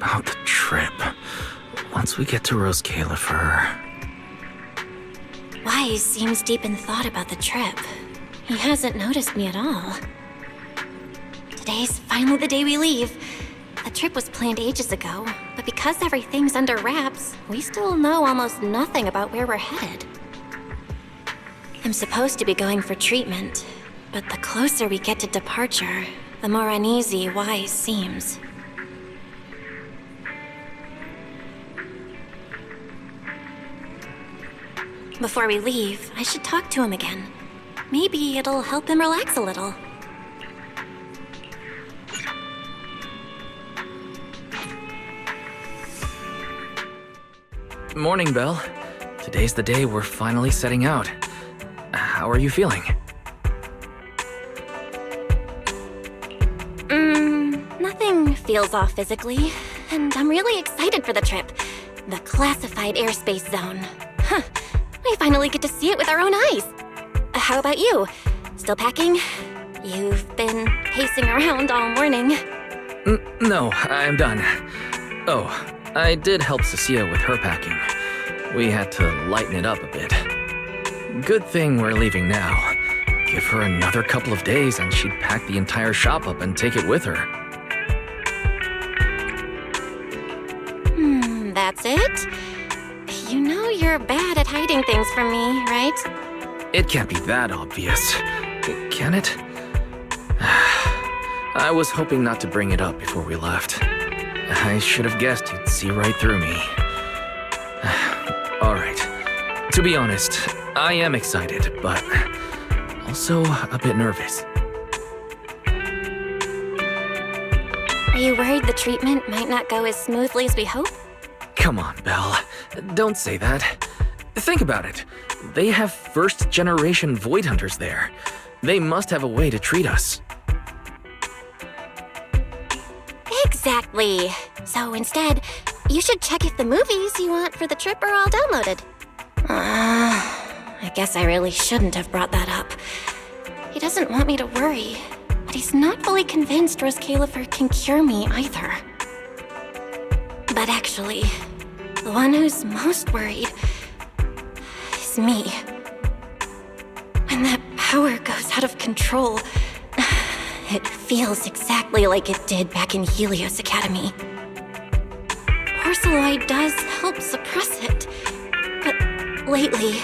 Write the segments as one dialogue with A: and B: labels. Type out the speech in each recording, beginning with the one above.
A: about the trip. Once we get to Roscaelifer...
B: Wise seems deep in thought about the trip. He hasn't noticed me at all. Today's finally the day we leave. The trip was planned ages ago, but because everything's under wraps, we still know almost nothing about where we're headed. I'm supposed to be going for treatment, but the closer we get to departure, the more uneasy Wise seems. Before we leave, I should talk to him again. Maybe it'll help him relax a little.
A: Morning, Belle. Today's the day we're finally setting out. How are you feeling?
B: Nothing feels off physically, and I'm really excited for the trip. The classified airspace zone. Huh. We finally get to see it with our own eyes. How about you? Still packing? You've been pacing around all morning.
A: No, I'm done. Oh, I did help Cecilia with her packing. We had to lighten it up a bit. Good thing we're leaving now. Give her another couple of days and she'd pack the entire shop up and take it with her.
B: That's it? You know you're bad at hiding things from me, right?
A: It can't be that obvious, can it? I was hoping not to bring it up before we left. I should have guessed you'd see right through me. Alright, to be honest, I am excited, but also a bit nervous.
B: Are you worried the treatment might not go as smoothly as we hope?
A: Come on, Belle. Don't say that. Think about it. They have first-generation Void Hunters there. They must have a way to treat us.
B: Exactly. So instead, you should check if the movies you want for the trip are all downloaded. I guess I really shouldn't have brought that up. He doesn't want me to worry, but he's not fully convinced Roscaelifer can cure me either. But actually, the one who's most worried is me. When that power goes out of control, it feels exactly like it did back in Helios Academy. Porceloid does help suppress it, but lately,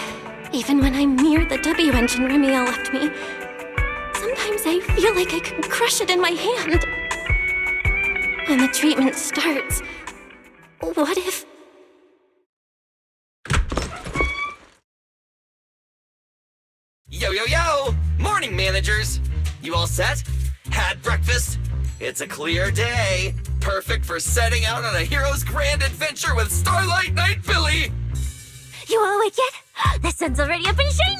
B: even when I'm near the W engine Remiel left me, sometimes I feel like I can crush it in my hand. When the treatment starts, what if...
C: Yo, yo, yo! Morning, managers! You all set? Had breakfast? It's a clear day. Perfect for setting out on a hero's grand adventure with Starlight Knight Billy!
D: You all awake yet? The sun's already up and shining!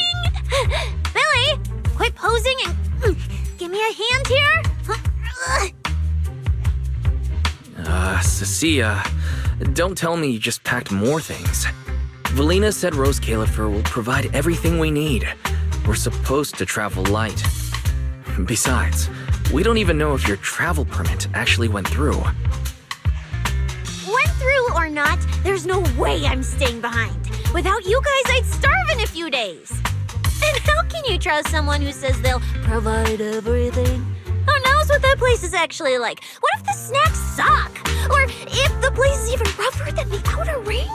D: Billy, quit posing and give me a hand here!
A: Cecilia, don't tell me you just packed more things. Valina said Roscaelifer will provide everything we need. We're supposed to travel light. Besides, we don't even know if your travel permit actually went through.
D: Went through or not, there's no way I'm staying behind. Without you guys, I'd starve in a few days. And how can you trust someone who says they'll provide everything? Who knows what that place is actually like? What if the snacks suck? Or if the place is even rougher than the outer ring?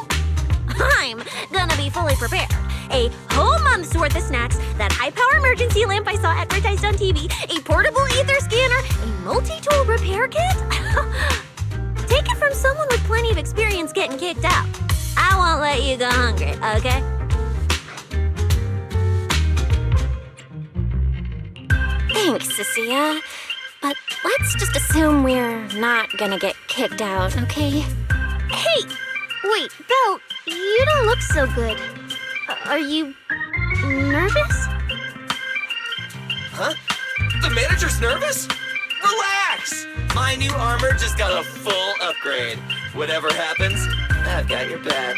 D: I'm gonna be fully prepared. A whole month's worth of snacks, that high-power emergency lamp I saw advertised on TV, a portable ether scanner, a multi-tool repair kit? Take it from someone with plenty of experience getting kicked out. I won't let you go hungry, okay?
B: Thanks, Cecilia. But let's just assume we're not gonna get kicked out, okay?
D: Hey! Wait, Belle, you don't look so good. Are you nervous?
C: Huh? The manager's nervous? Relax! My new armor just got a full upgrade. Whatever happens, I've got your back.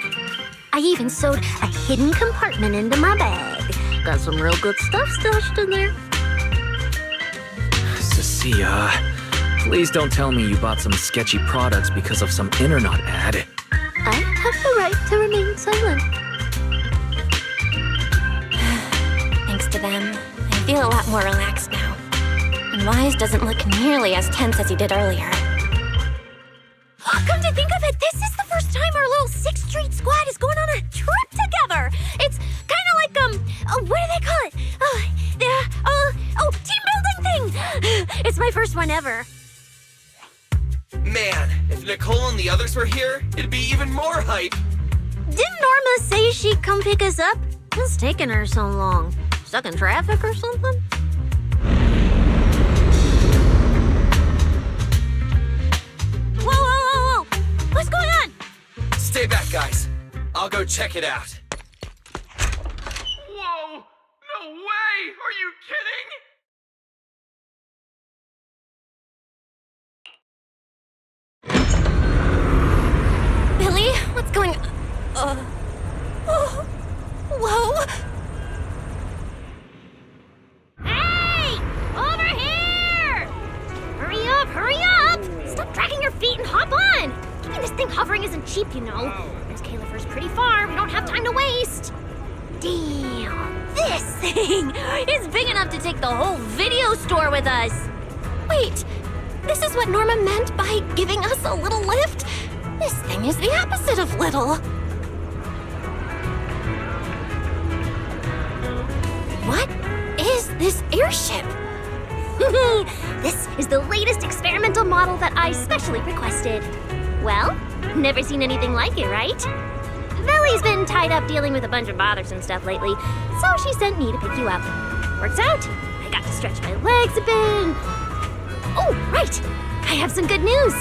D: I even sewed a hidden compartment into my bag. Got some real good stuff stashed in there.
A: Cecilia, Please don't tell me you bought some sketchy products because of some internet ad.
D: I have the right to remain silent.
B: Thanks to them, I feel a lot more relaxed now. And Wise doesn't look nearly as tense as he did earlier.
D: Come to think of it, this is the first time our little 6th Street squad is going on a trip together. It's kind of like, what do they call it? Team building thing. It's my first one ever.
C: Man, if Nicole and the others were here, it'd be even more hype.
D: Didn't Norma say she'd come pick us up? What's taking her so long? Stuck in traffic or something? Whoa! What's going on?
C: Stay back, guys. I'll go check it out.
E: Whoa! No way! Are you kidding?
B: Billy, what's going on? Whoa!
D: Hey! Over here! Hurry up! Stop dragging your feet and hop on! Keeping this thing hovering isn't cheap, you know. Roscaelifer's pretty far. We don't have time to waste. Damn! This thing is big enough to take the whole video store with us.
B: Wait, this is what Norma meant by giving us a little lift? This thing is the opposite of little. What is this airship?
D: This is the latest experimental model that I specially requested. Well, never seen anything like it, right? Velly's been tied up dealing with a bunch of bothersome stuff lately, so she sent me to pick you up. Works out. I got to stretch my legs a bit. Oh, right. I have some good news.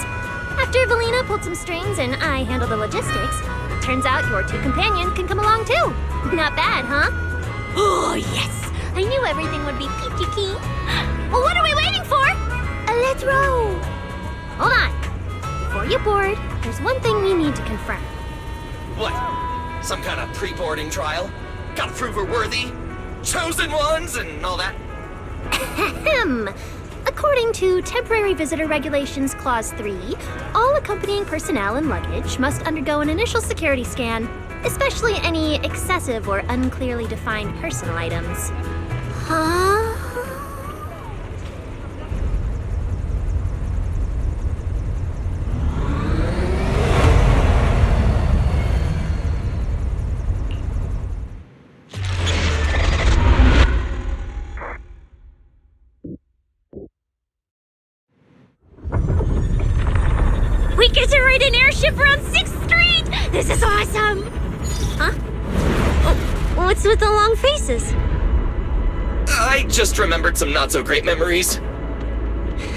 D: After Valina pulled some strings and I handled the logistics, turns out your 2 companions can come along too. Not bad, huh? Oh, yes. I knew everything would be peachy keen. Well, what are we waiting for? Let's roll. Hold on. Before you board, there's one thing we need to confirm.
C: What? Some kind of pre-boarding trial? Gotta prove we're worthy? Chosen ones and all that?
D: Ahem. According to Temporary Visitor Regulations Clause 3, all accompanying personnel and luggage must undergo an initial security scan, especially any excessive or unclearly defined personal items.
B: Huh?
D: We get to ride an airship around 6th Street! This is awesome! Huh? Oh, what's with the long faces?
C: I just remembered some not-so-great memories.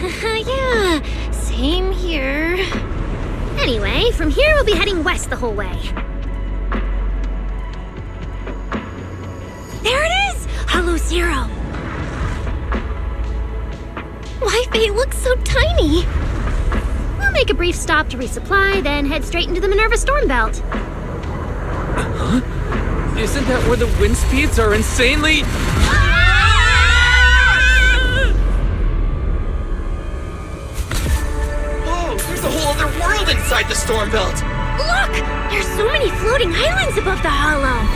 B: Yeah, same here.
D: Anyway, from here we'll be heading west the whole way. There it is! Hollow Zero!
B: Why, they look so tiny.
D: We'll make a brief stop to resupply, then head straight into the Minerva Storm Belt.
A: Huh? Isn't that where the wind speeds are insanely...
C: Whoa, there's a whole other world inside the storm belt.
D: Look! There's so many floating islands above the hollow!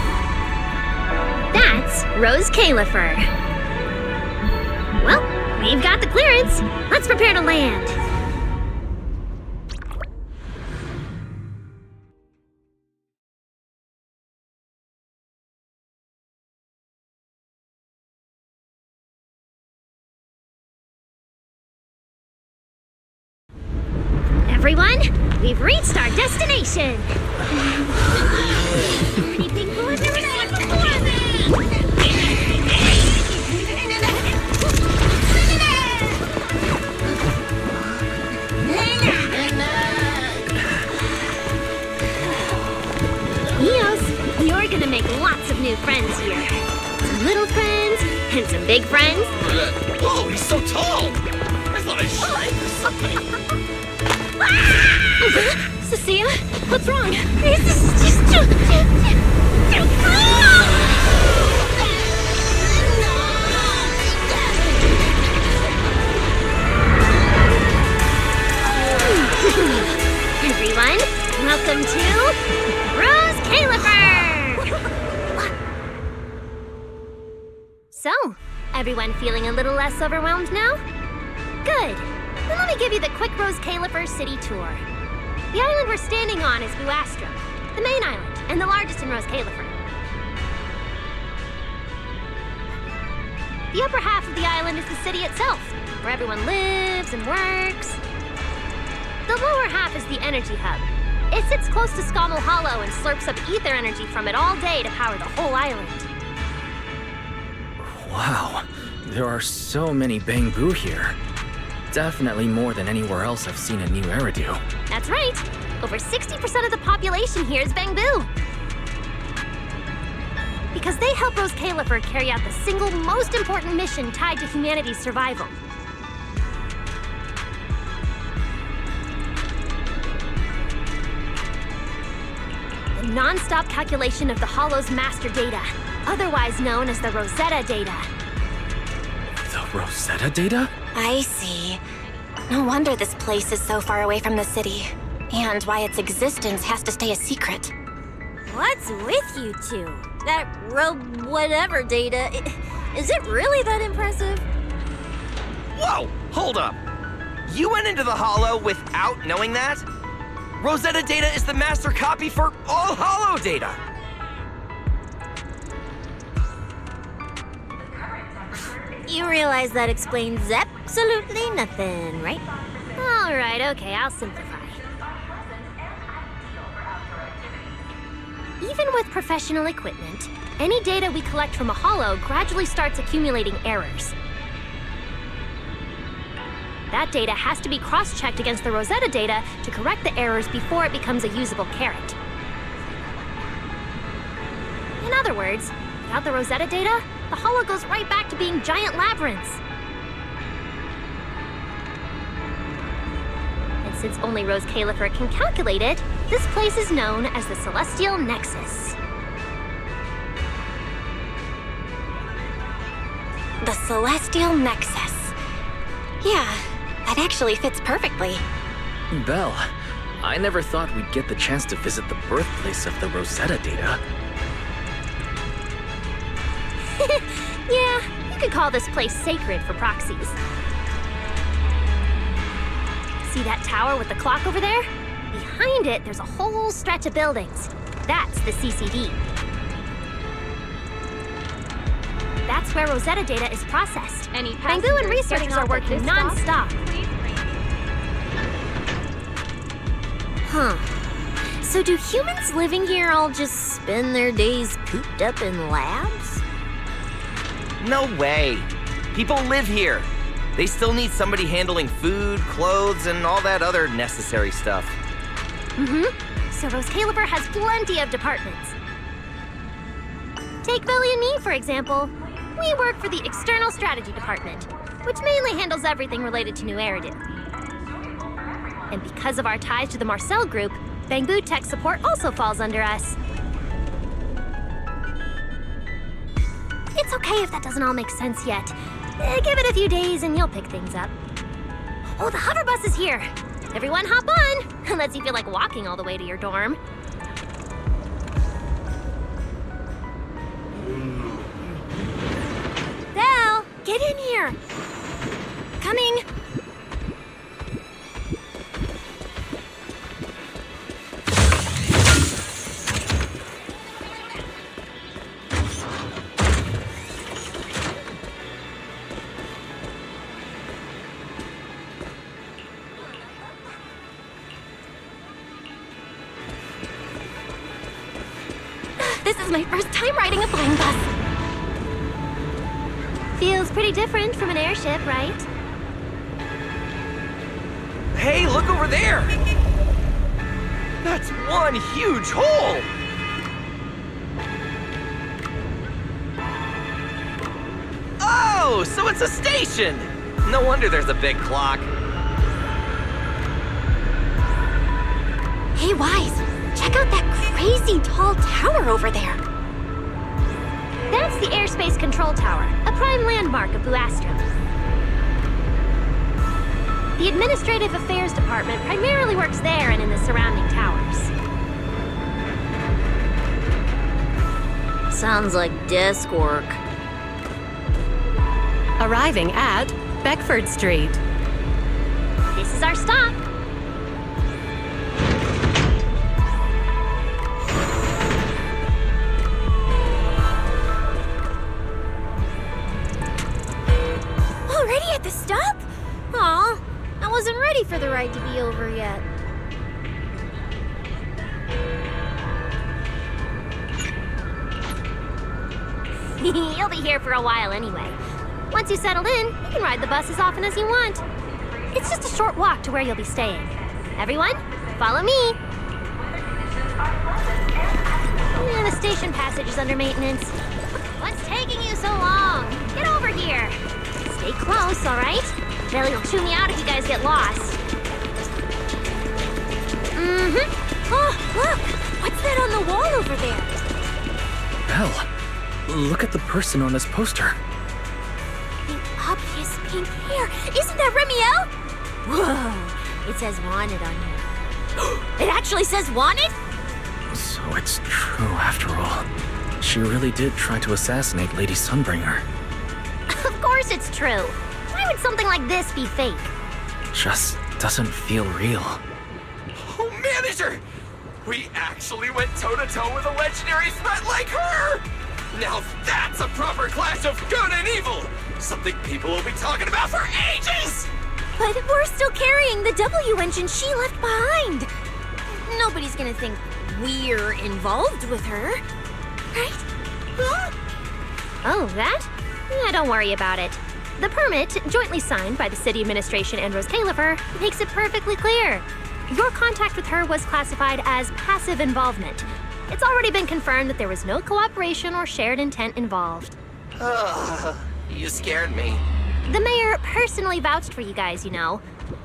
D: That's Roscaelifer. Well, we've got the clearance. Let's prepare to land. Everyone, we've reached our destination. Pretty big boys, never seen before. Eos, you're gonna make lots of new friends here. Some little friends and some big friends.
C: Whoa, he's so tall. I thought I shrank or something.
B: Cecilia, what's wrong?
D: This is just too cool! Welcome to Roscaelifer! So, everyone feeling a little less overwhelmed now? Good. Then let me give you the quick Roscaelifer city tour. The island we're standing on is Buastrum, the main island, and the largest in Roscaelifer. The upper half of the island is the city itself, where everyone lives and works. The lower half is the energy hub. It sits close to Scommel Hollow and slurps up ether energy from it all day to power the whole island.
A: Wow, there are so many Bangbu here. Definitely more than anywhere else I've seen in New Eridu.
D: That's right. Over 60% of the population here is Bangbu. Because they help Roscaelifer carry out the single most important mission tied to humanity's survival. The non-stop calculation of the Hollow's master data, otherwise known as the Rosetta data.
A: The Rosetta data?
B: I see. No wonder this place is so far away from the city. And why its existence has to stay a secret.
D: What's with you two? That whatever data, is it really that impressive?
C: Whoa! Hold up! You went into the Hollow without knowing that? Rosetta data is the master copy for all Hollow data!
D: You realize that explains absolutely nothing, right? All right, okay, I'll simplify. Even with professional equipment, any data we collect from a Hollow gradually starts accumulating errors. That data has to be cross-checked against the Rosetta data to correct the errors before it becomes a usable carrot. In other words, without the Rosetta data, the Hollow goes right back to being giant labyrinths. And since only Roscaelifer can calculate it, this place is known as the Celestial Nexus.
B: The Celestial Nexus. Yeah, that actually fits perfectly.
A: Belle, I never thought we'd get the chance to visit the birthplace of the Rosetta data.
D: Yeah, you could call this place sacred for proxies. See that tower with the clock over there? Behind it, there's a whole stretch of buildings. That's the CCD. That's where Rosetta data is processed. Bangbu and researchers are working non-stop. Huh. So do humans living here all just spend their days cooped up in labs?
C: No way! People live here! They still need somebody handling food, clothes, and all that other necessary stuff.
D: So Roscaelifer has plenty of departments. Take Billy and me, for example. We work for the External Strategy Department, which mainly handles everything related to New Eridu. And because of our ties to the Marcel Group, Bangbu Tech Support also falls under us. It's okay if that doesn't all make sense yet. Give it a few days and you'll pick things up. Oh, the hover bus is here. Everyone hop on, unless you feel like walking all the way to your dorm. Val, get in here. Coming.
B: This is my first time riding a flying bus.
D: Feels pretty different from an airship, right?
C: Hey, look over there! That's one huge hole! Oh, so it's a station! No wonder there's a big clock.
B: Hey, Wise, check out that crazy tall tower over there.
D: That's the Airspace Control Tower, a prime landmark of Buastrum. The Administrative Affairs Department primarily works there and in the surrounding towers. Sounds like desk work.
F: Arriving at Beckford Street.
D: This is our stop. Already at the stop? Aw, I wasn't ready for the ride to be over yet. You'll be here for a while anyway. Once you settled in, you can ride the bus as often as you want. It's just a short walk to where you'll be staying. Everyone, follow me. The station passage is under maintenance. What's taking you so long? Get over here. Stay close, all right? Nellie will chew me out if you guys get lost. Oh, look! What's that on the wall over there?
A: Belle, look at the person on this poster.
D: The obvious pink hair. Isn't that Remiel? Whoa! It says wanted on here. It actually says wanted?
A: So it's true after all. She really did try to assassinate Lady Sunbringer.
D: Of course it's true. Why would something like this be fake?
A: Just doesn't feel real.
C: Oh, manager! We actually went toe-to-toe with a legendary threat like her! Now that's a proper clash of good and evil! Something people will be talking about for ages!
D: But we're still carrying the W engine she left behind. Nobody's gonna think we're involved with her, right? Huh? Oh, that? Yeah, don't worry about it. The permit, jointly signed by the city administration and Roscaelifer, makes it perfectly clear. Your contact with her was classified as passive involvement. It's already been confirmed that there was no cooperation or shared intent involved.
C: You scared me.
D: The mayor personally vouched for you guys, you know.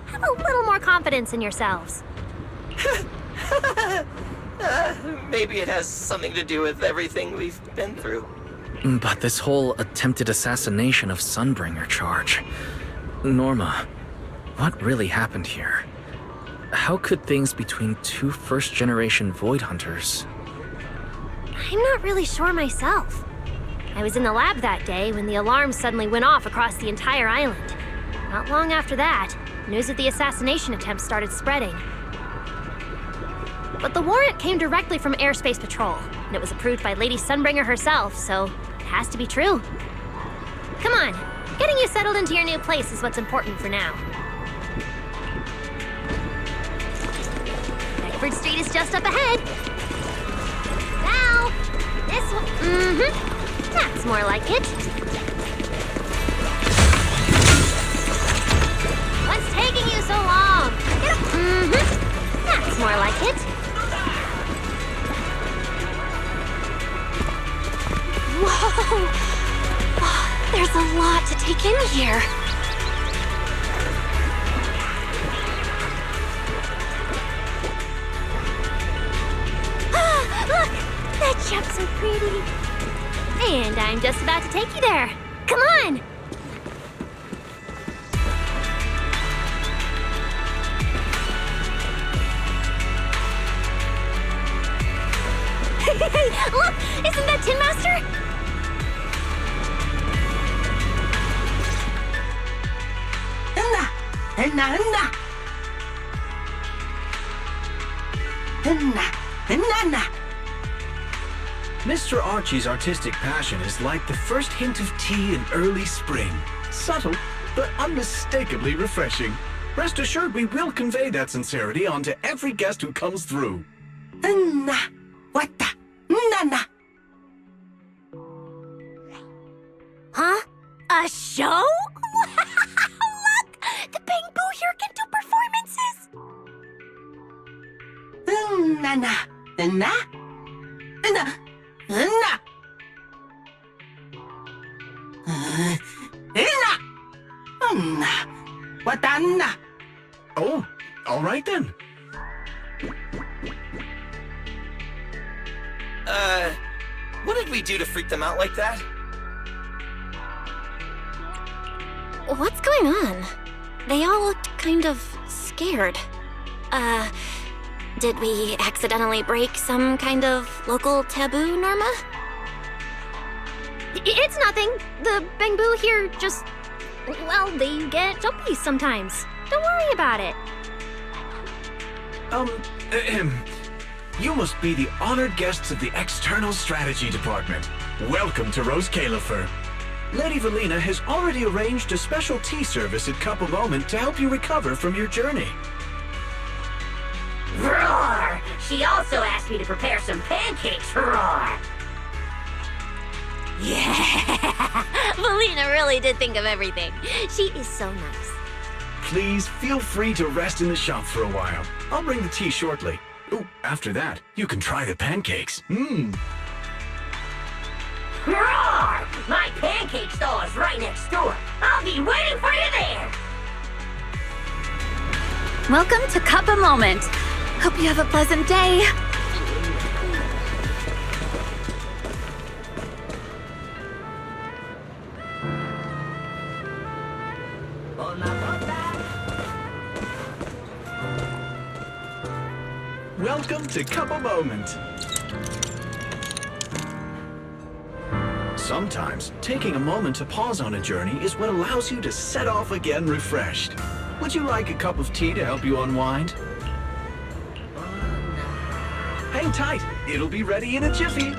D: Have a little more confidence in yourselves.
C: Maybe it has something to do with everything we've been through.
A: But this whole attempted assassination of Sunbringer charge... Norma, what really happened here? How could things between two first-generation Void Hunters...
D: I'm not really sure myself. I was in the lab that day when the alarm suddenly went off across the entire island. Not long after that, news of the assassination attempt started spreading. But the warrant came directly from Airspace Patrol, and it was approved by Lady Sunbringer herself, so it has to be true. Come on, getting you settled into your new place is what's important for now. Beckford Street is just up ahead. Now, this one, that's more like it. What's taking you so long? Get up, that's more like it. Whoa! There's a lot to take in here. Look! That jump's so pretty. And I'm just about to take you there. Come on! Look! Isn't that Tin Master?
G: Mr. Archie's artistic passion is like the first hint of tea in early spring. Subtle, but unmistakably refreshing. Rest assured we will convey that sincerity onto every guest who comes through.
D: Huh? A show? Look! The Bamboo here can do performances!
G: Oh, all right then.
C: What did we do to freak them out like that?
B: What's going on? They all looked kind of scared. Did we accidentally break some kind of local taboo, Norma?
D: It's nothing. The Bangbu here just... well, they get jumpy sometimes. Don't worry about it.
G: You must be the honored guests of the External Strategy Department. Welcome to Roscaelifer. Lady Valina has already arranged a special tea service at Cup a Moment to help you recover from your journey.
H: Roar! She also asked me to prepare some pancakes, roar!
D: Yeah! Valina really did think of everything. She is so nice.
G: Please feel free to rest in the shop for a while. I'll bring the tea shortly. Oh, after that, you can try the pancakes.
H: Roar! My pancake stall is right next door. I'll be waiting for you there!
F: Welcome to Cup a Moment. Hope you have a pleasant day.
G: Welcome to Cup a Moment. Sometimes, taking a moment to pause on a journey is what allows you to set off again refreshed. Would you like a cup of tea to help you unwind? Hang tight, it'll be ready in a jiffy.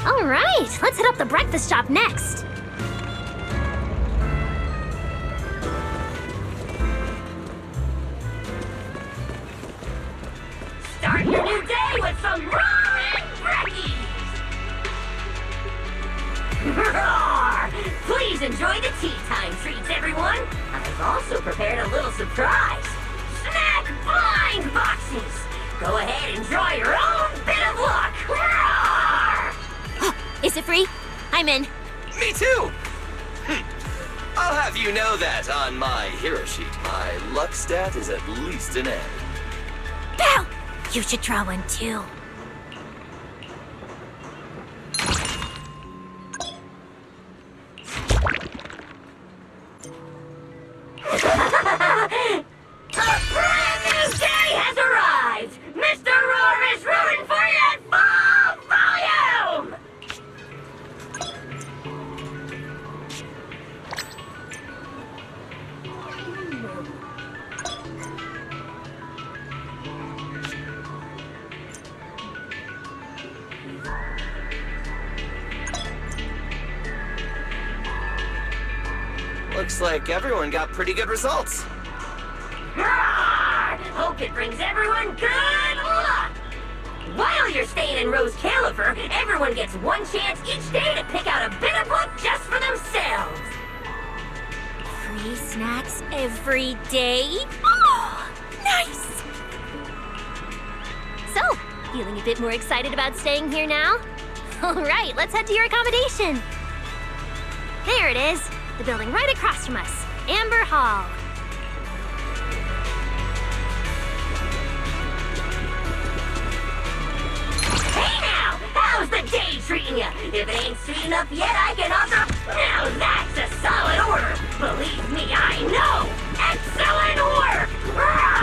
D: All right, let's hit up the breakfast shop next.
H: Start your new day with some roaring brekkies! Roar! Please enjoy the tea time treats, everyone! I've also prepared a little surprise. Snack blind boxes! Go ahead and draw your own bit of luck! Roar!
D: Is it free? I'm in.
C: Me too! I'll have you know that on my hero sheet, my luck stat is at least an A.
D: Pow! You should draw one too.
H: A brand new day has arrived! Mr. Roar is rooting for you at full volume!
C: Looks like everyone got pretty good results.
H: Roar! Hope it brings everyone good luck! While you're staying in Roscaelifer, everyone gets one chance each day to pick out a bit of luck just for themselves!
D: Free snacks every day? Oh, nice! So, feeling a bit more excited about staying here now? All right, let's head to your accommodation. There it is, the building right across from us, Amber Hall.
H: Hey now! How's the day treating you? If it ain't sweet enough yet, I can offer... Now that's a solid order! Believe me, I know! Excellent work! Roar!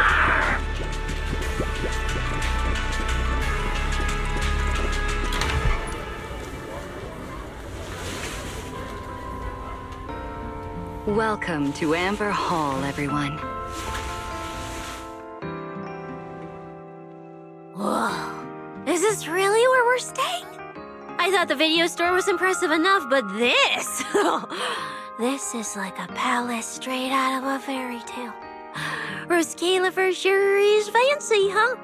F: Welcome to Amber Hall, everyone.
D: Whoa, is this really where we're staying? I thought the video store was impressive enough, but this... this is like a palace straight out of a fairy tale. Roscaelifer sure is fancy, huh?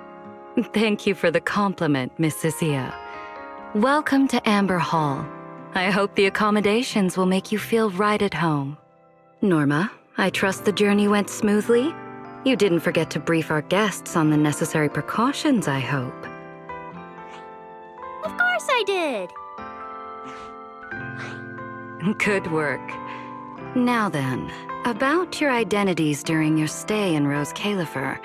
F: Thank you for the compliment, Miss Cecilia. Welcome to Amber Hall. I hope the accommodations will make you feel right at home. Norma, I trust the journey went smoothly? You didn't forget to brief our guests on the necessary precautions, I hope.
D: Of course I did.
F: Good work. Now then, about your identities during your stay in Roscaelifer,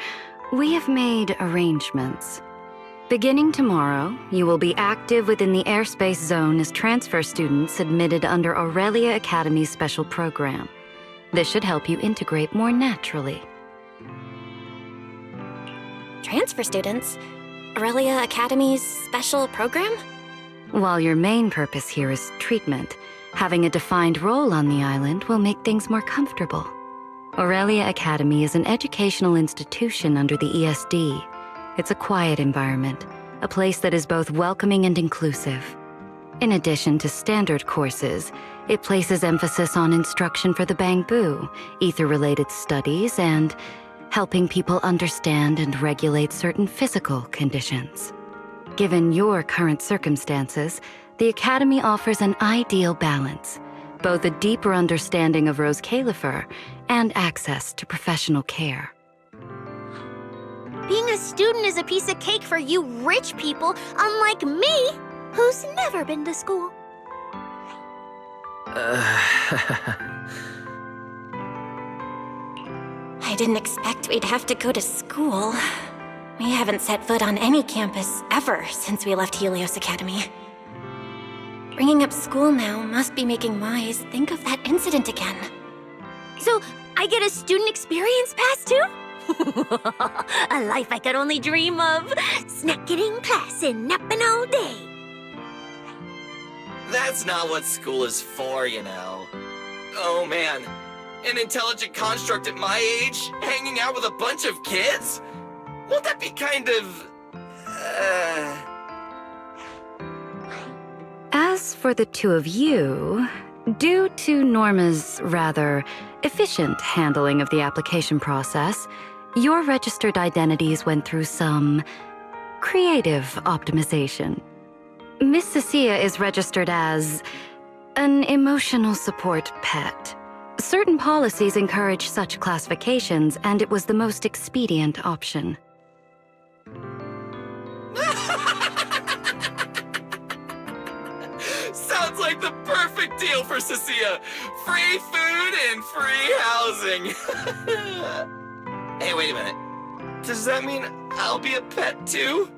F: we have made arrangements. Beginning tomorrow, you will be active within the airspace zone as transfer students admitted under Aurelia Academy's special program. This should help you integrate more naturally.
B: Transfer students? Aurelia Academy's special program?
F: While your main purpose here is treatment, having a defined role on the island will make things more comfortable. Aurelia Academy is an educational institution under the ESD. It's a quiet environment, a place that is both welcoming and inclusive. In addition to standard courses, it places emphasis on instruction for the Bangbu, ether-related studies, and helping people understand and regulate certain physical conditions. Given your current circumstances, the Academy offers an ideal balance, both a deeper understanding of Roscaelifer and access to professional care.
D: Being a student is a piece of cake for you rich people, unlike me, who's never been to school.
B: I didn't expect we'd have to go to school. We haven't set foot on any campus ever since we left Helios Academy. Bringing up school now must be making Wise think of that incident again.
D: So, I get a student experience pass too? A life I could only dream of. Snacking class and napping all day.
C: That's not what school is for, you know. Oh man, an intelligent construct at my age, hanging out with a bunch of kids? Won't that be kind of...
F: As for the two of you, due to Norma's rather efficient handling of the application process, your registered identities went through some creative optimization. Miss Cecilia is registered as an emotional support pet. Certain policies encourage such classifications, and it was the most expedient option.
C: Sounds like the perfect deal for Cecilia. Free food and free housing. Hey, wait a minute. Does that mean I'll be a pet too?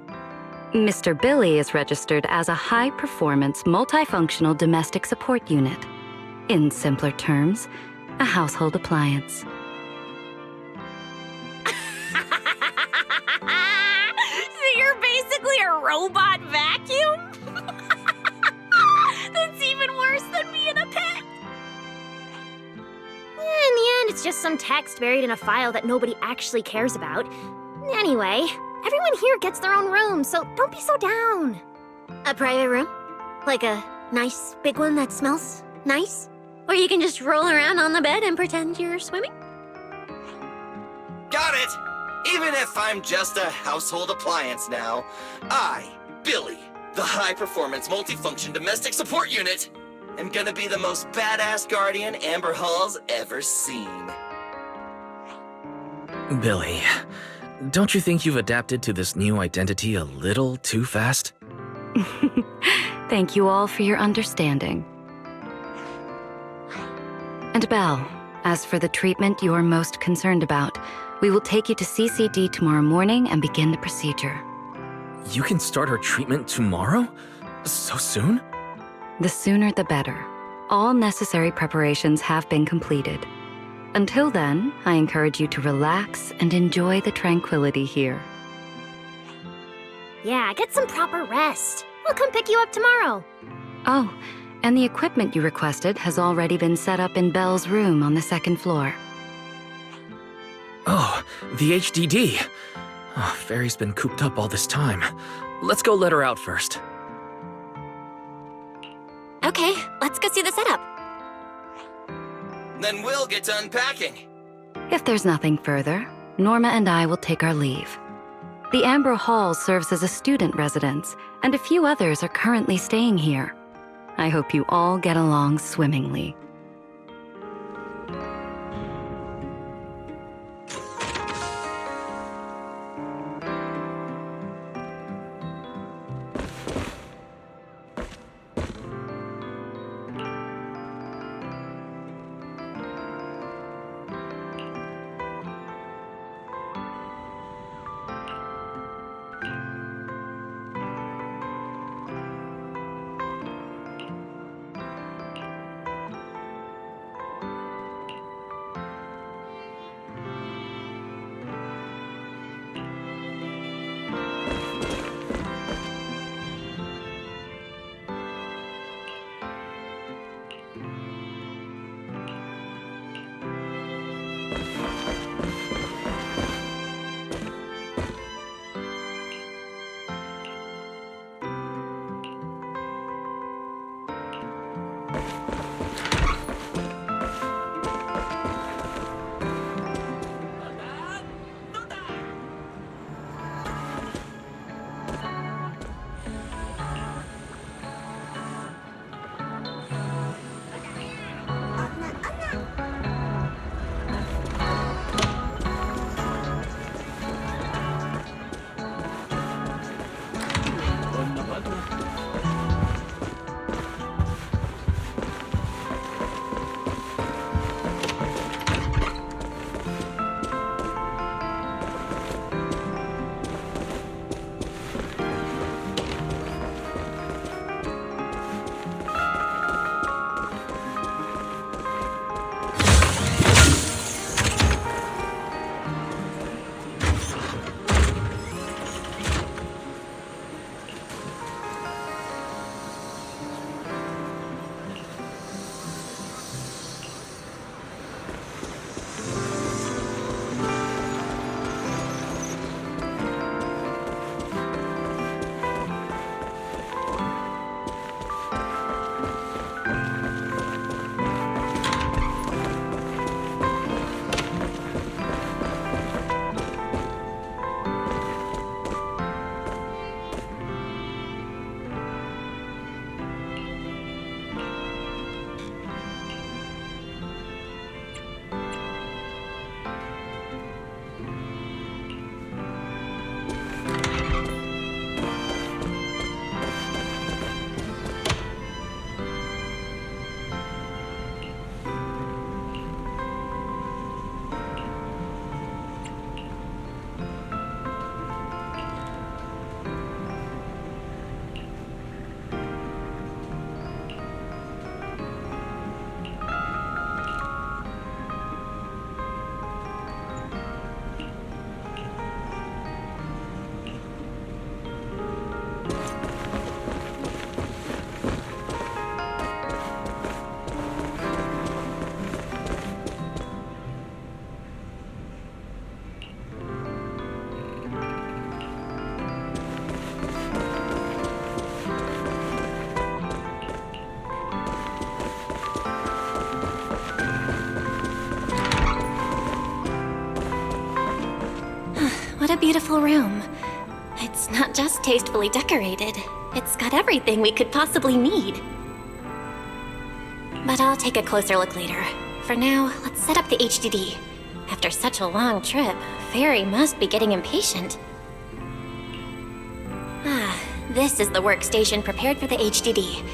F: Mr. Billy is registered as a high-performance, multifunctional domestic support unit. In simpler terms, a household appliance.
D: So you're basically a robot vacuum? That's even worse than being a pet. In the end, it's just some text buried in a file that nobody actually cares about. Anyway, everyone here gets their own room, so don't be so down. A private room? Like a nice big one that smells nice? Or you can just roll around on the bed and pretend you're swimming?
C: Got it! Even if I'm just a household appliance now, I, Billy, the high-performance multifunction domestic support unit, am gonna be the most badass guardian Amber Hall's ever seen.
A: Billy, don't you think you've adapted to this new identity a little too fast?
F: Thank you all for your understanding. And Belle, as for the treatment you are most concerned about, we will take you to CCD tomorrow morning and begin the procedure.
A: You can start her treatment tomorrow? So soon?
F: The sooner the better. All necessary preparations have been completed. Until then, I encourage you to relax and enjoy the tranquility here.
D: Yeah, get some proper rest. We'll come pick you up tomorrow.
F: Oh, and the equipment you requested has already been set up in Belle's room on the second floor.
A: Oh, the HDD. Oh, Fairy's been cooped up all this time. Let's go let her out first.
B: Okay, let's go see the setup.
C: Then we'll get to unpacking.
F: If there's nothing further, Norma and I will take our leave. The Amber Hall serves as a student residence, and a few others are currently staying here. I hope you all get along swimmingly.
B: What a beautiful room. It's not just tastefully decorated, it's got everything we could possibly need. But I'll take a closer look later. For now, let's set up the HDD. After such a long trip, Fairy must be getting impatient. This is the workstation prepared for the HDD.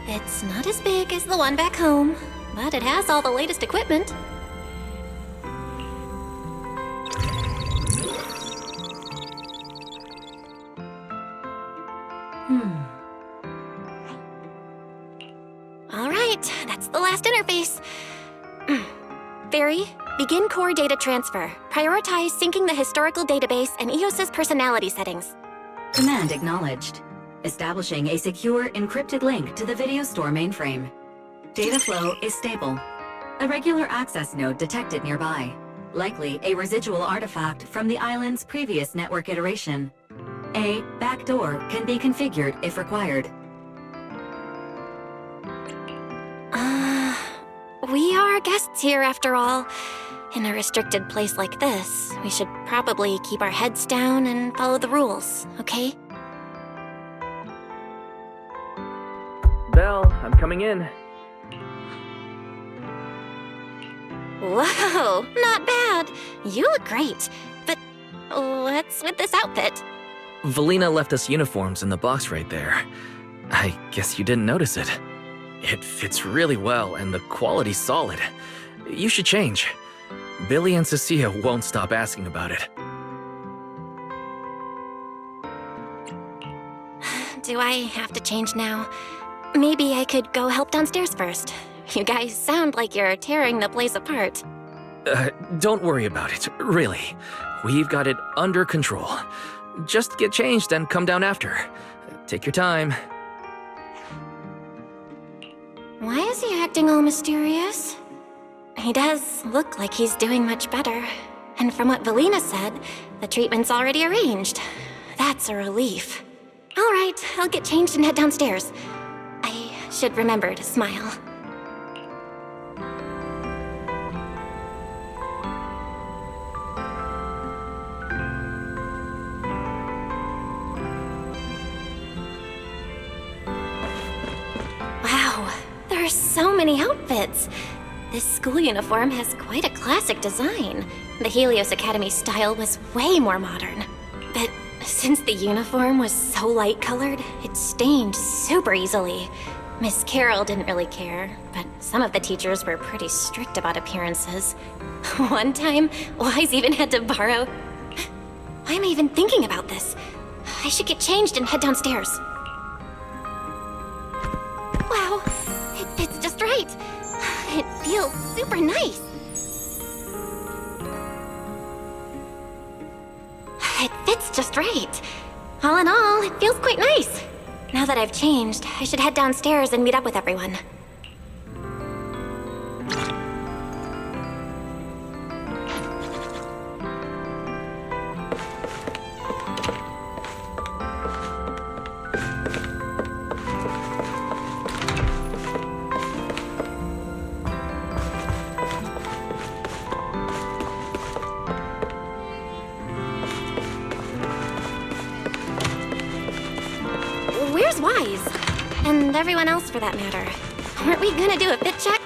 B: It's not as big as the one back home, but it has all the latest equipment. Alright, that's the last interface. Fairy, begin core data transfer. Prioritize syncing the historical database and EOS's personality settings.
I: Command acknowledged. Establishing a secure, encrypted link to the video store mainframe. Data flow is stable. A regular access node detected nearby. Likely a residual artifact from the island's previous network iteration. A backdoor can be configured if required.
B: We are guests here after all. In a restricted place like this, we should probably keep our heads down and follow the rules, okay?
A: Belle, I'm coming in.
B: Whoa, not bad. You look great. But what's with this outfit?
A: Valina left us uniforms in the box right there. I guess you didn't notice it. It fits really well and the quality's solid. You should change. Billy and Cecilia won't stop asking about it.
B: Do I have to change now? Maybe I could go help downstairs first. You guys sound like you're tearing the place apart.
A: Don't worry about it, really. We've got it under control. Just get changed and come down after. Take your time.
B: Why is he acting all mysterious? He does look like he's doing much better. And from what Valina said, the treatment's already arranged. That's a relief. All right, I'll get changed and head downstairs. I should remember to smile. Wow, there are so many outfits. This school uniform has quite a classic design. The Helios Academy style was way more modern. But since the uniform was so light-colored, it stained super easily. Miss Carroll didn't really care, but some of the teachers were pretty strict about appearances. One time, Wise even had to borrow... Why am I even thinking about this? I should get changed and head downstairs. Wow, it fits just right. It feels super nice. It fits just right. All in all, it feels quite nice. Now that I've changed, I should head downstairs and meet up with everyone. Where's Wise? And everyone else, for that matter. Weren't we gonna do a fit check?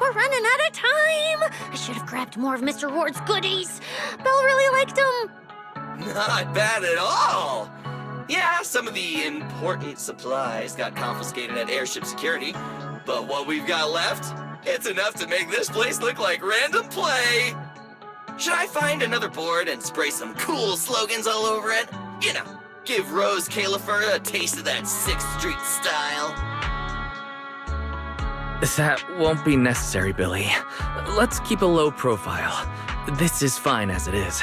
D: We're running out of time! I should have grabbed more of Mr. Ward's goodies. Belle really liked them.
C: Not bad at all! Yeah, some of the important supplies got confiscated at airship security, but what we've got left, it's enough to make this place look like random play! Should I find another board and spray some cool slogans all over it? You know, give Roscaelifer a taste of that 6th Street style.
A: That won't be necessary, Billy. Let's keep a low profile. This is fine as it is.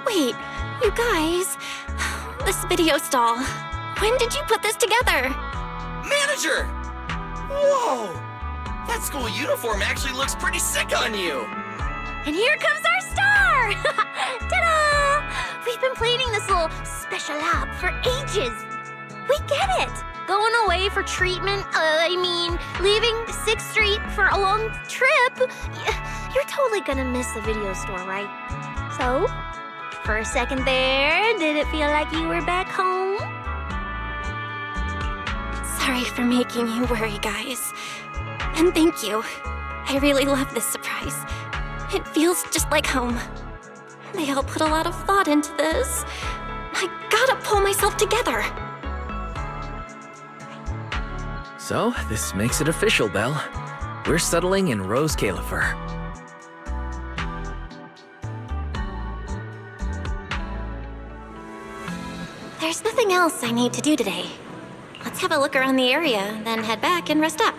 B: Wait, you guys. This video stall. When did you put this together?
C: Manager! Whoa! That school uniform actually looks pretty sick on you!
D: And here comes our star! Ta-da! We've been planning this little special op for ages. We get it! Going away for treatment, leaving 6th Street for a long trip. You're totally gonna miss the video store, right? So, for a second there, did it feel like you were back home?
B: Sorry for making you worry, guys. And thank you. I really love this surprise. It feels just like home. They all put a lot of thought into this. I gotta pull myself together.
A: So, this makes it official, Belle. We're settling in Roscaelifer.
B: There's nothing else I need to do today. Let's have a look around the area, then head back and rest up.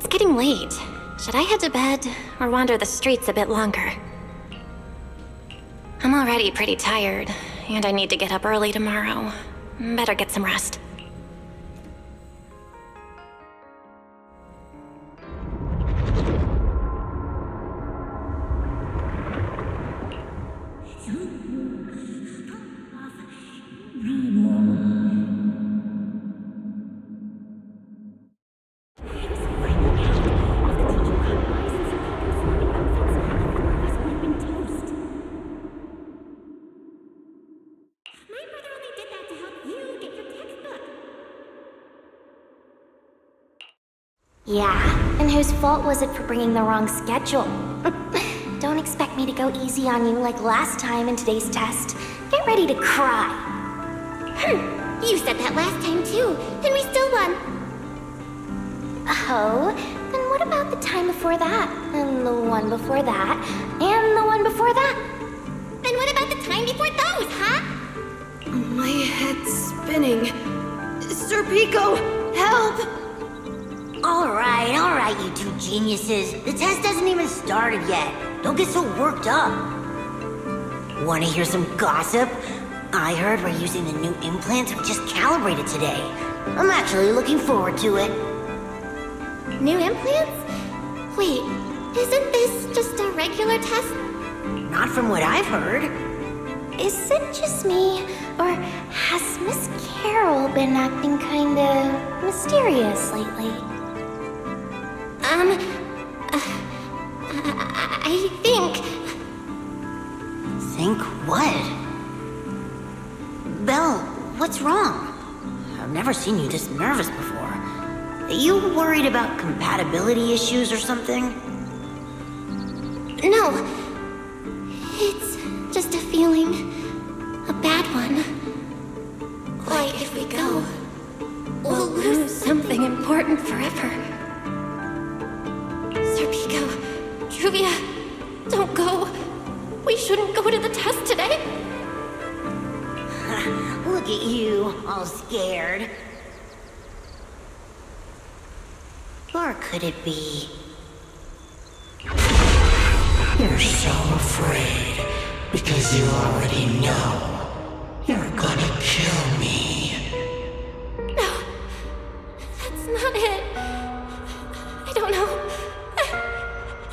B: Getting late. Should I head to bed or wander the streets a bit longer? I'm already pretty tired, and I need to get up early tomorrow. Better get some rest. Yeah, and whose fault was it for bringing the wrong schedule? Don't expect me to go easy on you like last time in today's test. Get ready to cry.
D: You said that last time too, and we still won.
B: Oh, then what about the time before that? And the one before that? And the one before that?
D: Then what about the time before those, huh?
J: My head's spinning. Sir Pico, help!
H: All right, you two geniuses. The test hasn't even started yet. Don't get so worked up. Want to hear some gossip? I heard we're using the new implants we just calibrated today. I'm actually looking forward to it.
B: New implants? Wait, isn't this just a regular test?
H: Not from what I've heard.
B: Is it just me, or has Miss Carol been acting kinda mysterious lately?
D: I think...
H: Think what? Belle, what's wrong? I've never seen you this nervous before. Are you worried about compatibility issues or something?
D: No. It's just a feeling. A bad one. Like if we go, we'll lose something important forever. Sir Pico, Juvia, don't go. We shouldn't go to the test today.
H: Look at you, all scared. Or could it be...
K: You're so afraid because you already know you're gonna kill me.
D: No, that's not it. I don't know.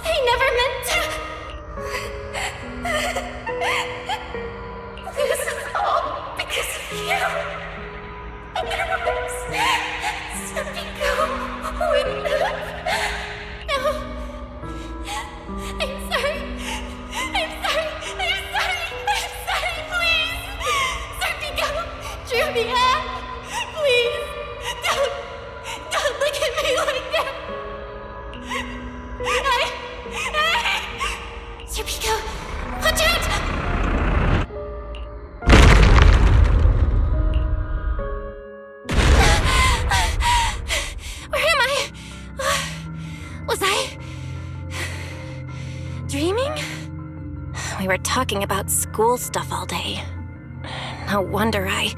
D: I never meant to. This is all because of you. Otherwise, Sir Pico wouldn't have. No. I'm sorry. Please. Sir Pico, Juvia, please. Don't look at me like that. Sir Pico, watch out! Where am I? Was I dreaming? We were talking about school stuff all day. No wonder I...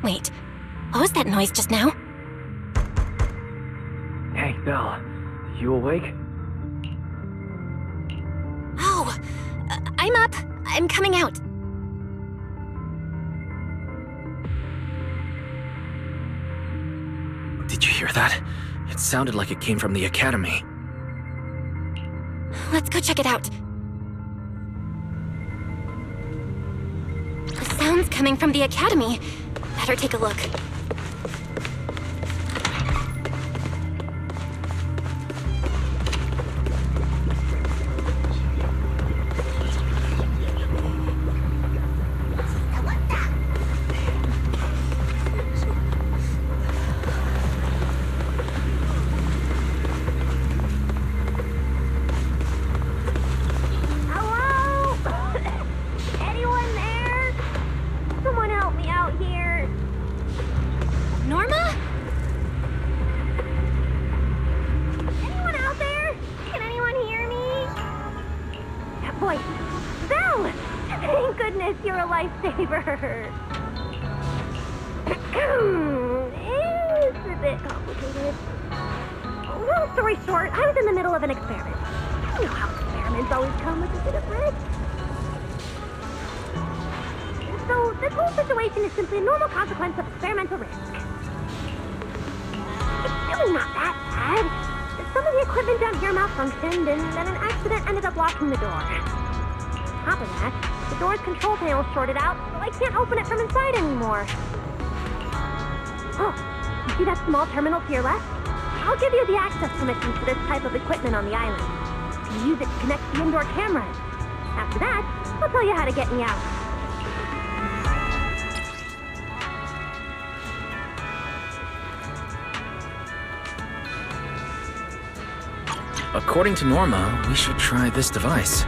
D: Wait, what was that noise just now?
A: Hey, Belle. You awake?
D: Oh, I'm up. I'm coming out.
A: Did you hear that? It sounded like it came from the academy.
D: Let's go check it out. The sound's coming from the academy. Better take a look. You're a lifesaver. It's a bit complicated. Long story short, I was in the middle of an experiment. You know how experiments always come with a bit of risk. So this whole situation is simply a normal consequence of experimental risk. It's really not that bad. Some of the equipment down here malfunctioned, and then an accident ended up locking the door. On top of that, the door's control panel shorted out, so I can't open it from inside anymore. Oh, you see that small terminal to your left? I'll give you the access permissions for this type of equipment on the island. You can use it to connect the indoor cameras. After that, I'll tell you how to get me out.
A: according to Norma, we should try this device.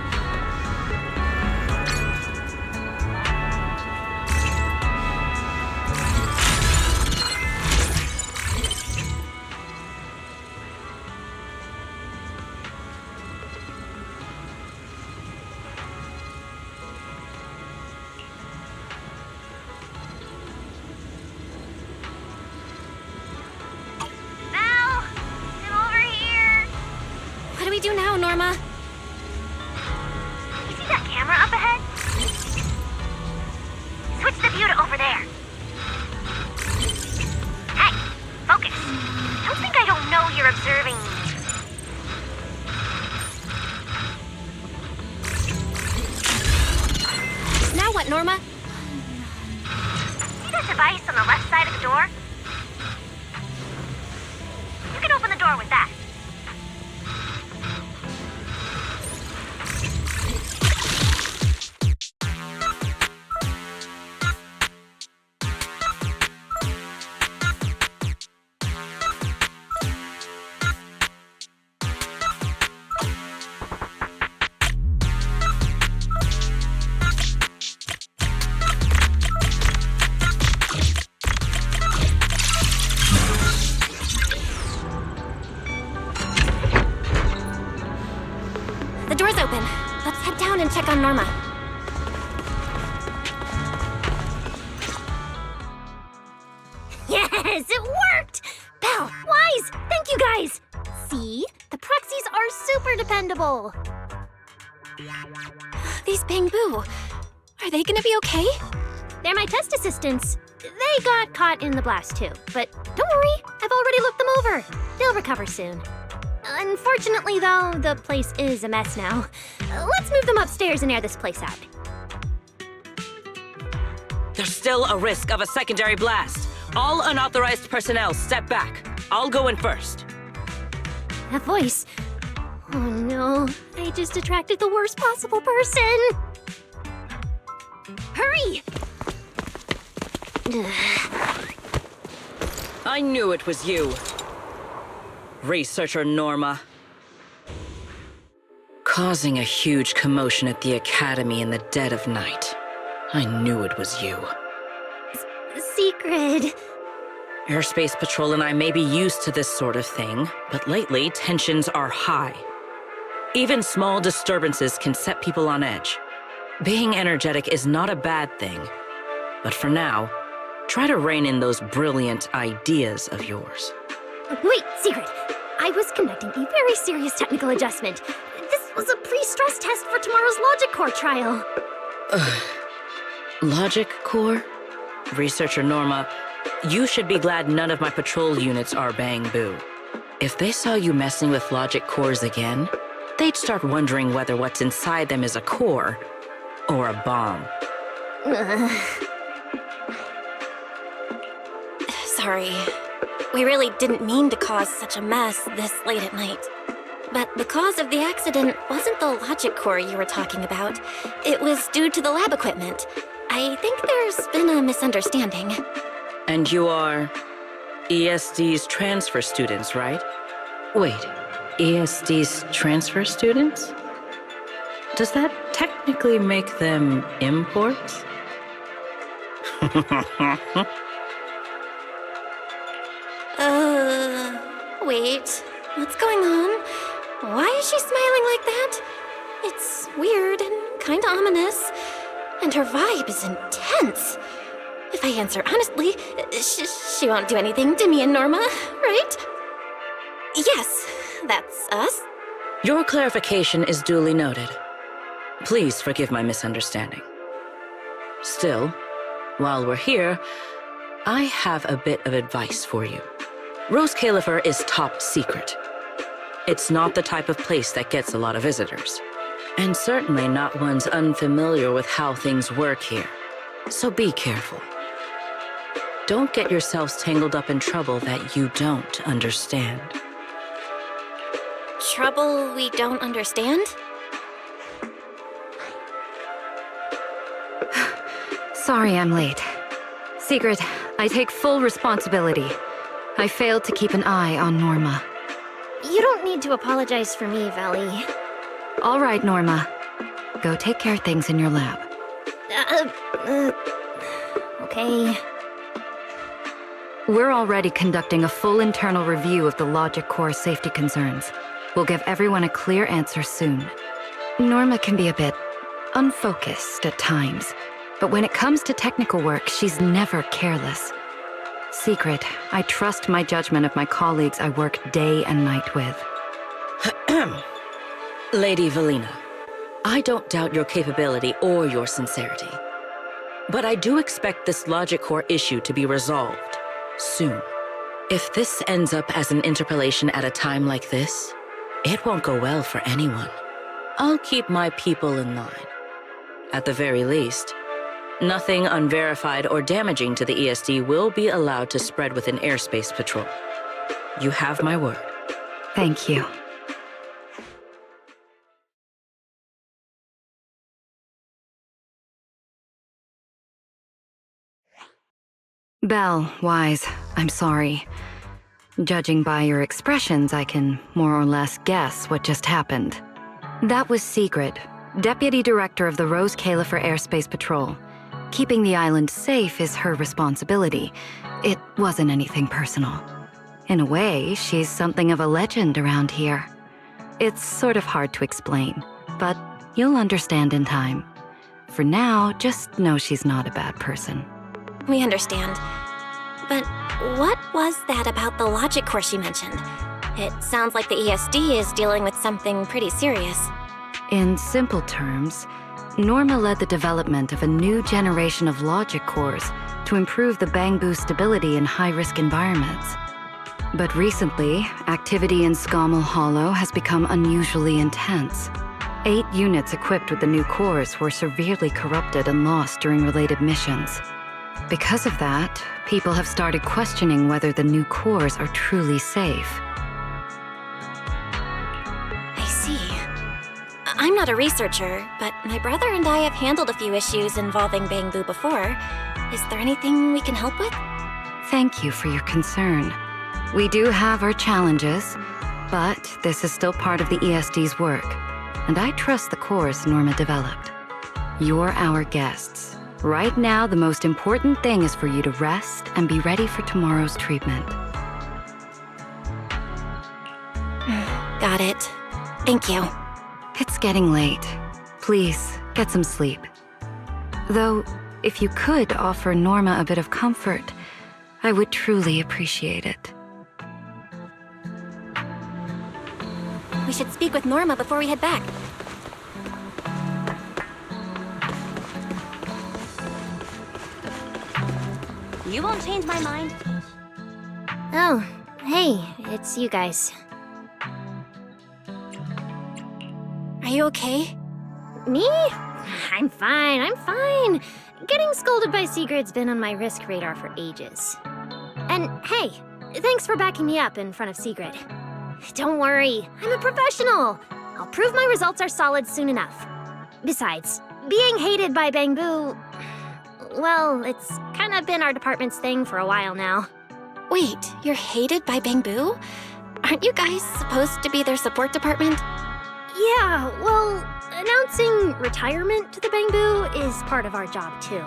B: Do now, Norma?
D: You see that camera up ahead? Switch the view to over there. Hey, focus. Don't think I don't know you're observing me.
B: Now what, Norma?
D: See that device on the left side of the door? You can open the door with that.
B: The door's open. Let's head down and check on Norma.
D: Yes, it worked! Belle, Wise, thank you guys! See? The proxies are super dependable.
B: These Bangbu, are they gonna be okay?
D: They're my test assistants. They got caught in the blast too, but don't worry, I've already looked them over. They'll recover soon. Unfortunately, though, the place is a mess now. Let's move them upstairs and air this place out.
L: There's still a risk of a secondary blast. All unauthorized personnel step back. I'll go in first.
D: That voice. Oh no, I just attracted the worst possible person. Hurry!
L: I knew it was you. Researcher Norma. Causing a huge commotion at the Academy in the dead of night. I knew it was you.
D: Secret.
L: Airspace Patrol and I may be used to this sort of thing, but lately tensions are high. Even small disturbances can set people on edge. Being energetic is not a bad thing, but for now, try to rein in those brilliant ideas of yours.
D: Wait, Secret. I was conducting a very serious technical adjustment. This was a pre-stress test for tomorrow's Logic Core trial.
L: Logic Core? Researcher Norma, you should be glad none of my patrol units are Bangbu. If they saw you messing with Logic Cores again, they'd start wondering whether what's inside them is a core or a bomb.
B: Sorry. We really didn't mean to cause such a mess this late at night. But the cause of the accident wasn't the logic core you were talking about. It was due to the lab equipment. I think there's been a misunderstanding.
L: And you are ESD's transfer students, right? Wait, ESD's transfer students? Does that technically make them imports?
B: Wait. What's going on? Why is she smiling like that? It's weird and kinda ominous. And her vibe is intense. If I answer honestly, she won't do anything to me and Norma, right? Yes, that's us.
L: Your clarification is duly noted. Please forgive my misunderstanding. Still, while we're here, I have a bit of advice for you. Roscaelifer is top secret. It's not the type of place that gets a lot of visitors. And certainly not ones unfamiliar with how things work here. So be careful. Don't get yourselves tangled up in trouble that you don't understand.
B: Trouble we don't understand?
F: Sorry I'm late. Secret, I take full responsibility. I failed to keep an eye on Norma.
D: You don't need to apologize for me, Valley.
F: All right, Norma. Go take care of things in your lab.
D: Okay.
F: We're already conducting a full internal review of the logic core safety concerns. We'll give everyone a clear answer soon. Norma can be a bit unfocused at times, but when it comes to technical work, she's never careless. Secret, I trust my judgment of my colleagues I work day and night with.
L: Lady Valina, I don't doubt your capability or your sincerity. But I do expect this logic core issue to be resolved soon. If this ends up as an interpolation at a time like this, it won't go well for anyone. I'll keep my people in line. At the very least, nothing unverified or damaging to the ESD will be allowed to spread within airspace patrol. You have my word.
F: Thank you. Belle, Wise, I'm sorry. Judging by your expressions, I can more or less guess what just happened. That was Sigrid, Deputy Director of the Roscaelifer Airspace Patrol. Keeping the island safe is her responsibility. It wasn't anything personal. In a way, she's something of a legend around here. It's sort of hard to explain, but you'll understand in time. For now, just know she's not a bad person.
B: We understand. But what was that about the logic core she mentioned? It sounds like the ESD is dealing with something pretty serious.
F: In simple terms, Norma led the development of a new generation of logic cores to improve the Bangbu stability in high-risk environments. But recently, activity in Scommel Hollow has become unusually intense. 8 units equipped with the new cores were severely corrupted and lost during related missions. Because of that, people have started questioning whether the new cores are truly safe.
B: I see. I'm not a researcher, but my brother and I have handled a few issues involving Bangbu before. Is there anything we can help with?
F: Thank you for your concern. We do have our challenges, but this is still part of the ESD's work, and I trust the cores Norma developed. You're our guests. Right now, the most important thing is for you to rest and be ready for tomorrow's treatment.
B: Got it. Thank you.
F: It's getting late. Please, get some sleep. Though, if you could offer Norma a bit of comfort, I would truly appreciate it.
B: We should speak with Norma before we head back.
D: You won't change my mind. Oh, hey, it's you guys.
B: Are you okay?
D: Me? I'm fine. Getting scolded by Sigrid's been on my risk radar for ages. And hey, thanks for backing me up in front of Sigrid. Don't worry, I'm a professional. I'll prove my results are solid soon enough. Besides, being hated by Bangbu, well, it's kind of been our department's thing for a while now.
B: Wait, you're hated by Bangbu? Aren't you guys supposed to be their support department?
D: Yeah, well, announcing retirement to the Bangbu is part of our job too.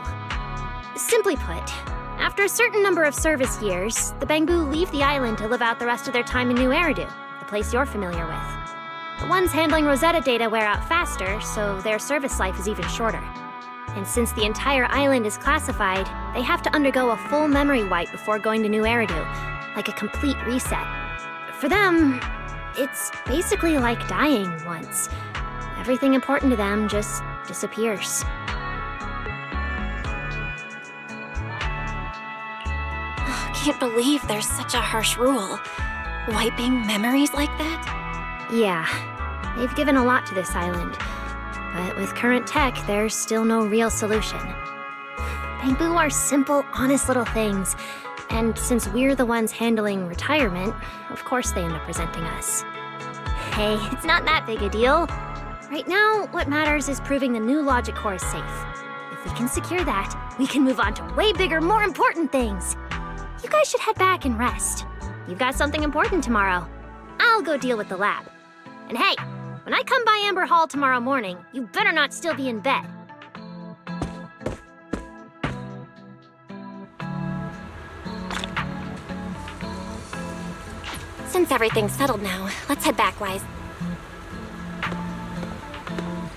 D: Simply put, after a certain number of service years, the Bangbu leave the island to live out the rest of their time in New Eridu, the place you're familiar with. The ones handling Rosetta data wear out faster, so their service life is even shorter. And since the entire island is classified, they have to undergo a full memory wipe before going to New Eridu, like a complete reset. For them, it's basically like dying once. Everything important to them just disappears.
B: Can't believe there's such a harsh rule. Wiping memories like that?
D: Yeah, they've given a lot to this island. But with current tech, there's still no real solution. Bangbu are simple, honest little things. And since we're the ones handling retirement, of course they end up presenting us. Hey, it's not that big a deal. Right now, what matters is proving the new logic core is safe. If we can secure that, we can move on to way bigger, more important things. You guys should head back and rest. You've got something important tomorrow. I'll go deal with the lab. And hey, when I come by Amber Hall tomorrow morning, you better not still be in bed.
B: Since everything's settled now, let's head back, Wise.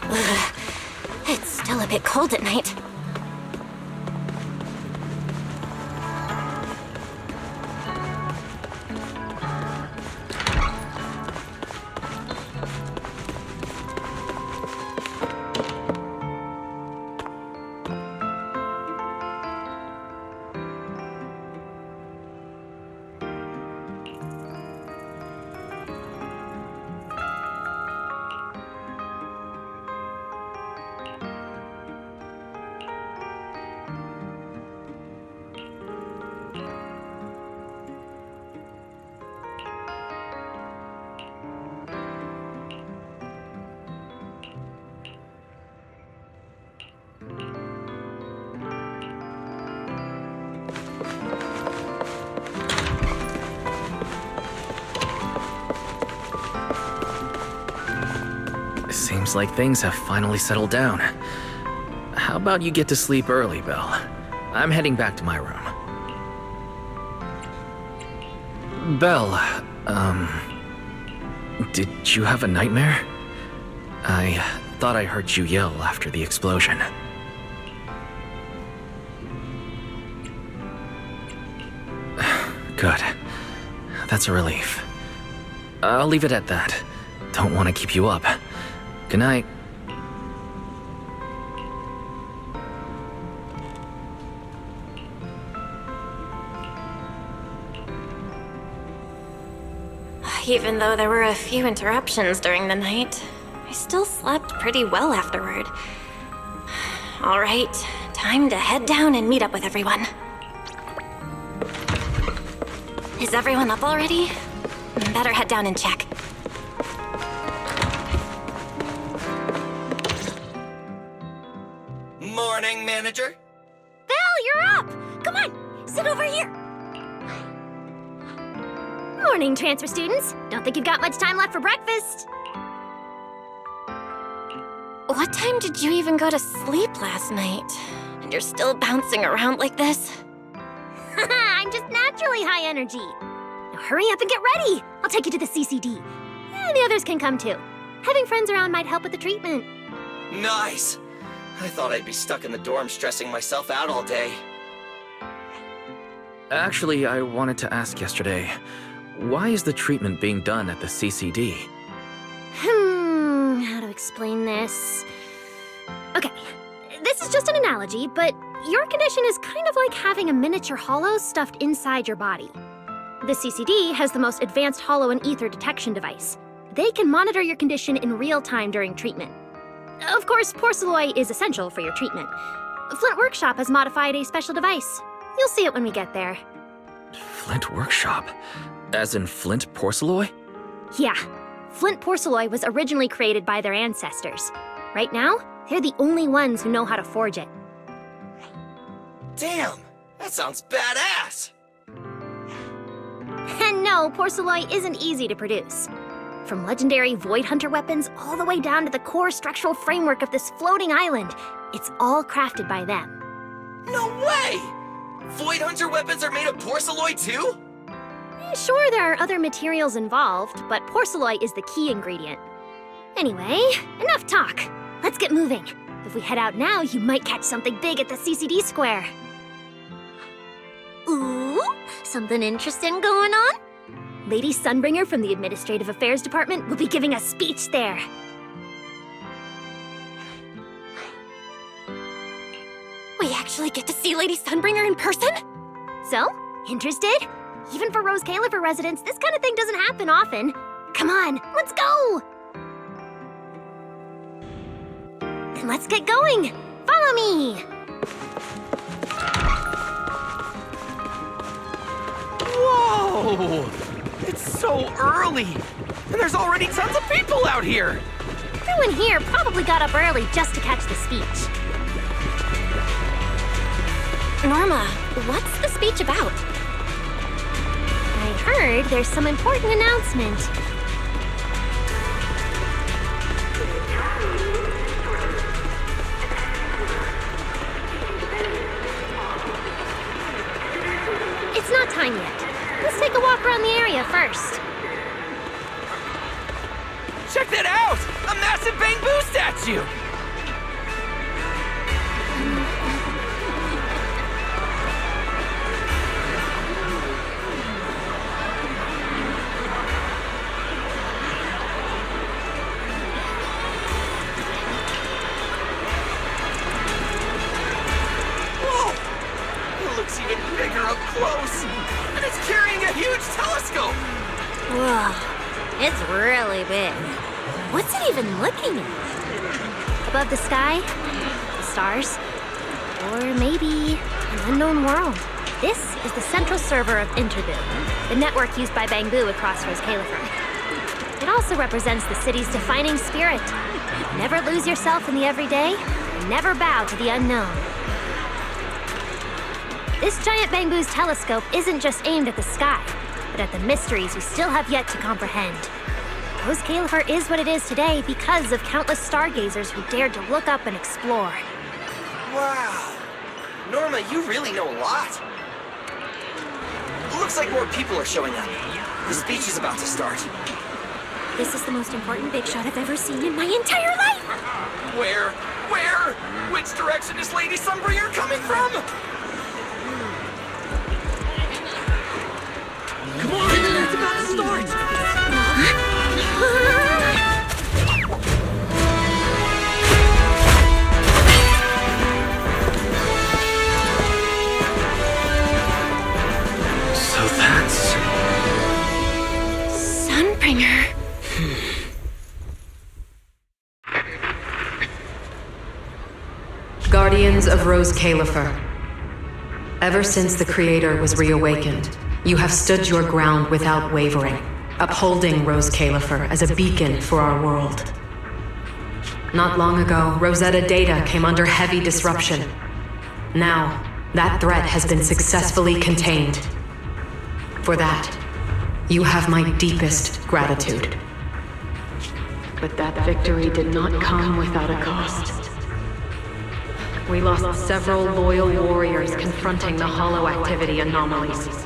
B: Ugh, it's still a bit cold at night.
A: Seems like things have finally settled down. How about you get to sleep early, Belle? I'm heading back to my room. Belle, did you have a nightmare? I thought I heard you yell after the explosion. Good. That's a relief. I'll leave it at that. Don't want to keep you up. Good night.
B: Even though there were a few interruptions during the night, I still slept pretty well afterward. All right, time to head down and meet up with everyone. Is everyone up already? Better head down and check.
C: Morning, manager.
D: Belle, you're up! Come on, sit over here. Morning, transfer students. Don't think you've got much time left for breakfast.
B: What time did you even go to sleep last night? And you're still bouncing around like this?
D: I'm just naturally high energy. Now hurry up and get ready. I'll take you to the CCD. The others can come too. Having friends around might help with the treatment.
C: Nice. I thought I'd be stuck in the dorm stressing myself out all day.
A: Actually, I wanted to ask yesterday, why is the treatment being done at the CCD?
D: How to explain this? Okay, this is just an analogy, but your condition is kind of like having a miniature hollow stuffed inside your body. The CCD has the most advanced hollow and ether detection device. They can monitor your condition in real time during treatment. Of course, porcelloi is essential for your treatment. Flint Workshop has modified a special device. You'll see it when we get there.
A: Flint Workshop? As in Flint porcelloi?
D: Yeah. Flint porcelloi was originally created by their ancestors. Right now, they're the only ones who know how to forge it.
C: Damn, that sounds badass.
D: And no, porcelloi isn't easy to produce. From legendary Void Hunter weapons all the way down to the core structural framework of this floating island, it's all crafted by them.
C: No way! Void Hunter weapons are made of porcelloi too?
D: Sure, there are other materials involved, but porcelloi is the key ingredient. Anyway, enough talk. Let's get moving. If we head out now, you might catch something big at the CCD square. Ooh, something interesting going on? Lady Sunbringer from the Administrative Affairs Department will be giving a speech there.
B: We actually get to see Lady Sunbringer in person?
D: So, interested? Even for Roscaelifer residents, this kind of thing doesn't happen often. Come on, let's go! Then let's get going. Follow me!
E: Whoa! It's so early! And there's already tons of people out here!
D: Everyone here probably got up early just to catch the speech.
B: Norma, what's the speech about?
D: I heard there's some important announcement. not time yet. Let's take a walk around the area first.
E: Check that out! A massive bamboo statue! Looks even bigger up close! And it's carrying a huge telescope!
D: Whoa, it's really big. What's it even looking at? Above the sky? The stars? Or maybe an unknown world? This is the central server of Interview, the network used by Bamboo across Roscaelifer. It also represents the city's defining spirit. Never lose yourself in the everyday, and never bow to the unknown. This giant Bamboo's telescope isn't just aimed at the sky, but at the mysteries we still have yet to comprehend. Roscaelifer is what it is today because of countless stargazers who dared to look up and explore.
C: Wow. Norma, you really know a lot. Looks like more people are showing up. The speech is about to start.
D: This is the most important big shot I've ever seen in my entire life!
C: Where? Which direction is Lady Sunbringer coming from?
E: Come on, it's about to start!
A: So that's...
B: Sunbringer.
M: Guardians of Roscaelifer. Ever since the Creator was reawakened, you have stood your ground without wavering, upholding Roscaelifer as a beacon for our world. Not long ago, Rosetta data came under heavy disruption. Now, that threat has been successfully contained. For that, you have my deepest gratitude. But that victory did not come without a cost. We lost several loyal warriors confronting the hollow activity anomalies.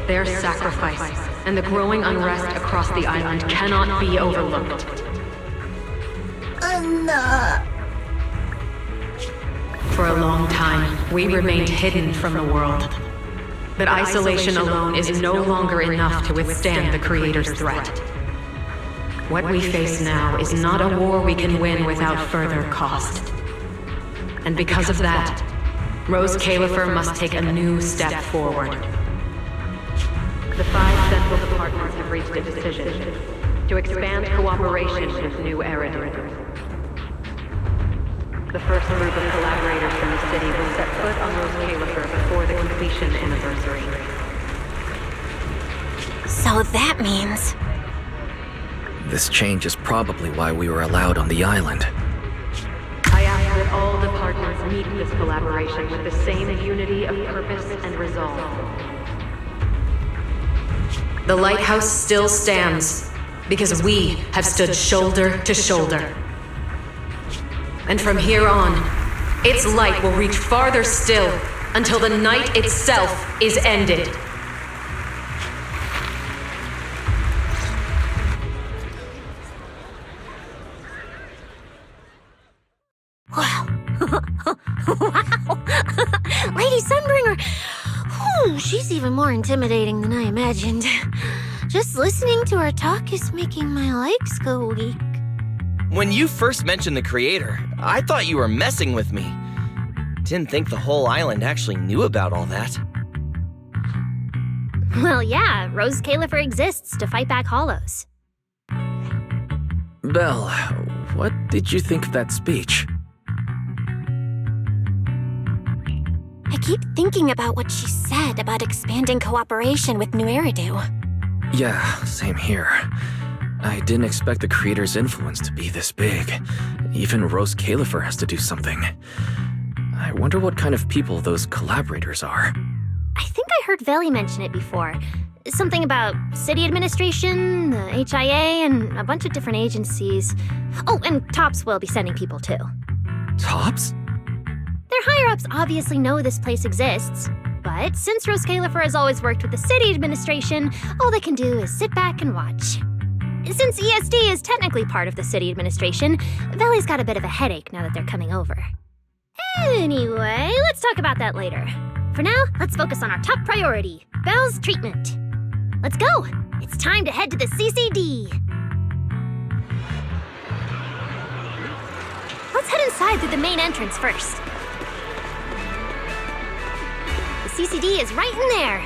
M: Their sacrifice and the growing unrest across the island cannot be overlooked. For a long time, we remained hidden from the world. But isolation alone is no longer enough to withstand the Creator's threat. What we face now is not a war we can win without further cost. And because of that, Roscaelifer must take a new step forward. The 5 central departments have reached a decision to expand cooperation with new Eridan. The first group of collaborators from the city will set foot on Roscaelifer before the completion anniversary.
B: So that means...
A: This change is probably why we were allowed on the island.
M: I ask that all departments meet this collaboration with the same unity of purpose and resolve. The lighthouse still stands because we have stood shoulder to shoulder. And from here on, its light will reach farther still until the night itself is ended.
D: Wow. Wow. Lady Sunbringer. Whew, she's even more intimidating than I imagined. Just listening to her talk is making my legs go weak.
C: When you first mentioned the Creator, I thought you were messing with me. Didn't think the whole island actually knew about all that.
D: Well, yeah, Roscaelifer exists to fight back hollows.
A: Belle, what did you think of that speech?
B: I keep thinking about what she said about expanding cooperation with New Eridu.
A: Yeah, same here. I didn't expect the Creator's influence to be this big. Even Roscaelifer has to do something. I wonder what kind of people those collaborators are.
D: I think I heard Veli mention it before. Something about city administration, the HIA, and a bunch of different agencies. Oh, and TOPS will be sending people too.
A: TOPS?
D: Their higher-ups obviously know this place exists, but But since Roscaelifer has always worked with the city administration, all they can do is sit back and watch. Since ESD is technically part of the city administration, Veli's got a bit of a headache now that they're coming over. Anyway, let's talk about that later. For now, let's focus on our top priority, Belle's treatment. Let's go! It's time to head to the CCD. Let's head inside through the main entrance first. The CCD is right in there.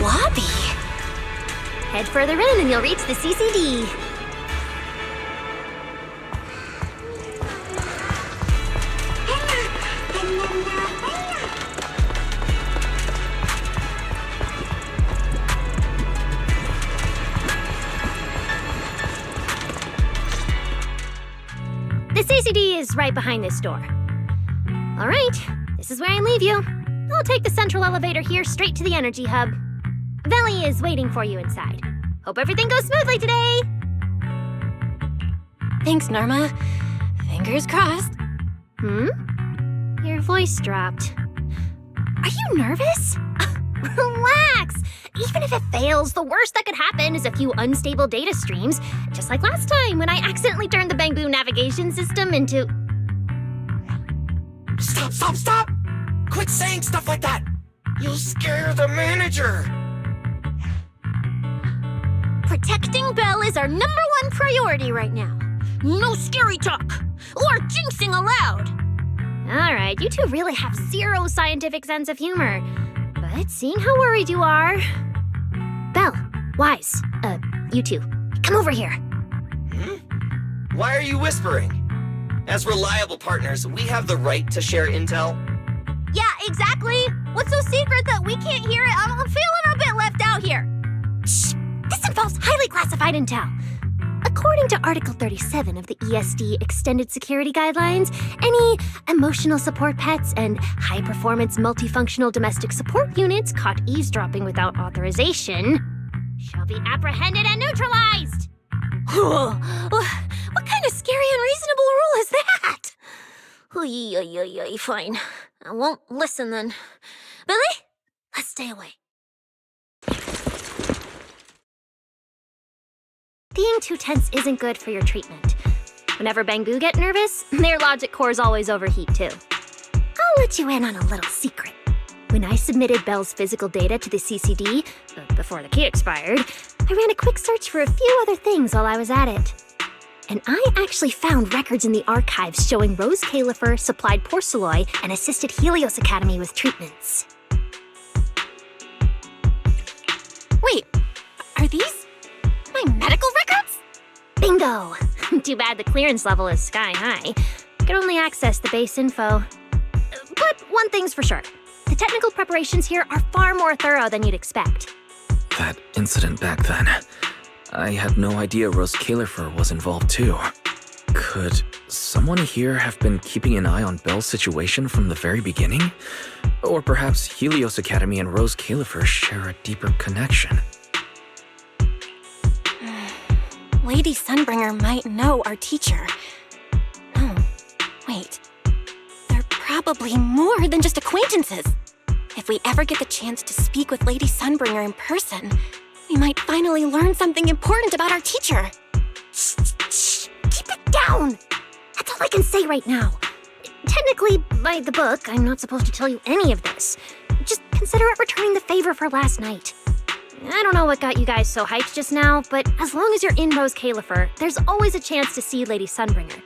B: Lobby.
D: Head further in and you'll reach the CCD. The CCD is right behind this door. All right, this is where I leave you. I'll take the central elevator here straight to the energy hub. Veli is waiting for you inside. Hope everything goes smoothly today!
B: Thanks, Norma. Fingers crossed.
D: Your voice dropped. Are you nervous? Relax! Even if it fails, the worst that could happen is a few unstable data streams, just like last time when I accidentally turned the Bangbu navigation system into...
C: Stop! Quit saying stuff like that! You'll scare the manager!
D: Protecting Belle is our #1 priority right now. No scary talk, or jinxing allowed. All right, you two really have zero scientific sense of humor. But seeing how worried you are... Belle, Wise, you two, come over here.
C: Why are you whispering? As reliable partners, we have the right to share intel.
D: Yeah, exactly. What's so secret that we can't hear it? I'm feeling a bit left out here. Shh! This involves highly classified intel. According to Article 37 of the ESD Extended Security Guidelines, any emotional support pets and high-performance multifunctional domestic support units caught eavesdropping without authorization shall be apprehended and neutralized. What kind of scary, unreasonable rule is that? Fine. I won't listen then. Billy, let's stay away. Being too tense isn't good for your treatment. Whenever Bangbu get nervous, their logic cores always overheat too. I'll let you in on a little secret. When I submitted Belle's physical data to the CCD, before the key expired, I ran a quick search for a few other things while I was at it. And I actually found records in the archives showing Roscaelifer supplied Porceloi and assisted Helios Academy with treatments.
B: Wait, are these my medical records?
D: Bingo! Too bad the clearance level is sky high. I could only access the base info. But one thing's for sure. The technical preparations here are far more thorough than you'd expect.
A: That incident back then, I had no idea Roscaelifer was involved too. Could someone here have been keeping an eye on Belle's situation from the very beginning? Or perhaps Helios Academy and Roscaelifer share a deeper connection?
B: Lady Sunbringer might know our teacher. No, wait. They're probably more than just acquaintances. If we ever get the chance to speak with Lady Sunbringer in person, we might finally learn something important about our teacher.
D: Shh! Keep it down! That's all I can say right now. Technically, by the book, I'm not supposed to tell you any of this. Just consider it returning the favor for last night. I don't know what got you guys so hyped just now, but as long as you're in Roscaelifer, there's always a chance to see Lady Sunbringer.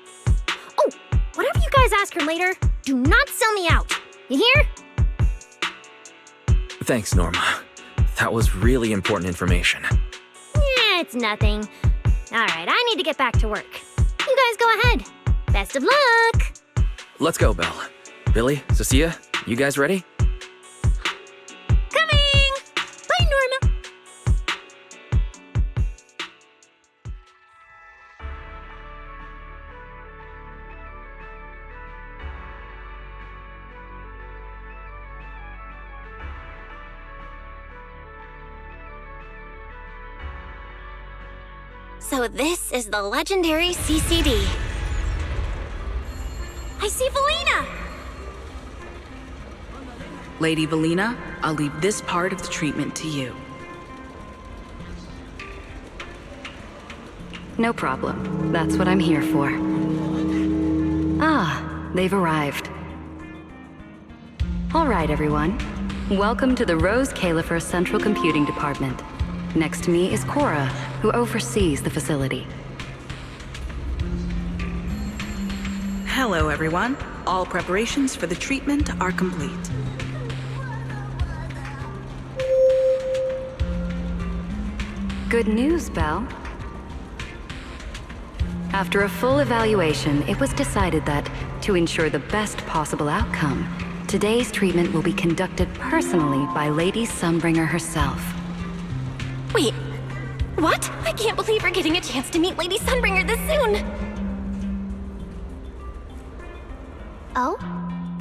D: Oh, whatever you guys ask her later, do not sell me out. You hear?
A: Thanks, Norma. That was really important information.
D: Yeah, it's nothing. All right, I need to get back to work. You guys go ahead. Best of luck!
A: Let's go, Belle. Billy, Cecilia, you guys ready?
D: Coming! Bye, Norma!
B: So this is the legendary CCD.
D: I see Valina!
N: Lady Valina, I'll leave this part of the treatment to you.
F: No problem. That's what I'm here for. Ah, they've arrived. All right, everyone. Welcome to the Roscaelifer Central Computing Department. Next to me is Cora, who oversees the facility.
N: Hello, everyone. All preparations for the treatment are complete.
F: Good news, Belle. After a full evaluation, it was decided that, to ensure the best possible outcome, today's treatment will be conducted personally by Lady Sunbringer herself.
B: Wait, what? I can't believe we're getting a chance to meet Lady Sunbringer this soon!
J: Oh?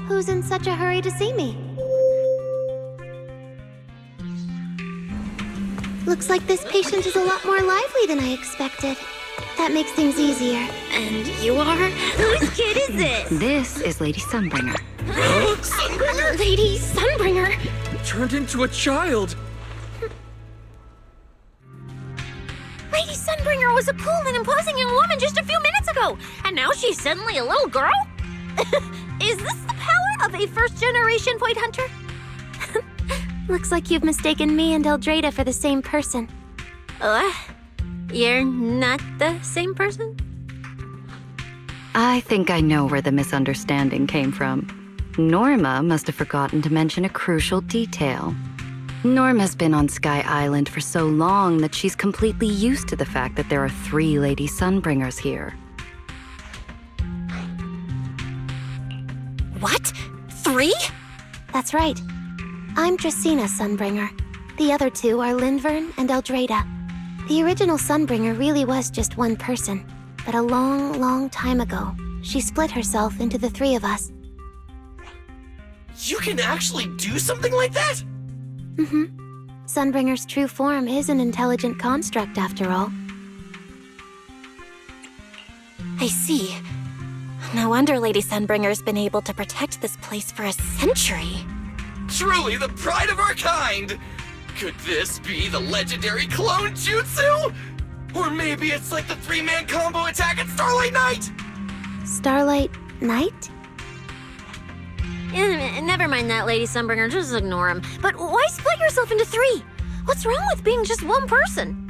J: Who's in such a hurry to see me? Looks like this patient is a lot more lively than I expected. That makes things easier.
B: And you are?
D: Whose kid is this?
F: This is Lady Sunbringer.
C: Sunbringer?
B: Lady Sunbringer?
E: Turned into a child.
D: Lady Sunbringer was a cool and imposing young woman just a few minutes ago, and now she's suddenly a little girl? Is this the power of a first-generation point hunter?
J: Looks like you've mistaken me and Eldrada for the same person.
D: What? You're not the same person?
F: I think I know where the misunderstanding came from. Norma must have forgotten to mention a crucial detail. Norma's been on Sky Island for so long that she's completely used to the fact that there are 3 Lady Sunbringers here.
B: What? 3?
J: That's right. I'm Dracena Sunbringer. The other 2 are Lindvern and Eldrada. The original Sunbringer really was just one person, but a long, long time ago, she split herself into the 3 of us.
C: You can actually do something like that?
J: Mm-hmm. Sunbringer's true form is an intelligent construct, after all.
B: I see. No wonder Lady Sunbringer's been able to protect this place for a century.
C: Truly the pride of our kind! Could this be the legendary clone jutsu? Or maybe it's like the 3-man combo attack at Starlight Night?
J: Starlight Night?
D: Never mind that, Lady Sunbringer, just ignore him. But why split yourself into 3? What's wrong with being just one person?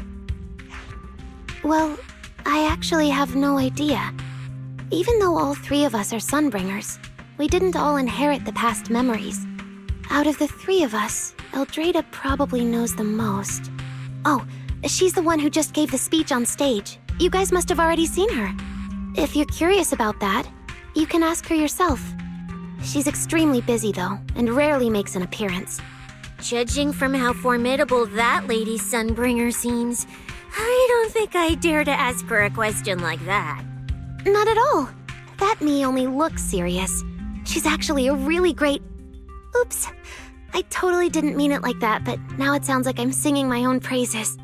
J: Well, I actually have no idea. Even though all 3 of us are Sunbringers, we didn't all inherit the past memories. Out of the 3 of us, Eldrada probably knows the most. Oh, she's the one who just gave the speech on stage. You guys must have already seen her. If you're curious about that, you can ask her yourself. She's extremely busy, though, and rarely makes an appearance.
D: Judging from how formidable that Lady Sunbringer seems, I don't think I dare to ask her a question like that.
J: Not at all. That me only looks serious. She's actually a really great... Oops. I totally didn't mean it like that, but now it sounds like I'm singing my own praises.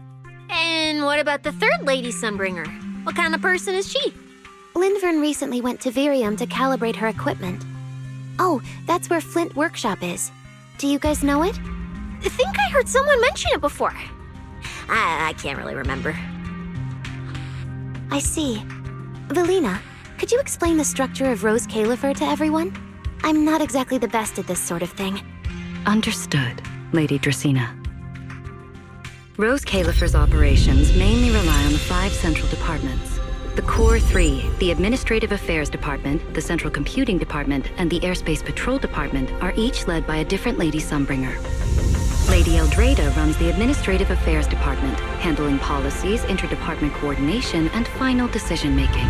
D: And what about the 3rd Lady Sunbringer? What kind of person is she?
J: Lindvern recently went to Virium to calibrate her equipment. Oh, that's where Flint Workshop is. Do you guys know it?
D: I think I heard someone mention it before. I can't really remember.
J: I see. Valina, could you explain the structure of Roscaelifer to everyone? I'm not exactly the best at this sort of thing.
F: Understood, Lady Dracena. Roscaelifer's operations mainly rely on the 5 central departments. The Core 3, the Administrative Affairs Department, the Central Computing Department, and the Airspace Patrol Department are each led by a different Lady Sunbringer. Lady Eldrada runs the Administrative Affairs Department, handling policies, interdepartment coordination, and final decision-making.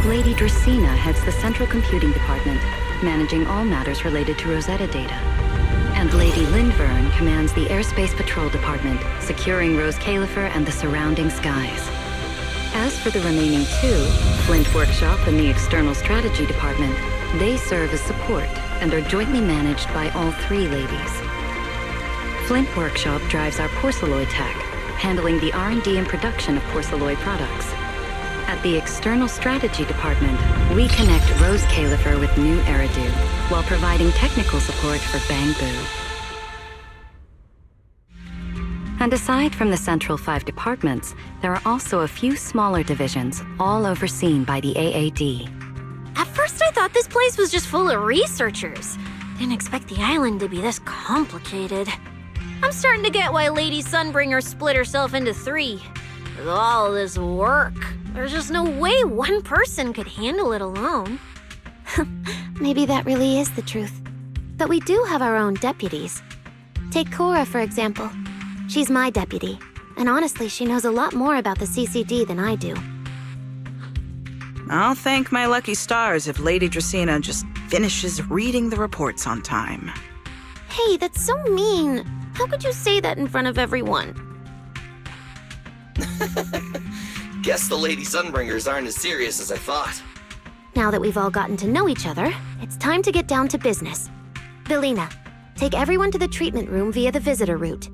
F: Lady Dracena heads the Central Computing Department, managing all matters related to Rosetta data. And Lady Lindvern commands the Airspace Patrol Department, securing Roscaelifer and the surrounding skies. As for the remaining 2, Flint Workshop and the External Strategy Department, they serve as support and are jointly managed by all 3 ladies. Flint Workshop drives our porcelloid tech, handling the R&D and production of Porcelloid products. At the External Strategy Department, we connect Roscaelifer with New Eridu, while providing technical support for Bangbu. And aside from the central 5 departments, there are also a few smaller divisions, all overseen by the AAD.
D: At first I thought this place was just full of researchers. Didn't expect the island to be this complicated. I'm starting to get why Lady Sunbringer split herself into 3. With all this work, there's just no way one person could handle it alone.
J: Maybe that really is the truth. But we do have our own deputies. Take Cora, for example. She's my deputy, and honestly, she knows a lot more about the CCD than I do.
N: I'll thank my lucky stars if Lady Dracaena just finishes reading the reports on time.
J: Hey, that's so mean. How could you say that in front of everyone?
C: Guess the Lady Sunbringers aren't as serious as I thought.
J: Now that we've all gotten to know each other, it's time to get down to business. Belina, take everyone to the treatment room via the visitor route.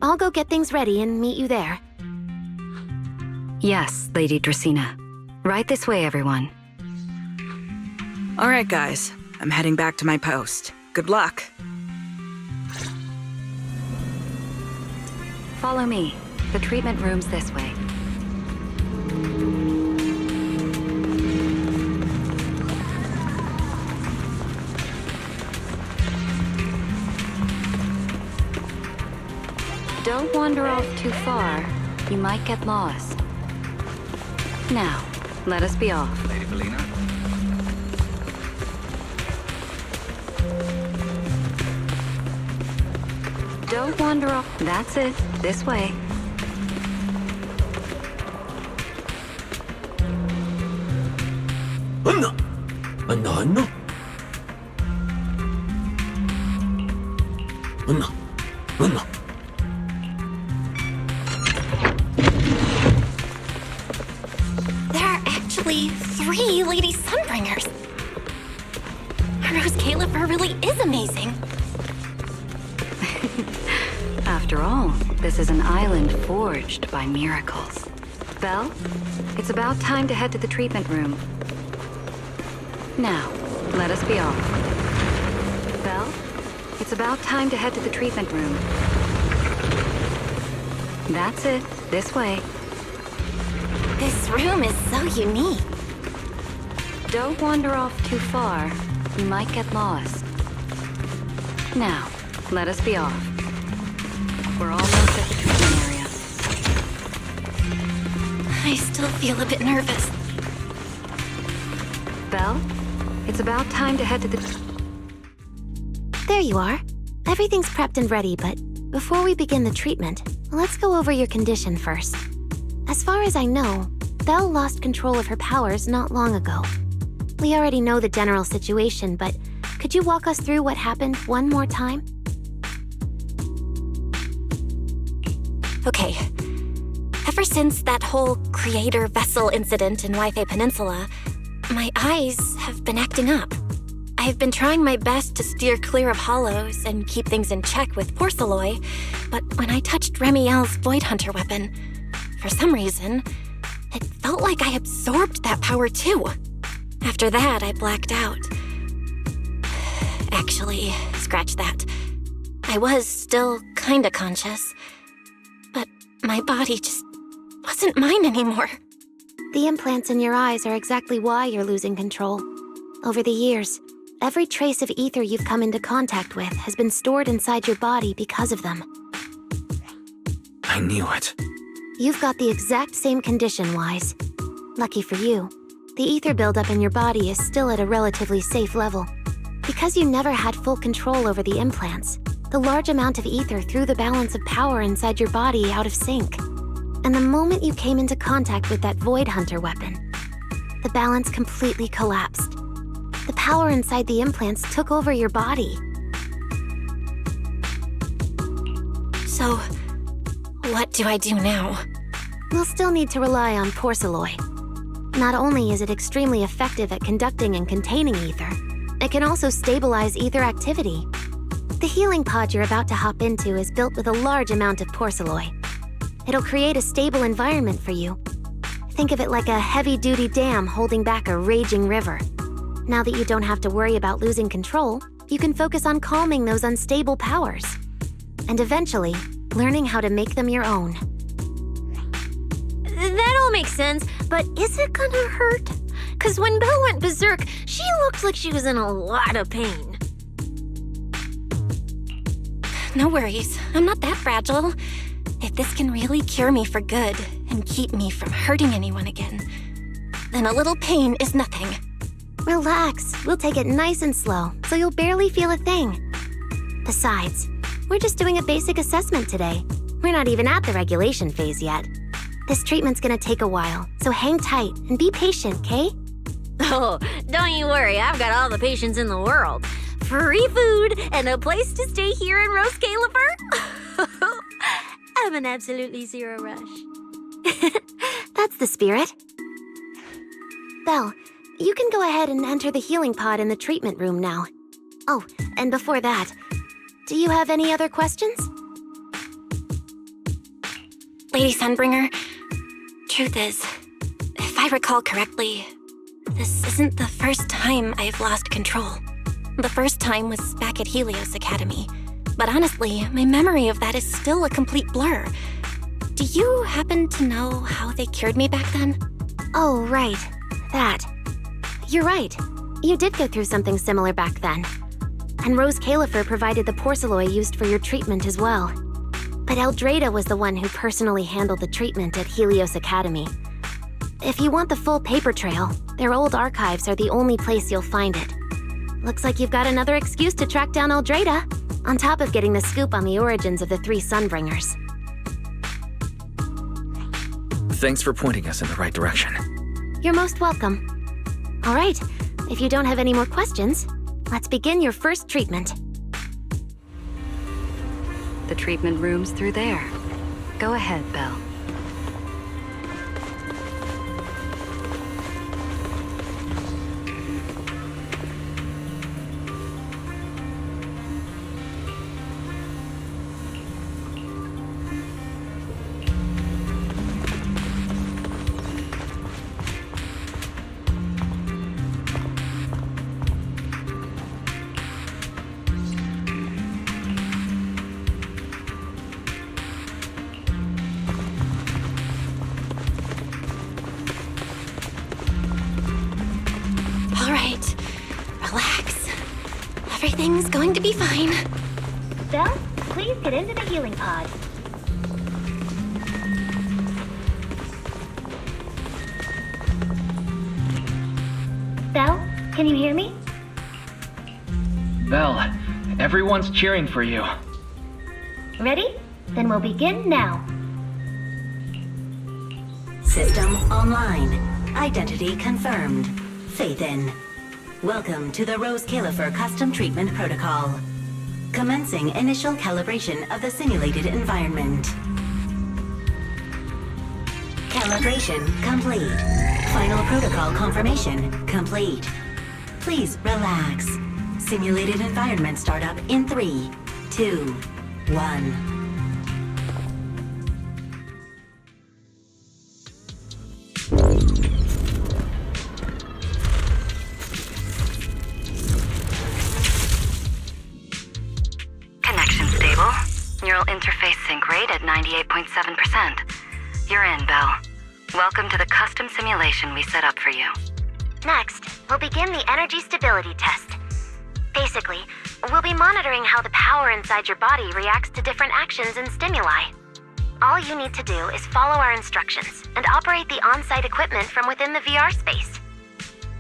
J: I'll go get things ready and meet you there.
F: Yes, Lady Dracaena. Right this way, everyone.
N: All right, guys. I'm heading back to my post. Good luck.
F: Follow me. The treatment room's this way. Don't wander off too far. You might get lost. Now, let us be off.
O: Lady Belina?
F: Don't wander off. That's it. This way.
K: Anna! Anna, Anna! Anna! Anna!
B: There are actually 3 Lady Sunbringers. Roscaelifer really is amazing.
F: After all, this is an island forged by miracles. Belle, it's about time to head to the treatment room. Now, let us be off. Belle, it's about time to head to the treatment room. That's it. This way.
B: This room is so unique.
F: Don't wander off too far. You might get lost. Now, let us be off. We're almost at the treatment area.
B: I still feel a bit nervous.
F: Belle, it's about time to head to the...
J: There you are. Everything's prepped and ready, but before we begin the treatment, let's go over your condition first. As far as I know, Belle lost control of her powers not long ago. We already know the general situation, but could you walk us through what happened one more time?
B: Okay. Ever since that whole creator vessel incident in Waifei Peninsula, my eyes have been acting up. I've been trying my best to steer clear of hollows and keep things in check with Porcelloy, but when I touched Remiel's Void Hunter weapon, for some reason, it felt like I absorbed that power too. After that, I blacked out. Actually, scratch that. I was still kinda conscious, but my body just wasn't mine anymore.
J: The implants in your eyes are exactly why you're losing control. Over the years, every trace of ether you've come into contact with has been stored inside your body because of them.
A: I knew it.
J: You've got the exact same condition, Wise. Lucky for you, the ether buildup in your body is still at a relatively safe level. Because you never had full control over the implants, the large amount of ether threw the balance of power inside your body out of sync. And the moment you came into contact with that Void Hunter weapon, the balance completely collapsed. The power inside the implants took over your body.
B: So, what do I do now?
J: We'll still need to rely on Porcelloy. Not only is it extremely effective at conducting and containing ether, it can also stabilize ether activity. The healing pod you're about to hop into is built with a large amount of Porcelloy. It'll create a stable environment for you. Think of it like a heavy-duty dam holding back a raging river. Now that you don't have to worry about losing control, you can focus on calming those unstable powers. And eventually, learning how to make them your own.
D: That all makes sense, but is it gonna hurt? 'Cause when Belle went berserk, she looked like she was in a lot of pain.
B: No worries, I'm not that fragile. If this can really cure me for good and keep me from hurting anyone again, then a little pain is nothing.
J: Relax, we'll take it nice and slow, so you'll barely feel a thing. Besides, we're just doing a basic assessment today. We're not even at the regulation phase yet. This treatment's gonna take a while, so hang tight and be patient, okay?
D: Oh, don't you worry, I've got all the patience in the world. Free food and a place to stay here in Roscaelifer. I'm in absolutely zero rush.
J: That's the spirit. Belle, you can go ahead and enter the healing pod in the treatment room now. Oh, and before that, do you have any other questions?
B: Lady Sunbringer, truth is, if I recall correctly, this isn't the first time I've lost control. The first time was back at Helios Academy. But honestly, my memory of that is still a complete blur. Do you happen to know how they cured me back then?
J: Oh, right. That. You're right. You did go through something similar back then. And Roscaelifer provided the porcelain used for your treatment as well. But Eldrada was the one who personally handled the treatment at Helios Academy. If you want the full paper trail, their old archives are the only place you'll find it. Looks like you've got another excuse to track down Eldrada, on top of getting the scoop on the origins of the 3 Sunbringers.
A: Thanks for pointing us in the right direction.
J: You're most welcome. All right, if you don't have any more questions, let's begin your first treatment.
F: The treatment room's through there. Go ahead, Belle.
B: Everything's going to be fine.
J: Belle, please get into the healing pod. Belle, can you hear me?
E: Belle, everyone's cheering for you.
J: Ready? Then we'll begin now.
H: System online. Identity confirmed. Phaethon. Welcome to the Roscaelifer Custom Treatment Protocol. Commencing initial calibration of the simulated environment. Calibration complete. Final protocol confirmation complete. Please relax. Simulated environment startup in 3, 2, 1.
F: Neural interface sync rate at 98.7%. You're in, Belle. Welcome to the custom simulation we set up for you.
J: Next, we'll begin the energy stability test. Basically, we'll be monitoring how the power inside your body reacts to different actions and stimuli. All you need to do is follow our instructions and operate the on-site equipment from within the VR space.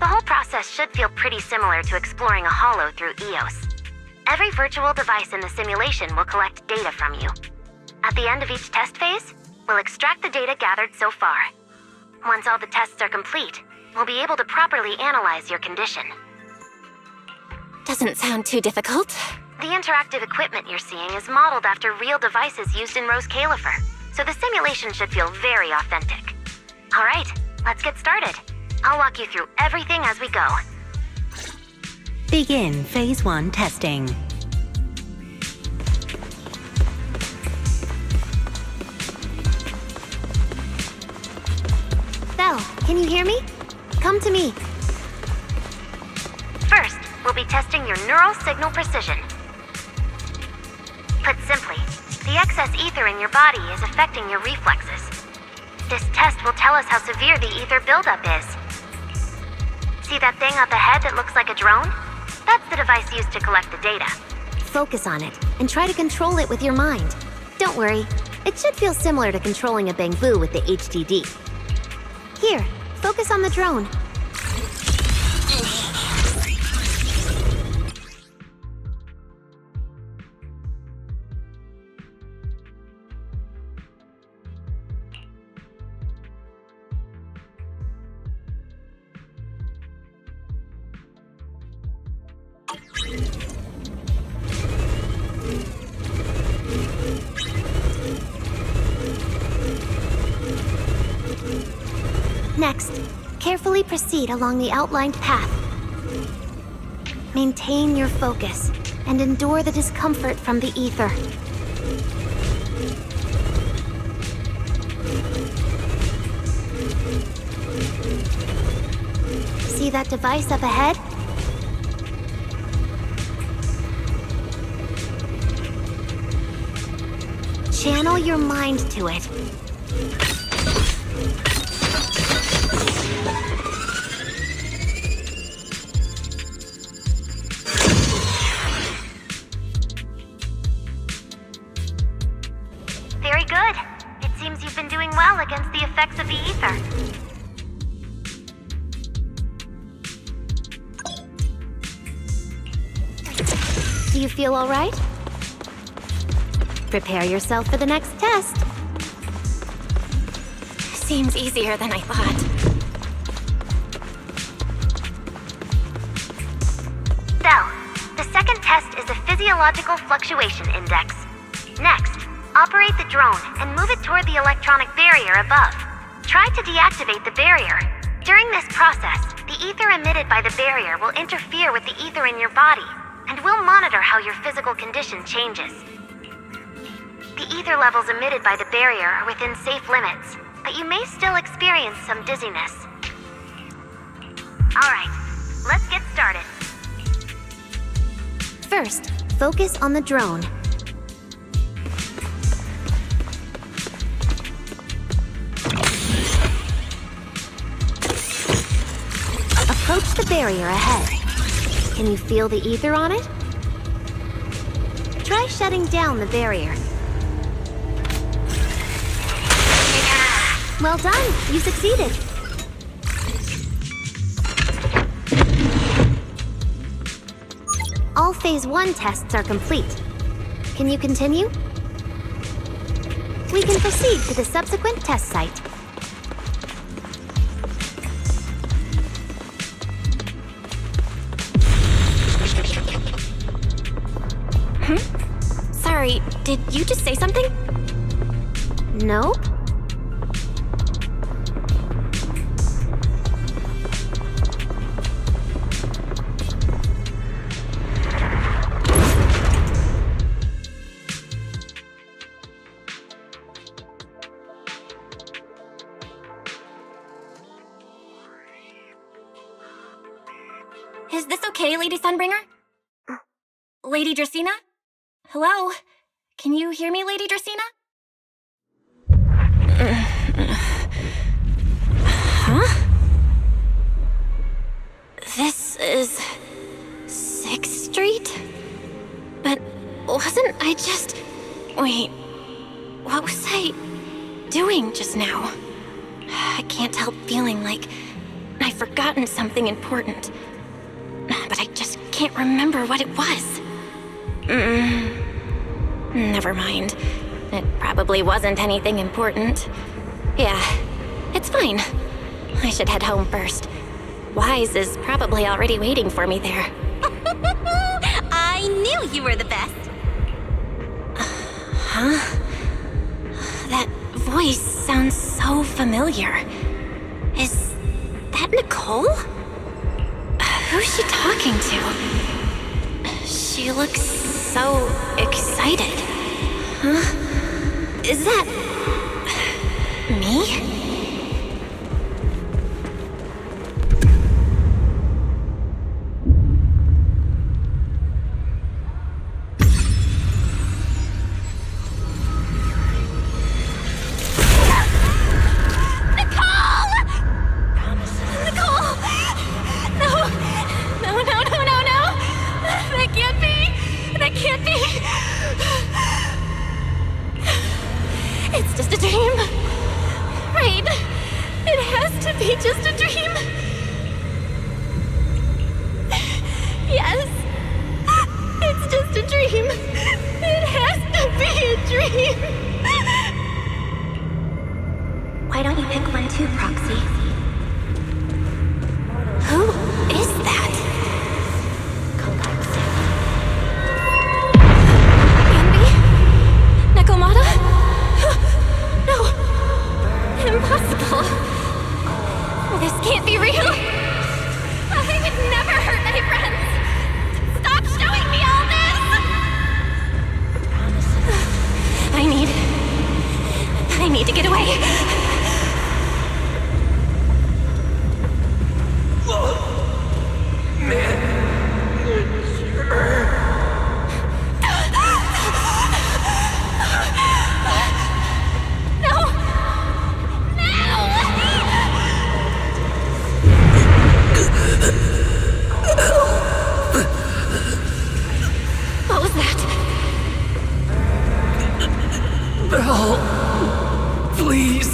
J: The whole process should feel pretty similar to exploring a holo through EOS. Every virtual device in the simulation will collect data from you. At the end of each test phase, we'll extract the data gathered so far. Once all the tests are complete, we'll be able to properly analyze your condition.
B: Doesn't sound too difficult.
J: The interactive equipment you're seeing is modeled after real devices used in Roscaelifer, so the simulation should feel very authentic. All right, let's get started. I'll walk you through everything as we go.
H: Begin Phase 1 testing.
J: Can you hear me? Come to me.
O: First, we'll be testing your neural signal precision. Put simply, the excess ether in your body is affecting your reflexes. This test will tell us how severe the ether buildup is. See that thing up ahead that looks like a drone? That's the device used to collect the data.
J: Focus on it, and try to control it with your mind. Don't worry, it should feel similar to controlling a bamboo with the HDD. Here, focus on the drone. Next, carefully proceed along the outlined path. Maintain your focus and endure the discomfort from the ether. See that device up ahead? Channel your mind to it.
O: Very good. It seems you've been doing well against the effects of the ether.
J: Do you feel all right? Prepare yourself for the next test.
B: Seems easier than I thought.
O: So, the second test is a physiological fluctuation index. Next, operate the drone and move it toward the electronic barrier above. Try to deactivate the barrier. During this process, the ether emitted by the barrier will interfere with the ether in your body, and we'll monitor how your physical condition changes. The ether levels emitted by the barrier are within safe limits, but you may still experience some dizziness. Alright, let's get started.
J: First, focus on the drone. Approach the barrier ahead. Can you feel the ether on it? Try shutting down the barrier. Well done! You succeeded! All Phase 1 tests are complete. Can you continue? We can proceed to the subsequent test site.
B: Sorry, did you just say something?
J: Nope.
B: Is this okay, Lady Sunbringer? Lady Dracaena? Hello? Can you hear me, Lady Dracaena? Huh? This is 6th Street? But wasn't I just... Wait, what was I doing just now? I can't help feeling like I've forgotten something important. But I just can't remember what it was. Never mind. It probably wasn't anything important. Yeah, it's fine. I should head home first. Wise is probably already waiting for me there.
D: I knew you were the best.
B: Huh? That voice sounds so familiar. Is that Nicole? Who's she talking to? She looks so excited. Huh? Is that... me? can't be! It's just a dream. Right? It has to be just a dream. Yes. It's just a dream. It has to be a dream.
O: Why don't you pick one too, Proxy?
B: Who is that? Andy? Nakomata? No. Impossible. This can't be real. I would never hurt my friends. Stop showing me all this! I need to get away. What was that?
A: Belle, please,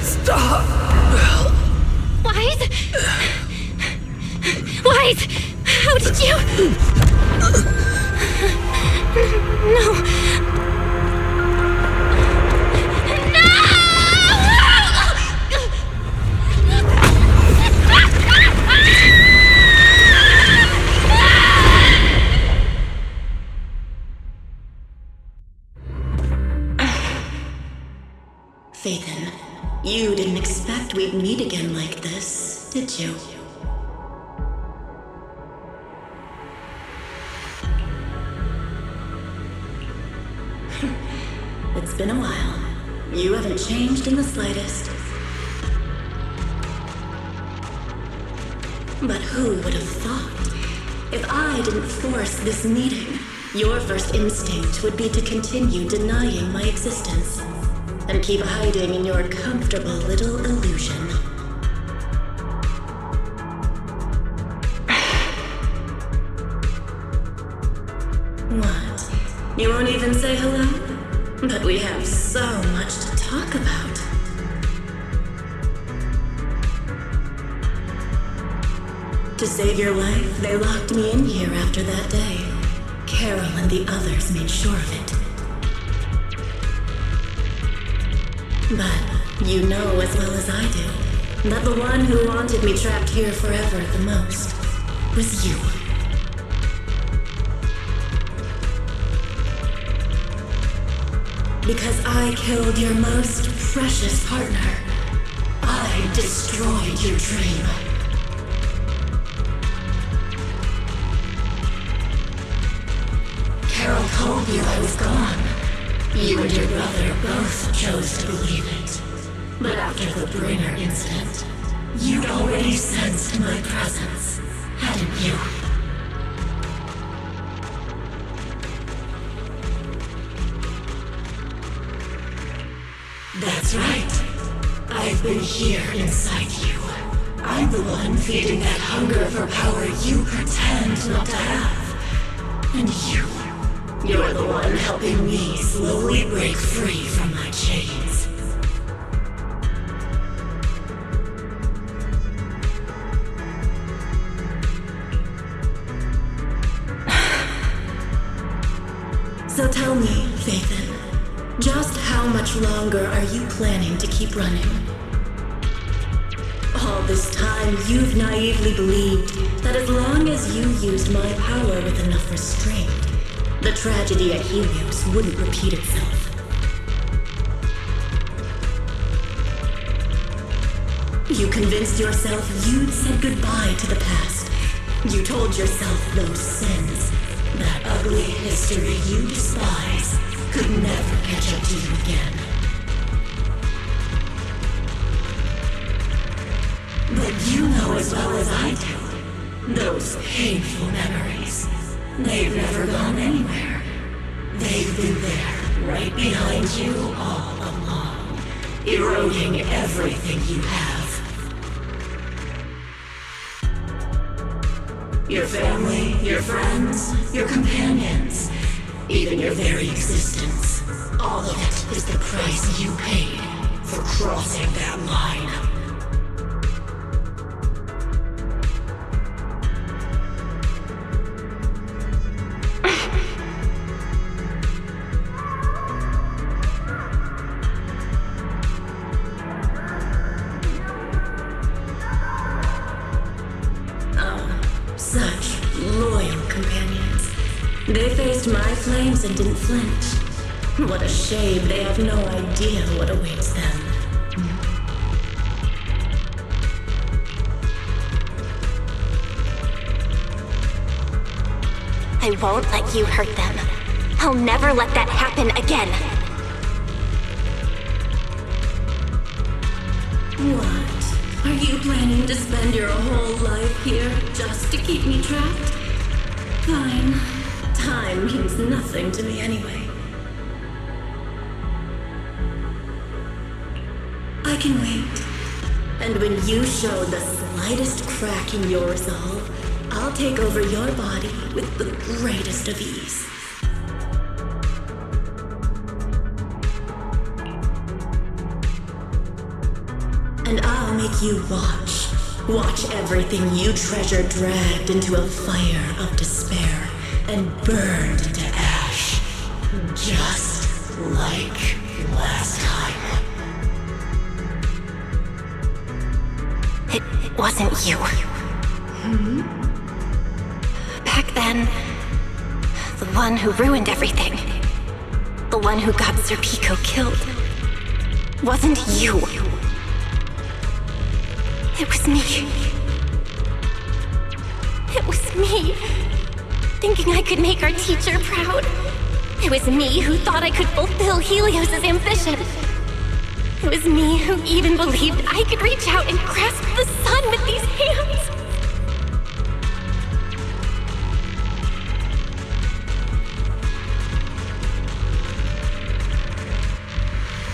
A: stop.
B: Wise? Wise! How did you... No.
P: Phaethon, you didn't expect we'd meet again like this, did you? It's been a while. You haven't changed in the slightest. But who would have thought? If I didn't force this meeting, your first instinct would be to continue denying my existence and keep hiding in your comfortable little illusion. What? You won't even say hello? But we have so much to talk about. To save your life, they locked me in here after that day. Carol and the others made sure of it. But you know as well as I do that the one who wanted me trapped here forever the most was you. Because I killed your most precious partner, I destroyed your dream. Carol told you I was gone. You and your brother both chose to believe it. But after the Bringer incident, you'd already sensed my presence, hadn't you? That's right. I've been here inside you. I'm the one feeding that hunger for power you pretend not to have. And you're the one helping me slowly break free from my chains. So tell me, Phaethon, just how much longer are you planning to keep running? All this time, you've naively believed that as long as you used my power with enough restraint, the tragedy at Helios wouldn't repeat itself. You convinced yourself you'd said goodbye to the past. You told yourself those sins, that ugly history you despise, could never catch up to you again. But you know as well as I do, those painful memories, they've never gone anywhere. They've been there, right behind you all along, eroding everything you have. Your family, your friends, your companions, even your very existence. All of it is the price you paid for crossing that line. Such loyal companions. They faced my flames and didn't flinch. What a shame they have no idea what awaits them.
B: I won't let you hurt them. I'll never let that happen again.
P: What? Are you planning to spend your whole life here just to keep me trapped? Fine. Time means nothing to me anyway. I can wait. And when you show the slightest crack in your resolve, I'll take over your body with the greatest of ease. And I'll make you watch. Watch everything you treasure dragged into a fire of despair and burned into ash. Just like last time.
B: It wasn't you. Back then, the one who ruined everything, the one who got Sir Pico killed, wasn't you. It was me. It was me, thinking I could make our teacher proud. It was me who thought I could fulfill Helios's ambition. It was me who even believed I could reach out and grasp the sun with these hands.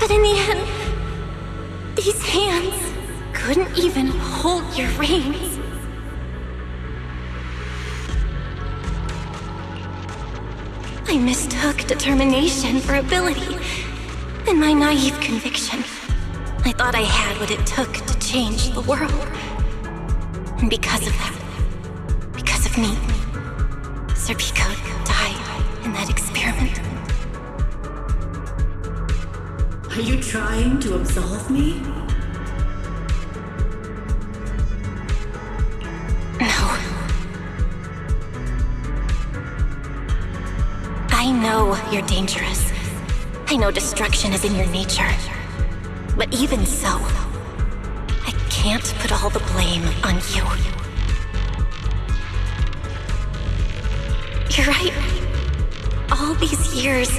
B: But in the end, these hands couldn't even hold your reins. I mistook determination for ability. In my naive conviction, I thought I had what it took to change the world. And because of that, because of me, Sir Pico died in that experiment.
P: Are you trying to absolve me?
B: No. I know you're dangerous. I know destruction is in your nature. But even so, I can't put all the blame on you. You're right. All these years,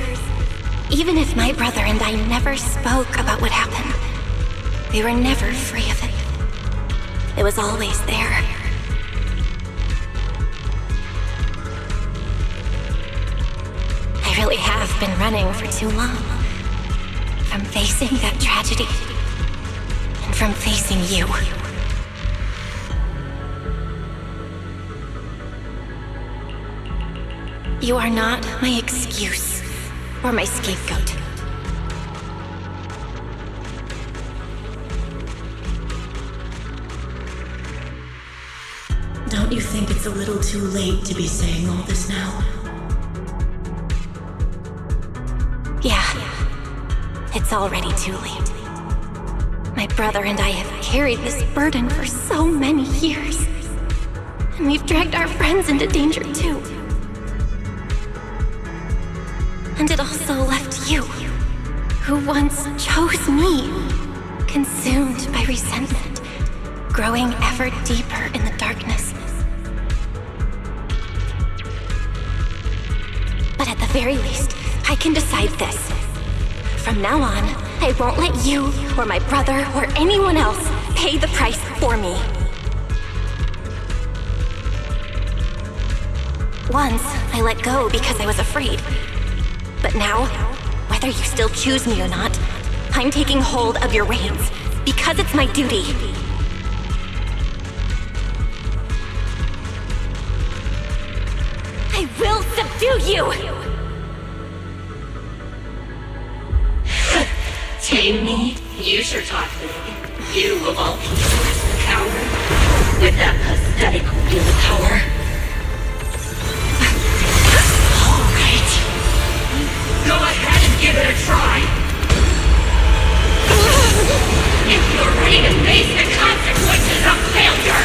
B: even if my brother and I never spoke about what happened, we were never free of it. It was always there. I really have been running for too long. From facing that tragedy, and from facing you. You are not my excuse or my scapegoat.
P: Don't you think it's a little too late to be saying all this now?
B: Yeah, it's already too late. My brother and I have carried this burden for so many years. And we've dragged our friends into danger too. And it also left you, who once chose me, consumed by resentment, growing ever deeper in the darkness. But at the very least, I can decide this. From now on, I won't let you, or my brother, or anyone else pay the price for me. Once, I let go because I was afraid. But now, whether you still choose me or not, I'm taking hold of your reins, because it's my duty.
D: will subdue you!
H: Tame me? You sure talk big. You of all people, coward. With that pathetic willpower. Alright. Go ahead and give it a try. If you're ready to face the consequences of failure.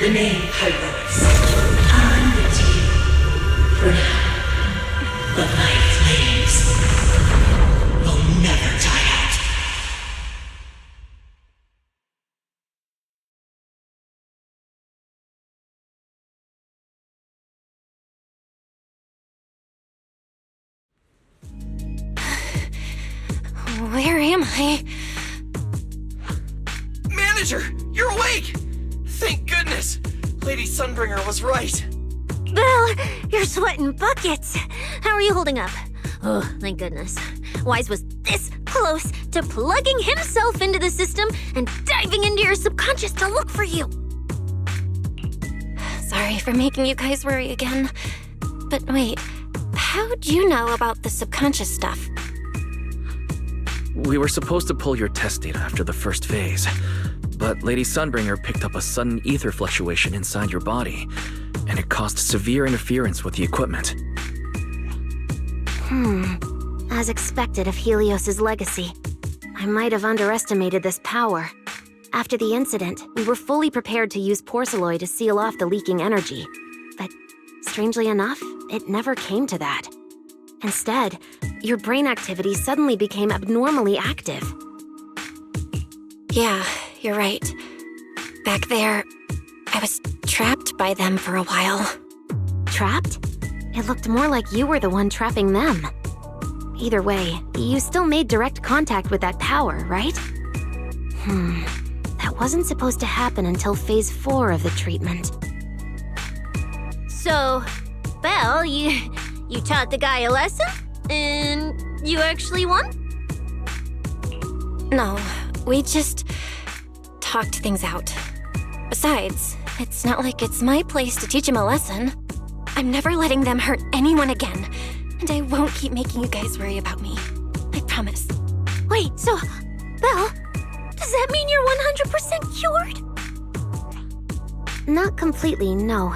H: Remain heroics. I'm with you. For now. But my flames will never die out.
B: Where am I?
C: Manager, you're awake! Thank goodness! Lady Sunbringer was right.
D: Belle, you're sweating buckets. How are you holding up? Oh, thank goodness. Wise was this close to plugging himself into the system and diving into your subconscious to look for you.
B: Sorry for making you guys worry again. But wait, how'd you know about the subconscious stuff?
A: We were supposed to pull your test data after the first phase, but Lady Sunbringer picked up a sudden ether fluctuation inside your body, and it caused severe interference with the equipment.
J: As expected of Helios's legacy, I might have underestimated this power. After the incident, we were fully prepared to use porcelain to seal off the leaking energy. But strangely enough, it never came to that. Instead, your brain activity suddenly became abnormally active.
B: Yeah, you're right. Back there, I was trapped by them for a while.
J: Trapped? It looked more like you were the one trapping them. Either way, you still made direct contact with that power, right? That wasn't supposed to happen until Phase 4 of the treatment.
D: So, Belle, you taught the guy a lesson? And you actually won?
B: No, we just talked things out. Besides, it's not like it's my place to teach him a lesson. I'm never letting them hurt anyone again, and I won't keep making you guys worry about me. I promise.
D: Wait, so, Belle, does that mean you're 100% cured?
J: Not completely, no.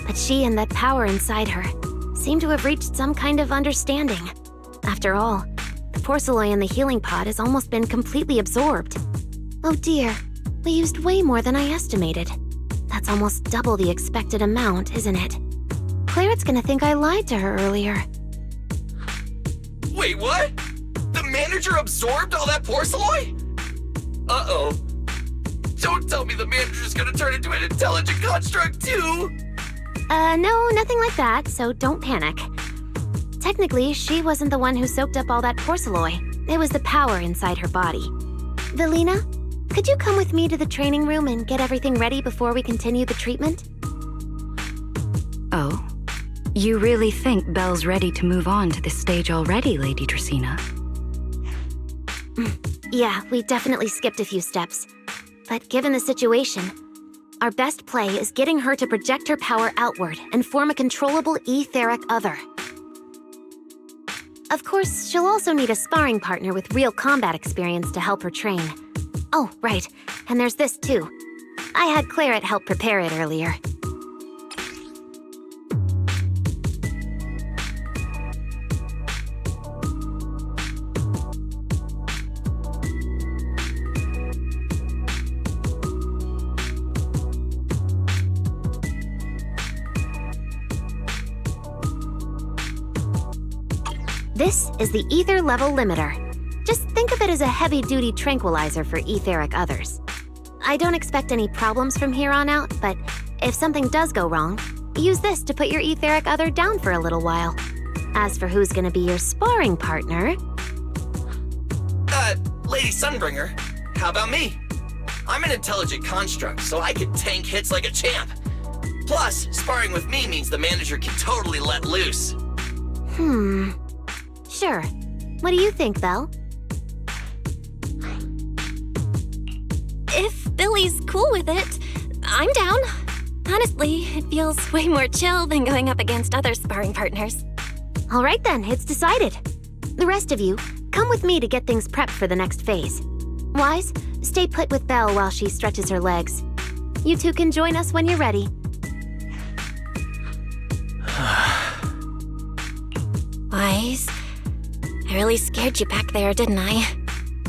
J: But she and that power inside her seem to have reached some kind of understanding. After all, the porcelain in the healing pod has almost been completely absorbed. Oh dear, we used way more than I estimated. That's almost double the expected amount, isn't it? Clarette's gonna think I lied to her earlier.
C: Wait, what? The manager absorbed all that porcelain? Uh-oh. Don't tell me the manager's gonna turn into an intelligent construct too!
J: No, nothing like that, so don't panic. Technically, she wasn't the one who soaked up all that porcelain. It was the power inside her body. Velina, could you come with me to the training room and get everything ready before we continue the treatment?
F: Oh? You really think Belle's ready to move on to this stage already, Lady Dracaena?
J: Yeah, we definitely skipped a few steps. But given the situation, our best play is getting her to project her power outward and form a controllable etheric other. Of course, she'll also need a sparring partner with real combat experience to help her train. Oh, right, and there's this too. I had Clarette help prepare it earlier. This is the ether level limiter. Just think of it as a heavy-duty tranquilizer for etheric others. I don't expect any problems from here on out, but if something does go wrong, use this to put your etheric other down for a little while. As for who's gonna be your sparring partner...
C: Lady Sunbringer, how about me? I'm an intelligent construct, so I can tank hits like a champ. Plus, sparring with me means the manager can totally let loose.
J: Sure. What do you think, Belle?
B: If Billy's cool with it, I'm down. Honestly, it feels way more chill than going up against other sparring partners.
J: All right then, it's decided. The rest of you, come with me to get things prepped for the next phase. Wise, stay put with Belle while she stretches her legs. You two can join us when you're ready.
B: Wise, I really scared you back there, didn't I?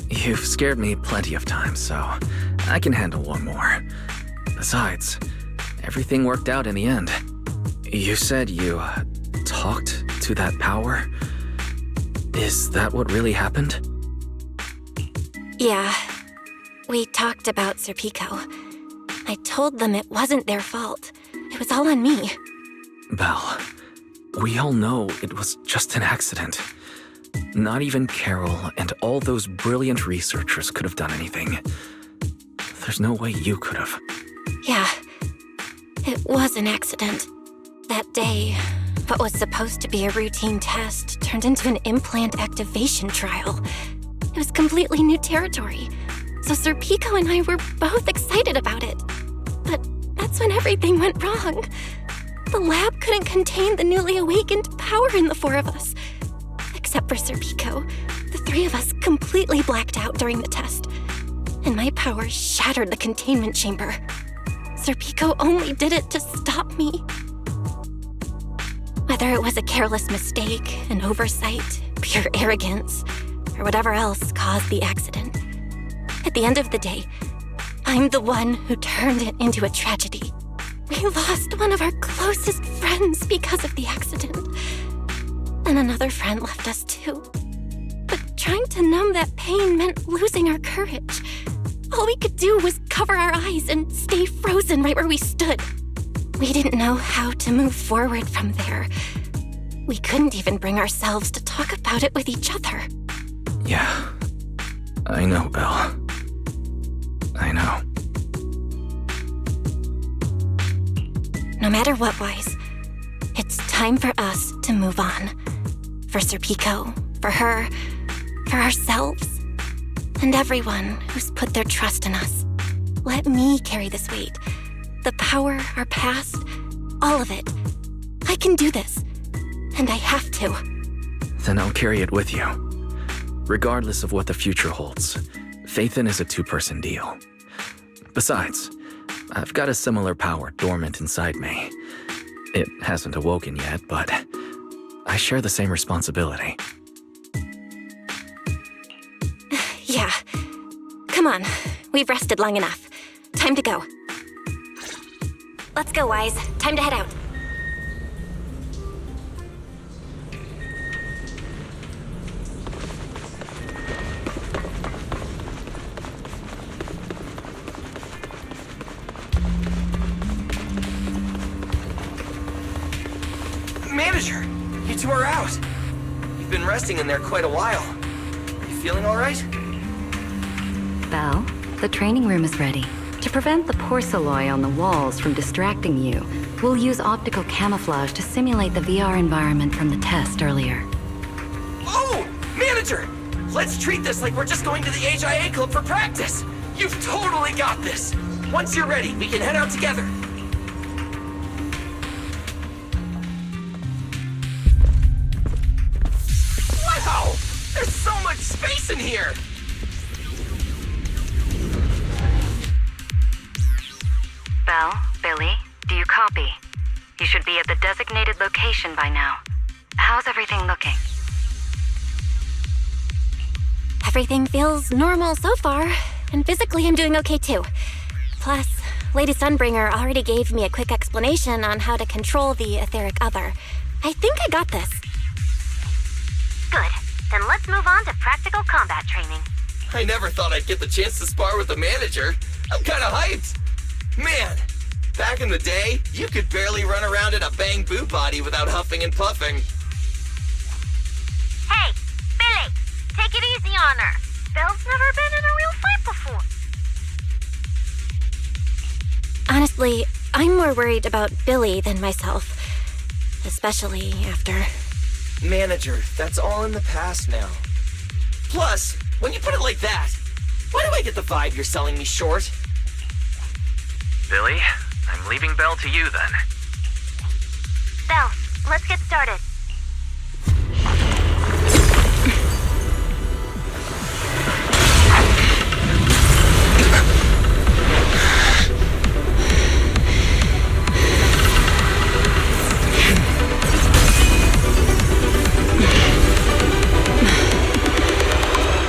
A: You've scared me plenty of times, so I can handle one more. Besides, everything worked out in the end. You said you talked to that power? Is that what really happened?
B: Yeah. We talked about Serpico. I told them it wasn't their fault. It was all on me.
A: Belle, we all know it was just an accident. Not even Carol and all those brilliant researchers could have done anything. There's no way you could have.
B: Yeah. It was an accident. That day, what was supposed to be a routine test turned into an implant activation trial. It was completely new territory, so Serpico and I were both excited about it. But that's when everything went wrong. The lab couldn't contain the newly awakened power in the four of us. Except for Serpico, the three of us completely blacked out during the test, and my power shattered the containment chamber. Serpico only did it to stop me. Whether it was a careless mistake, an oversight, pure arrogance, or whatever else caused the accident, at the end of the day, I'm the one who turned it into a tragedy. We lost one of our closest friends because of the accident. And another friend left us too. But trying to numb that pain meant losing our courage. All we could do was cover our eyes and stay frozen right where we stood. We didn't know how to move forward from there. We couldn't even bring ourselves to talk about it with each other.
A: Yeah, I know, Belle. I know.
B: No matter what, Wise, it's time for us to move on. For Serpico, for her, for ourselves, and everyone who's put their trust in us. Let me carry this weight. The power, our past, all of it. I can do this, and I have to.
A: Then I'll carry it with you. Regardless of what the future holds, Phaethon is a two-person deal. Besides, I've got a similar power dormant inside me. It hasn't awoken yet, but I share the same responsibility.
B: Yeah. Come on, we've rested long enough. Time to go. Let's go, Wise. Time to head out.
C: Manager, you two are out. You've been resting in there quite a while. You feeling all right?
F: Belle, the training room is ready. To prevent the porcelain on the walls from distracting you, we'll use optical camouflage to simulate the VR environment from the test earlier.
C: Oh, Manager! Let's treat this like we're just going to the HIA Club for practice. You've totally got this. Once you're ready, we can head out together. Wow! There's so much space in here!
F: Belle, Billy, do you copy? You should be at the designated location by now. How's everything looking?
B: Everything feels normal so far, and physically I'm doing okay too. Plus, Lady Sunbringer already gave me a quick explanation on how to control the etheric other. I think I got this.
O: Good. Then let's move on to practical combat training.
C: I never thought I'd get the chance to spar with the manager. I'm kinda hyped. Man, back in the day, you could barely run around in a bang-boo body without huffing and puffing.
O: Hey, Billy, take it easy on her. Belle's never been in a real fight before.
B: Honestly, I'm more worried about Billy than myself. Especially after...
C: Manager, that's all in the past now. Plus, when you put it like that, why do I get the vibe you're selling me short?
A: Billy, I'm leaving Belle to you then.
O: Belle, let's get started.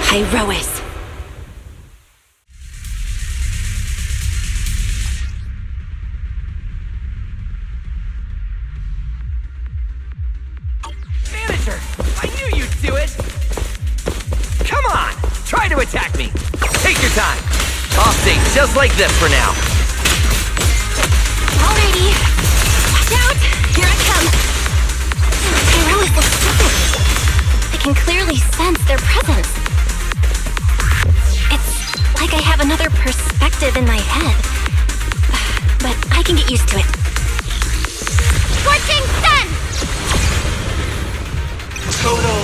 B: Irois.
E: Manager, I knew you'd do it! Come on, try to attack me. Take your time. I'll stay just like this for now.
B: Alrighty. Watch out! Here I come. Irois looks different. I can clearly sense their presence. It's like I have another perspective in my head. But I can get used to it. Scorching sun!
E: Total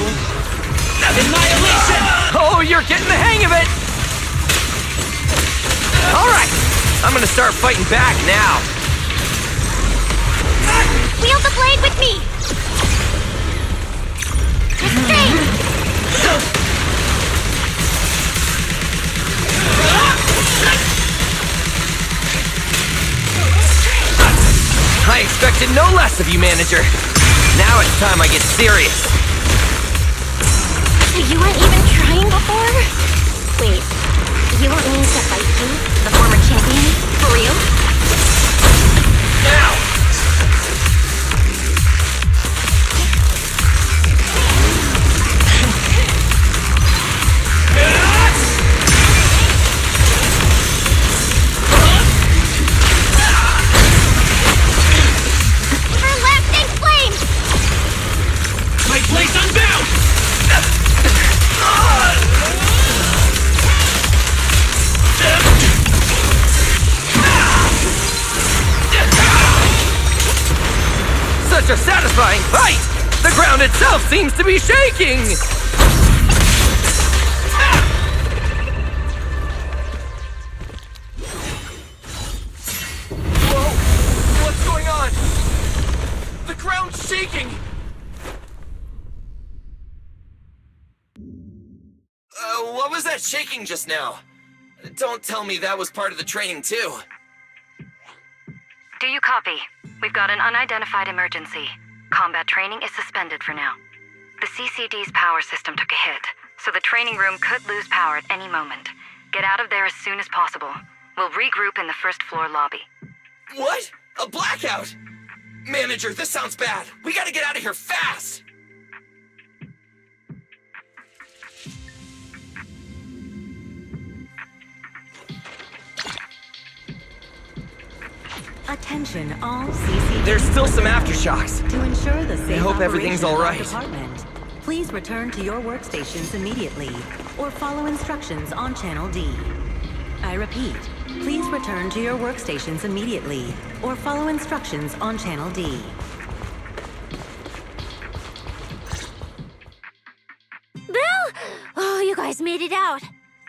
E: annihilation! Oh, you're getting the hang of it! Alright, I'm gonna start fighting back now.
B: Wield the blade with me! Restrain!
E: I expected no less of you, Manager. Now it's time I get serious.
B: You weren't even trying before? Wait, you want me to fight you, the former champion? For real?
E: Now! Such a satisfying fight! The ground itself seems to be shaking! Whoa! What's going on? The ground's shaking! What was that shaking just now? Don't tell me that was part of the training too.
F: Do you copy? We've got an unidentified emergency. Combat training is suspended for now. The CCD's power system took a hit, so the training room could lose power at any moment. Get out of there as soon as possible. We'll regroup in the first floor lobby.
C: What? A blackout? Manager, this sounds bad. We gotta get out of here fast!
I: Attention all CCD.
E: There's still some aftershocks.
I: To ensure the safe
E: I hope everything's all right.
I: Department, please return to your workstations immediately, or follow instructions on Channel D. I repeat, please return to your workstations immediately, or follow instructions on Channel D.
D: Bill! Oh, you guys made it out.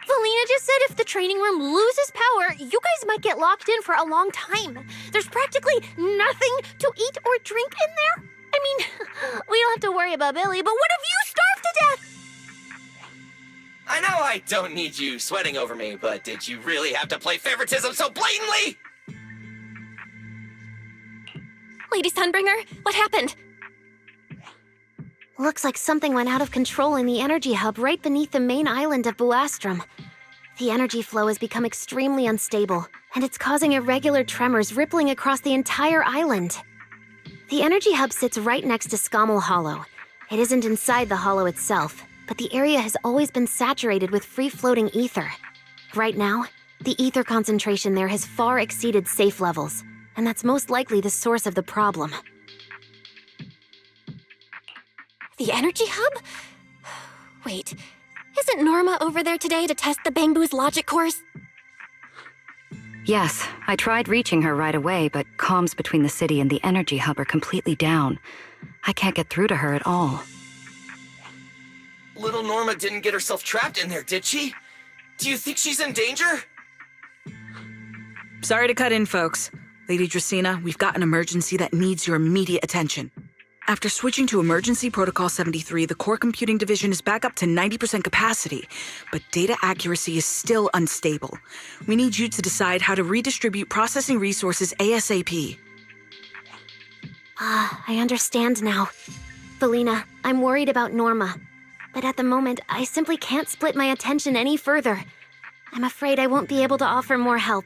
D: Felina just said if the training room loses power, you guys might get locked in for a long time. There's practically nothing to eat or drink in there. I mean, we don't have to worry about Billy, but what if you starve to death?
C: I know I don't need you sweating over me, but did you really have to play favoritism so blatantly?
B: Lady Sunbringer, what happened?
J: Looks like something went out of control in the energy hub right beneath the main island of Buastrum. The energy flow has become extremely unstable, and it's causing irregular tremors rippling across the entire island. The energy hub sits right next to Scommel Hollow. It isn't inside the hollow itself. but the area has always been saturated with free-floating ether. Right now, the ether concentration there has far exceeded safe levels, and that's most likely the source of the problem.
B: The energy hub? Wait, isn't Norma over there today to test the Bangbu's logic course?
F: Yes, I tried reaching her right away, but comms between the city and the energy hub are completely down. I can't get through to her at all.
C: Little Norma didn't get herself trapped in there, did she? Do you think she's in danger?
N: Sorry to cut in, folks. Lady Dracaena, we've got an emergency that needs your immediate attention. After switching to Emergency Protocol 73, the Core Computing Division is back up to 90% capacity, but data accuracy is still unstable. We need you to decide how to redistribute processing resources ASAP.
J: I understand now. Felina, I'm worried about Norma. But at the moment, I simply can't split my attention any further. I'm afraid I won't be able to offer more help.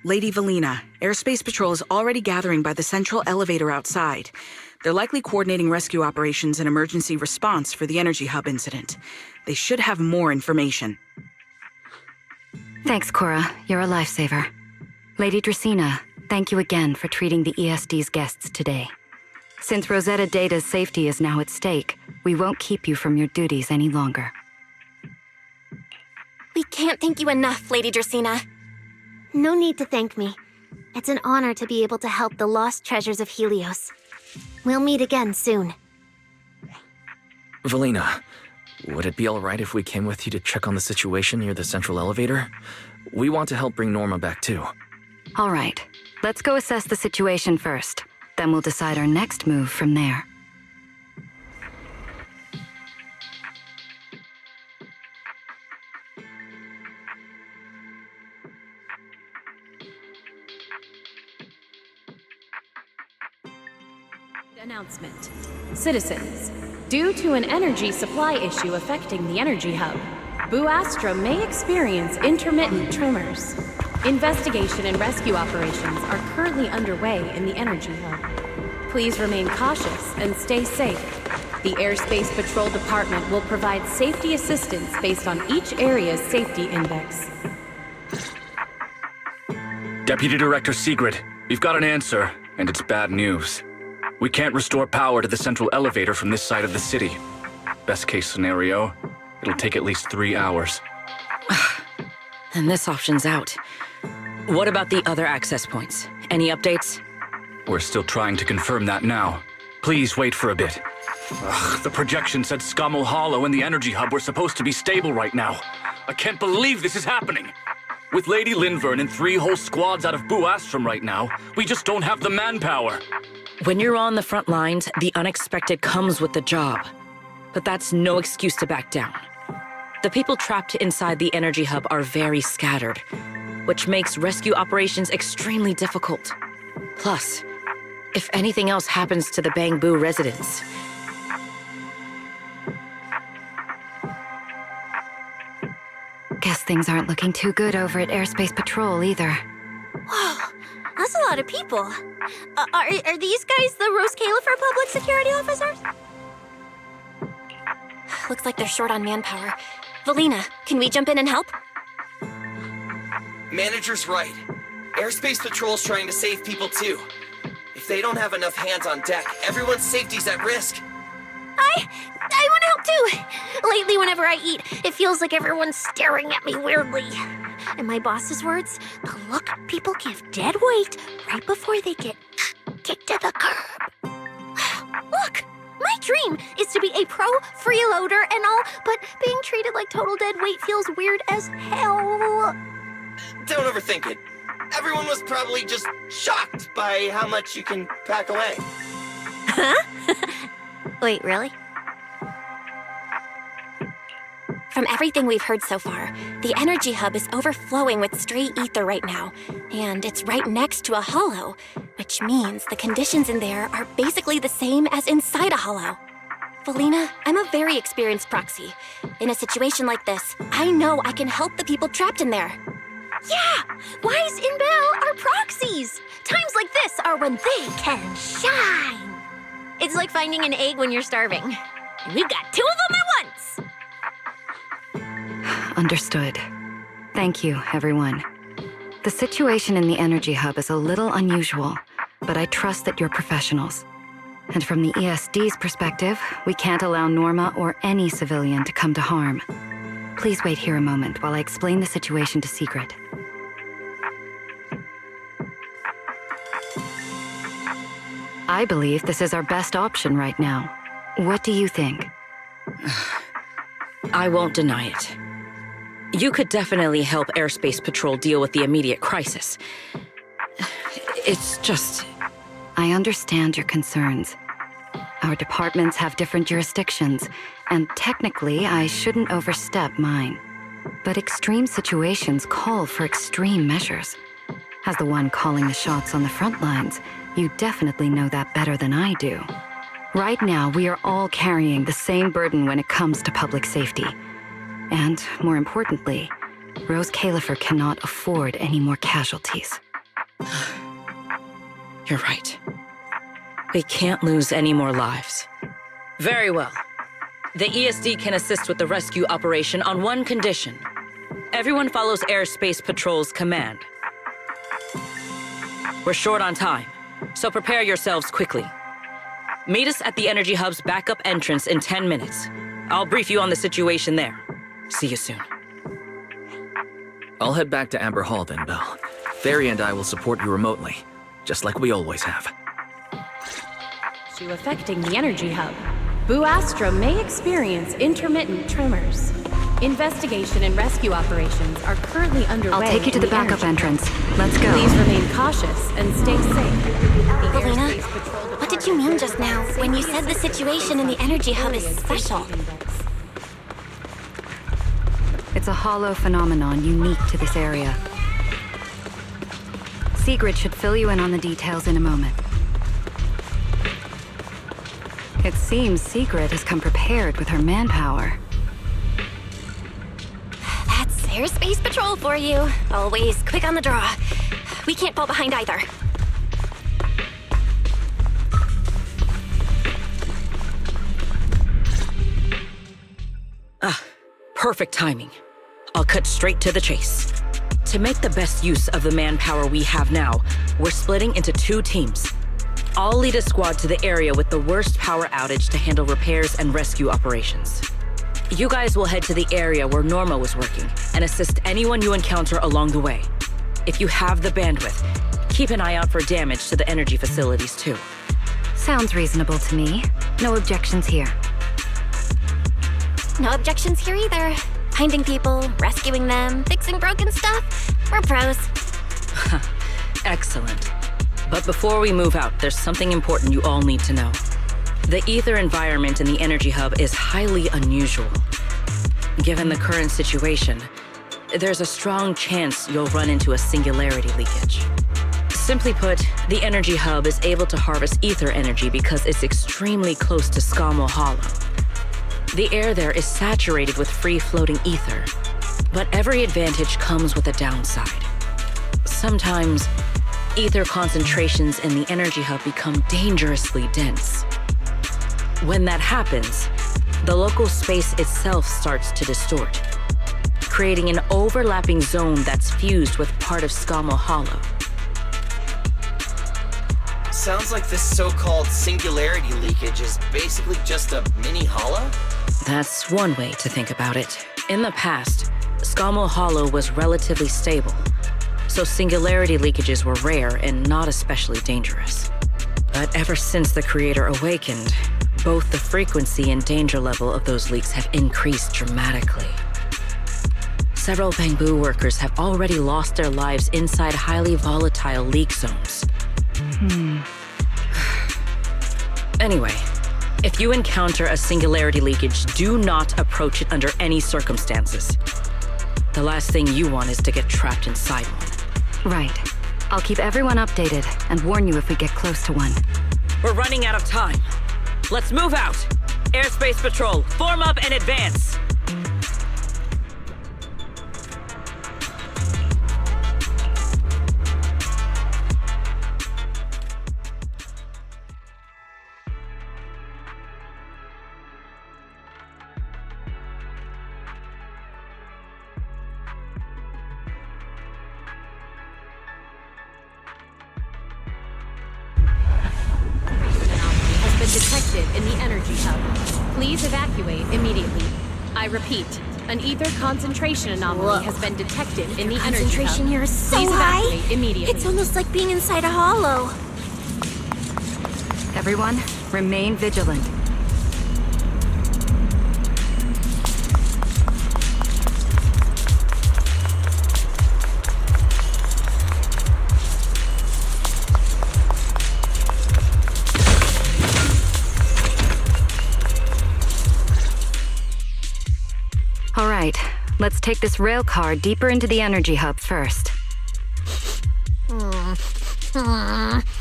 N: Lady Valina, Airspace Patrol is already gathering by the central elevator outside. They're likely coordinating rescue operations and emergency response for the Energy Hub incident. They should have more information.
F: Thanks, Cora. You're a lifesaver. Lady Dracaena, thank you again for treating the ESD's guests today. Since Rosetta Data's safety is now at stake, we won't keep you from your duties any longer.
B: We can't thank you enough, Lady Dracaena.
J: No need to thank me. It's an honor to be able to help the lost treasures of Helios. We'll meet again soon.
A: Valina, would it be alright if we came with you to check on the situation near the central elevator? We want to help bring Norma back too.
F: All right, let's go assess the situation first. Then we'll decide our next move from there.
Q: Announcement. Citizens, due to an energy supply issue affecting the energy hub, Bu Astra may experience intermittent tremors. Investigation and rescue operations are currently underway in the energy hub. Please remain cautious and stay safe. The Airspace Patrol Department will provide safety assistance based on each area's safety index.
R: Deputy Director Sigrid, we've got an answer, and it's bad news. We can't restore power to the central elevator from this side of the city. Best case scenario, it'll take at least 3 hours.
L: And this option's out. What about the other access points? Any updates?
R: We're still trying to confirm that now. Please wait for a bit. The projection said Scommel Hollow and the Energy Hub were supposed to be stable right now. I can't believe this is happening. With Lady Linvern and 3 whole squads out of Bu Astrum right now, we just don't have the manpower.
L: When you're on the front lines, the unexpected comes with the job. But that's no excuse to back down. The people trapped inside the Energy Hub are very scattered, which makes rescue operations extremely difficult. Plus, if anything else happens to the Bangbu residents...
F: Guess things aren't looking too good over at Airspace Patrol either.
D: Whoa, that's a lot of people. Are these guys the Roscaelifer public security officers?
B: Looks like they're short on manpower. Valina, can we jump in and help?
C: Manager's right. Airspace Patrol's trying to save people too. If they don't have enough hands on deck, everyone's safety's at risk.
D: I want to help too. Lately, whenever I eat, it feels like everyone's staring at me weirdly. In my boss's words, the look people give dead weight right before they get kicked to the curb. Look, my dream is to be a pro freeloader and all, but being treated like total dead weight feels weird as hell.
C: Don't overthink it. Everyone was probably just shocked by how much you can pack away.
D: Huh? Wait, really?
B: From everything we've heard so far, the Energy Hub is overflowing with stray ether right now, and it's right next to a hollow, which means the conditions in there are basically the same as inside a hollow. Valina, I'm a very experienced proxy. In a situation like this, I know I can help the people trapped in there.
D: Yeah! Wise in Bell are proxies! Times like this are when they can shine! It's like finding an egg when you're starving. We've got 2 of them at once!
F: Understood. Thank you, everyone. The situation in the energy hub is a little unusual, but I trust that you're professionals. And from the ESD's perspective, we can't allow Norma or any civilian to come to harm. Please wait here a moment while I explain the situation to Secret. I believe this is our best option right now. What do you think?
L: I won't deny it. You could definitely help Airspace Patrol deal with the immediate crisis. It's just...
F: I understand your concerns. Our departments have different jurisdictions, and technically, I shouldn't overstep mine. But extreme situations call for extreme measures. As the one calling the shots on the front lines, you definitely know that better than I do. Right now, we are all carrying the same burden when it comes to public safety. And, more importantly, Roscaelifer cannot afford any more casualties.
L: You're right. We can't lose any more lives. Very well. The ESD can assist with the rescue operation on one condition. Everyone follows Airspace Patrol's command. We're short on time, so prepare yourselves quickly. Meet us at the Energy Hub's backup entrance in 10 minutes. I'll brief you on the situation there. See you soon.
A: I'll head back to Amber Hall then, Belle. Fairy and I will support you remotely, just like we always have.
Q: To affecting the energy hub, Buastra may experience intermittent tremors. Investigation and rescue operations are currently underway.
F: I'll take you to the backup entrance. Let's go.
Q: Please remain cautious and stay safe.
B: Belina, what did you mean just now when you said the situation in the energy hub is special?
F: It's a hollow phenomenon unique to this area. Sigrid should fill you in on the details in a moment. It seems Sigrid has come prepared with her manpower.
B: That's Airspace Patrol for you. Always quick on the draw. We can't fall behind either.
L: Perfect timing. I'll cut straight to the chase. To make the best use of the manpower we have now, we're splitting into 2 teams. I'll lead a squad to the area with the worst power outage to handle repairs and rescue operations. You guys will head to the area where Norma was working and assist anyone you encounter along the way. If you have the bandwidth, keep an eye out for damage to the energy facilities too.
F: Sounds reasonable to me. No objections here.
B: No objections here either. Finding people, rescuing them, fixing broken stuff. We're pros.
L: Excellent. But before we move out, there's something important you all need to know. The ether environment in the energy hub is highly unusual. Given the current situation, there's a strong chance you'll run into a singularity leakage. Simply put, the energy hub is able to harvest ether energy because it's extremely close to Scammell Hollow. The air there is saturated with free-floating ether, but every advantage comes with a downside. Sometimes, ether concentrations in the energy hub become dangerously dense. When that happens, the local space itself starts to distort, creating an overlapping zone that's fused with part of Scammell Hollow.
C: Sounds like this so-called singularity leakage is basically just a mini hollow?
L: That's one way to think about it. In the past, Scammell Hollow was relatively stable, so singularity leakages were rare and not especially dangerous. But ever since the Creator awakened, both the frequency and danger level of those leaks have increased dramatically. Several Bangbu workers have already lost their lives inside highly volatile leak zones. Anyway, if you encounter a singularity leakage, do not approach it under any circumstances. The last thing you want is to get trapped inside one.
F: Right. I'll keep everyone updated and warn you if we get close to one.
L: We're running out of time. Let's move out! Airspace Patrol, form up and advance!
Q: been detected in the energy hub. Please evacuate immediately. I repeat, an ether concentration anomaly has been detected in the energy hub.
D: Concentration here is so
Q: Please
D: high.
Q: evacuate immediately.
D: It's almost like being inside a hollow.
F: Everyone, remain vigilant. All right, let's take this rail car deeper into the energy hub first.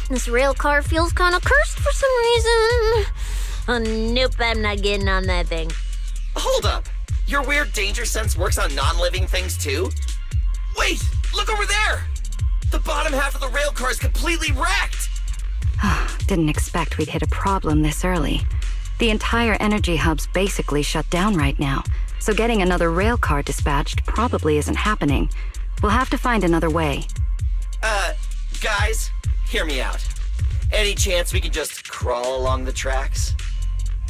D: This rail car feels kind of cursed for some reason. Oh, nope, I'm not getting on that thing.
C: Hold up! Your weird danger sense works on non-living things too? Wait! Look over there! The bottom half of the rail car is completely wrecked!
F: Didn't expect we'd hit a problem this early. The entire energy hub's basically shut down right now, so getting another rail car dispatched probably isn't happening. We'll have to find another way.
C: Guys, hear me out. Any chance we can just crawl along the tracks?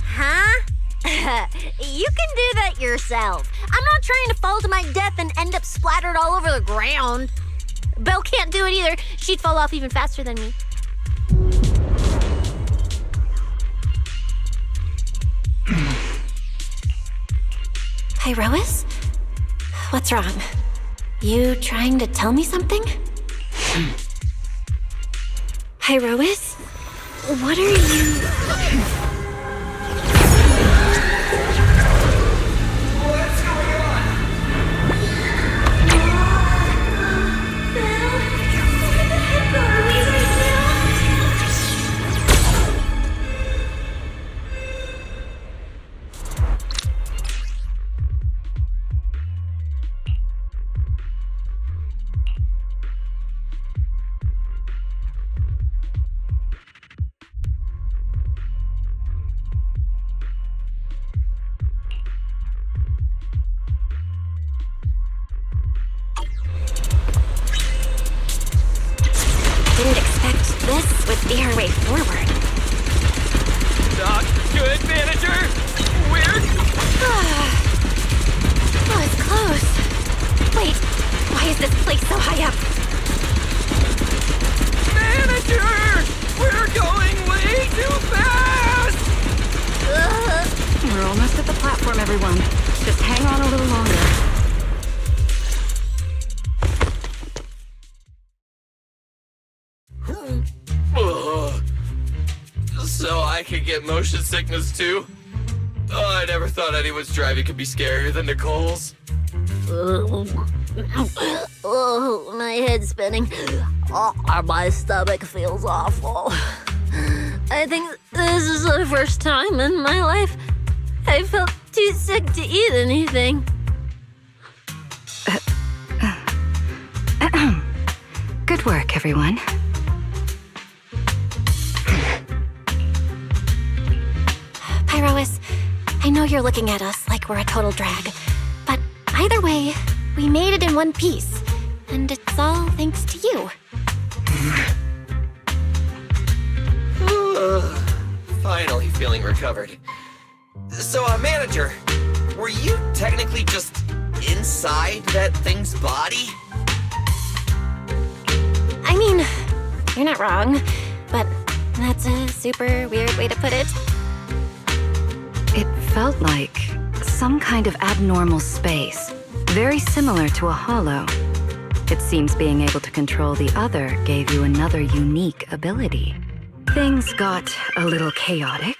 D: Huh? You can do that yourself. I'm not trying to fall to my death and end up splattered all over the ground. Belle can't do it either. She'd fall off even faster than me.
B: Hi, Rois? What's wrong? You trying to tell me something? Hi, Rois? What are you...
C: What's going on?
H: Where the heck are we right now?
B: Didn't expect this would be our way forward.
C: Not good, manager! Weird!
B: Oh, it's close. Wait, why is this place so high up?
C: Manager! We're going way too fast!
F: We're almost at the platform, everyone. Just hang on a little longer.
C: So I could get motion sickness too? Oh, I never thought anyone's driving could be scarier than Nicole's.
D: Oh, my head's spinning. Oh, my stomach feels awful. I think this is the first time in my life I felt too sick to eat anything.
F: Good work, everyone.
B: Pyrois, I know you're looking at us like we're a total drag, but either way, we made it in one piece, and it's all thanks to you.
C: Finally feeling recovered. So, manager, were you technically just inside that thing's body?
B: I mean, you're not wrong, but that's a super weird way to put it.
F: It felt like some kind of abnormal space, very similar to a hollow. It seems being able to control the other gave you another unique ability. Things got a little chaotic,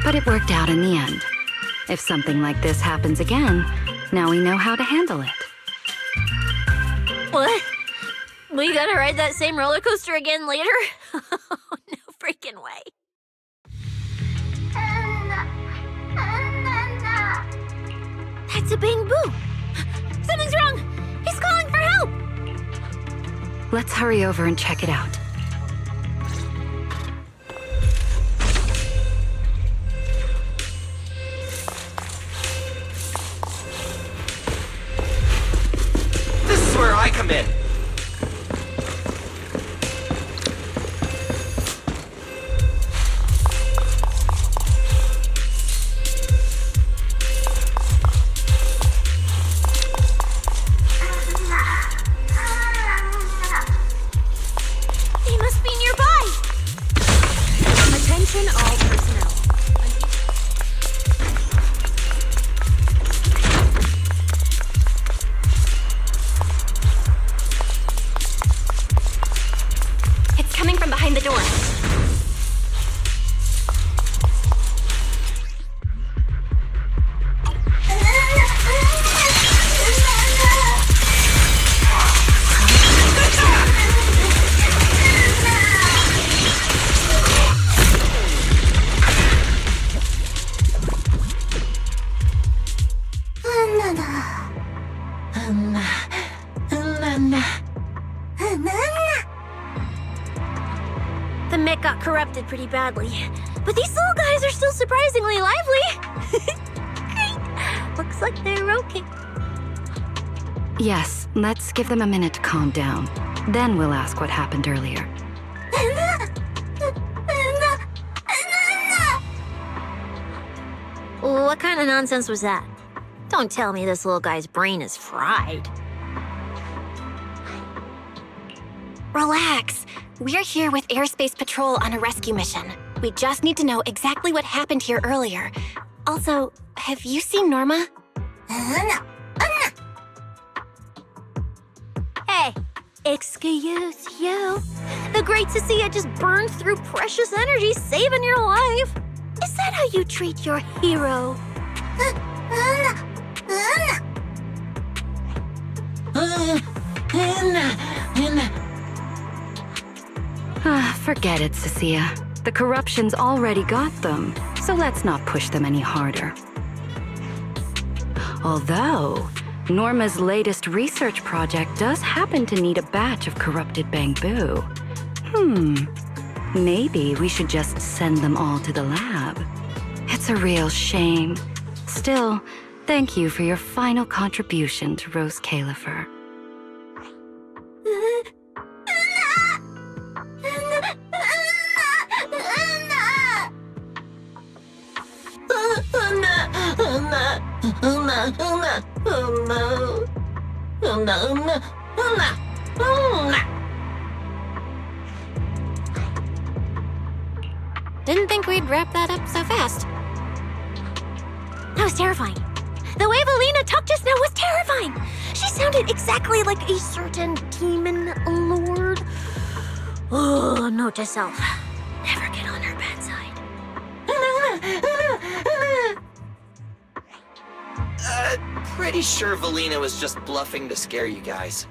F: but it worked out in the end. If something like this happens again, now we know how to handle it.
D: What? We gotta ride that same roller coaster again later? No freaking way. That's a Bing Boo! Something's wrong! He's calling for help!
F: Let's hurry over and check it out.
C: This is where I come in.
D: The mech got corrupted pretty badly, but these soul guys are still surprisingly lively. Great. Looks like they're okay.
F: Yes, let's give them a minute to calm down. Then we'll ask what happened earlier.
D: What kind of nonsense was that? Don't tell me this little guy's brain is fried.
B: Relax. We're here with Airspace Patrol on a rescue mission. We just need to know exactly what happened here earlier. Also, have you seen Norma?
D: Hey, excuse you. The great Cecilia just burned through precious energy saving your life. Is that how you treat your hero?
F: Forget it, Cecilia. The corruption's already got them, so let's not push them any harder. Although, Norma's latest research project does happen to need a batch of corrupted bamboo. Maybe we should just send them all to the lab. It's a real shame. Still, thank you for your final contribution to Roscaelifer.
B: Didn't think we'd wrap that up so fast.
D: That was terrifying. The way Valina talked just now was terrifying. She sounded exactly like a certain demon lord. Oh, note to self. Never get on her bad side.
C: Pretty sure Valina was just bluffing to scare you guys.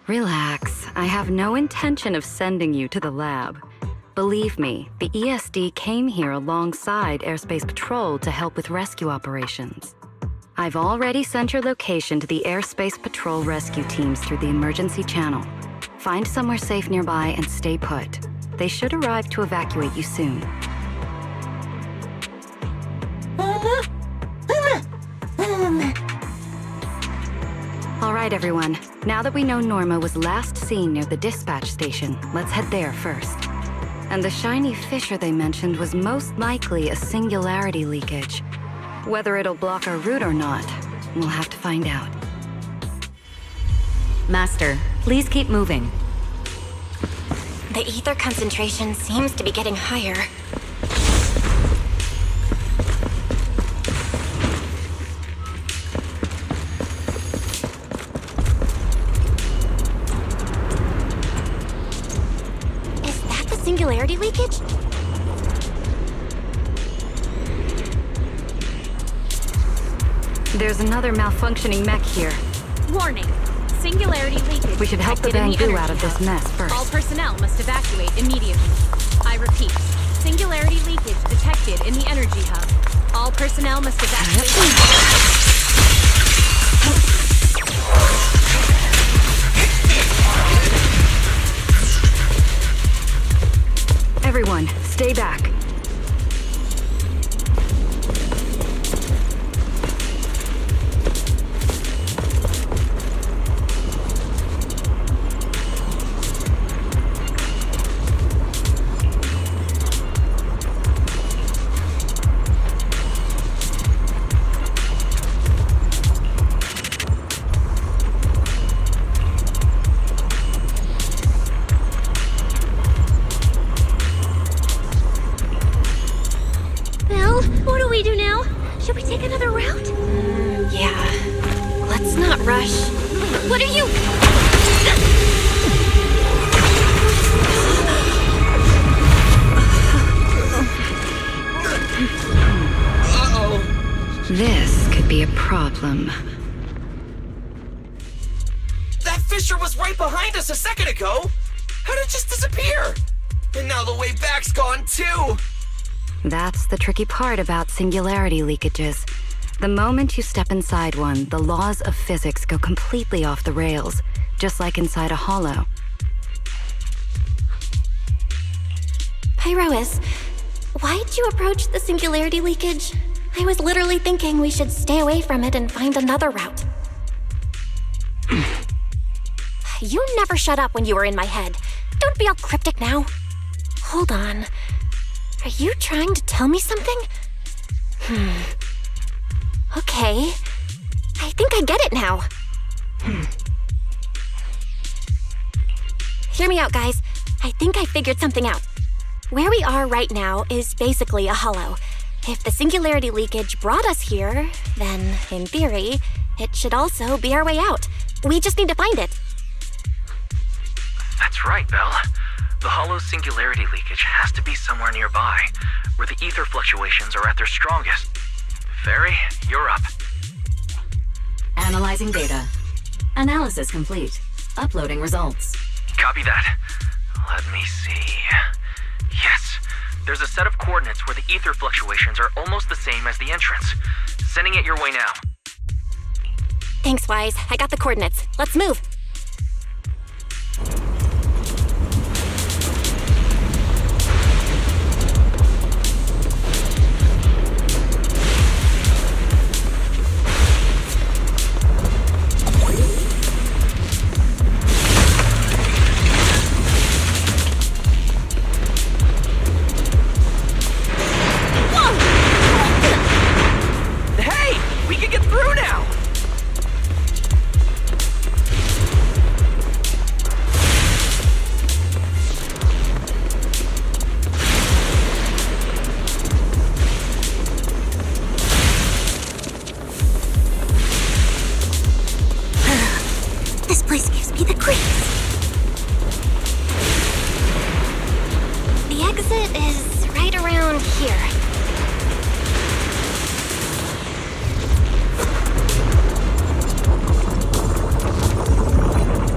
F: Relax. I have no intention of sending you to the lab. Believe me, the ESD came here alongside Airspace Patrol to help with rescue operations. I've already sent your location to the Airspace Patrol rescue teams through the emergency channel. Find somewhere safe nearby and stay put. They should arrive to evacuate you soon. All right, everyone. Now that we know Norma was last seen near the dispatch station, let's head there first. And the shiny fissure they mentioned was most likely a singularity leakage. Whether it'll block our route or not, we'll have to find out.
I: Master, please keep moving.
B: The ether concentration seems to be getting higher. Is that the singularity leakage?
F: There's another malfunctioning mech here.
Q: Warning. Singularity leakage.
F: We should help the
Q: detected in
F: bamboo
Q: energy
F: out of this
Q: hub.
F: mess first.
Q: All personnel must evacuate immediately. I repeat, singularity leakage detected in the energy hub. All personnel must evacuate.
F: Everyone, stay back.
D: What do we do now? Should we take another route?
B: Yeah. Let's not rush.
D: What are you?
C: Uh-oh.
F: This could be a problem.
C: That fissure was right behind us a second ago. How did it just disappear? And now the way back's gone too.
F: That's the tricky part about singularity leakages. The moment you step inside one, the laws of physics go completely off the rails, just like inside a hollow.
B: Pyrois, why'd you approach the singularity leakage? I was literally thinking we should stay away from it and find another route. You never shut up when you were in my head. Don't be all cryptic now. Hold on. Are you trying to tell me something? Okay. I think I get it now. Hear me out, guys. I think I figured something out. Where we are right now is basically a hollow. If the singularity leakage brought us here, then, in theory, it should also be our way out. We just need to find it.
A: That's right, Belle. The hollow's singularity leakage has to be somewhere nearby, where the ether fluctuations are at their strongest. Fairy, you're up.
I: Analyzing data. Analysis complete. Uploading results.
A: Copy that. Let me see. Yes, there's a set of coordinates where the ether fluctuations are almost the same as the entrance. Sending it your way now.
B: Thanks, Wise. I got the coordinates. Let's move.
E: Hey! We can get through now!
B: This place gives me the creeps. The exit is right around here.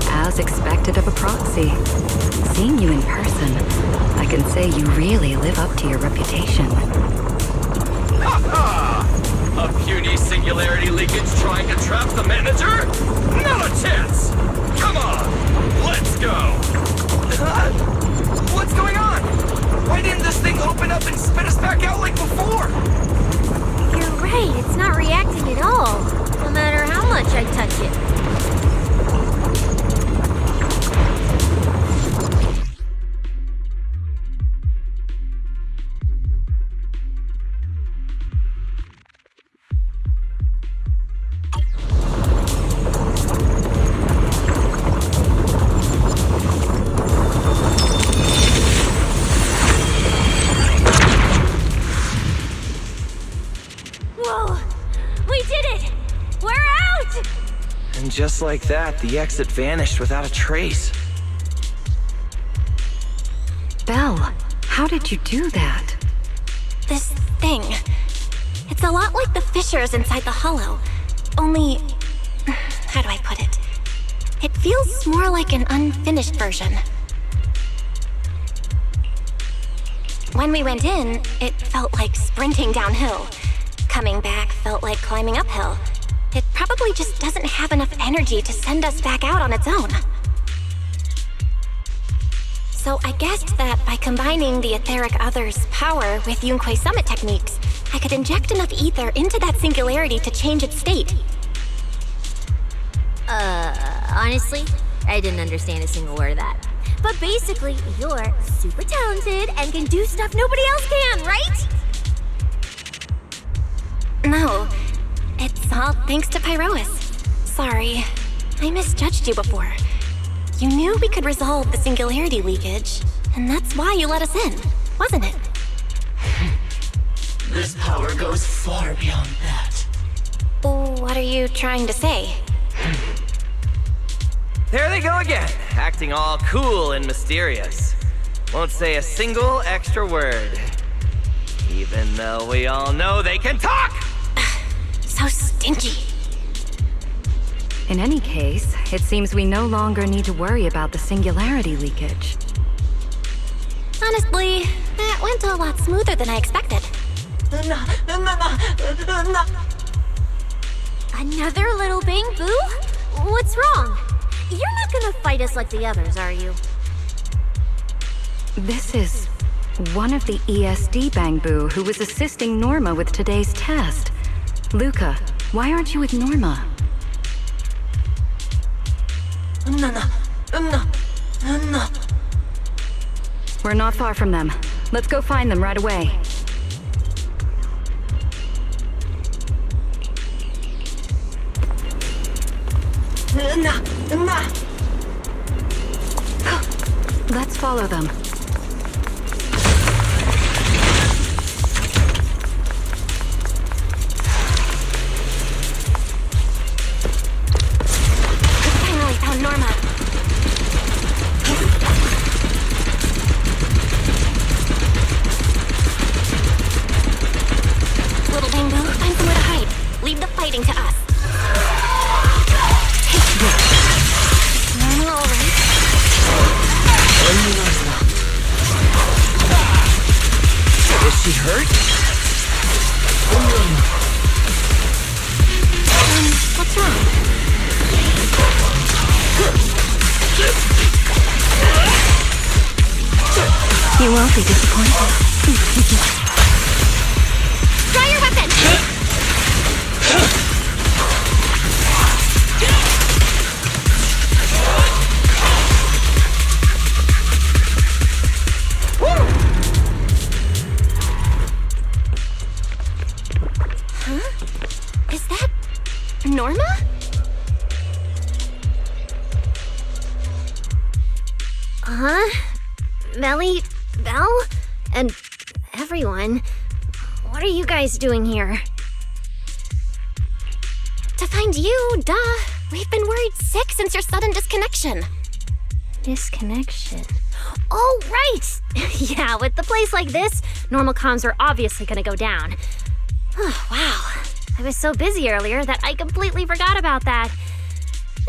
F: As expected of a proxy. Seeing you in person, I can say you really live up to your reputation.
C: Ha ha! A puny singularity leakage trying to trap the manager? Not a chance! Come on, let's go!
E: What's going on? Why didn't this thing open up and spit us back out like before?
D: You're right, it's not reacting at all, no matter how much I touch it. Whoa! We did it! We're out!
E: And just like that, the exit vanished without a trace.
F: Belle, how did you do that?
B: This thing. It's a lot like the fissures inside the hollow. Only... how do I put it? It feels more like an unfinished version. When we went in, it felt like sprinting downhill. Coming back felt like climbing uphill. It probably just doesn't have enough energy to send us back out on its own. So I guessed that by combining the etheric other's power with Yunque's summit techniques, I could inject enough ether into that singularity to change its state.
D: Honestly, I didn't understand a single word of that. But basically, you're super talented and can do stuff nobody else can, right?
B: No, it's all thanks to Pyrois. Sorry, I misjudged you before. You knew we could resolve the singularity leakage, and that's why you let us in, wasn't it?
P: This power goes far beyond that.
B: What are you trying to say?
E: There they go again, acting all cool and mysterious. Won't say a single extra word. Even though we all know they can talk!
B: So stingy.
F: In any case, it seems we no longer need to worry about the singularity leakage.
B: Honestly, that went a lot smoother than I expected.
D: Another little bang-boo? What's wrong? You're not gonna fight us like the others, are you?
F: This is one of the ESD Bang-Boo who was assisting Norma with today's test. Luca, why aren't you with Norma?
P: No.
F: We're not far from them. Let's go find them right away. Let's follow them.
B: We finally found Norma. Little Bang-Boo, find somewhere to hide. Leave the fighting to us. Norma, all right?
A: Is she hurt?
B: What's wrong?
F: You won't be disappointed.
B: Draw your weapon! Huh? Is that Norma? Melly, Belle, and everyone. What are you guys doing here? To find you, duh. We've been worried sick since your sudden disconnection.
D: Disconnection. Oh, right! Yeah, with the place like this, normal comms are obviously gonna go down. Oh, wow. I was so busy earlier that I completely forgot about that.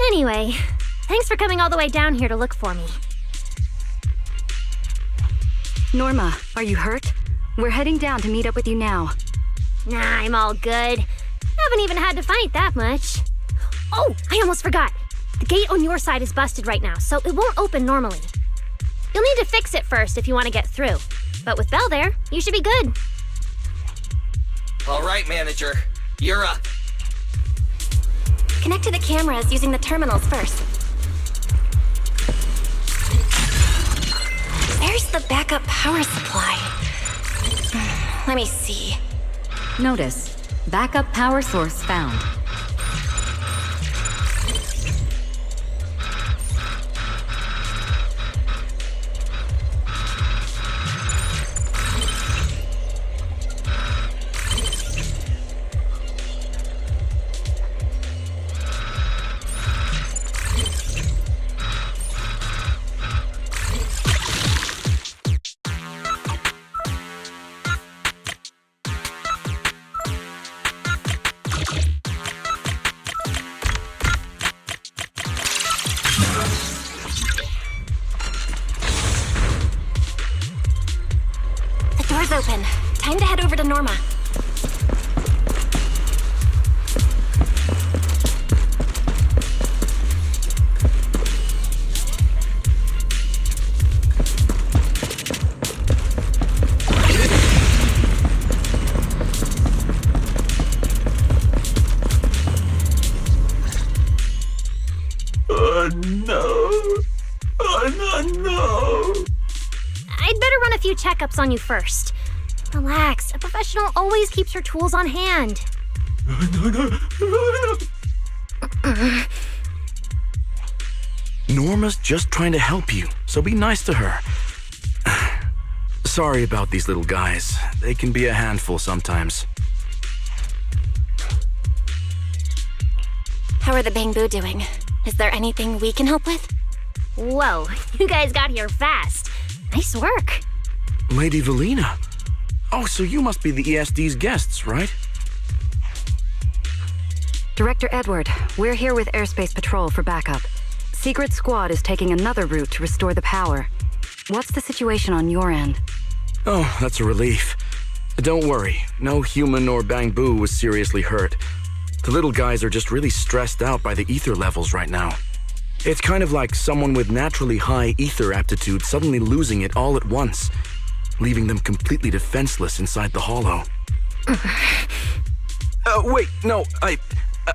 D: Anyway, thanks for coming all the way down here to look for me.
F: Norma, are you hurt? We're heading down to meet up with you now.
D: Nah, I'm all good. Haven't even had to fight that much. Oh, I almost forgot. The gate on your side is busted right now, so it won't open normally. You'll need to fix it first if you want to get through. But with Belle there, you should be good.
C: All right, manager. You're up.
B: Connect to the cameras using the terminals first. Where's the backup power supply? Let me see.
I: Notice, backup power source found.
B: Door's open. Time to head over to Norma.
G: No.
D: I'd better run a few checkups on you first. Relax, a professional always keeps her tools on hand.
S: Norma's just trying to help you, so be nice to her. Sorry about these little guys. They can be a handful sometimes.
B: How are the Bang-Boo doing? Is there anything we can help with?
D: Whoa, you guys got here fast. Nice work.
S: Lady Valina. Oh, so you must be the ESD's guests, right?
F: Director Edward, we're here with Airspace Patrol for backup. Secret Squad is taking another route to restore the power. What's the situation on your end?
S: Oh, that's a relief. Don't worry, no human or Bang-Boo was seriously hurt. The little guys are just really stressed out by the ether levels right now. It's kind of like someone with naturally high ether aptitude suddenly losing it all at once, leaving them completely defenseless inside the hollow. Wait, no,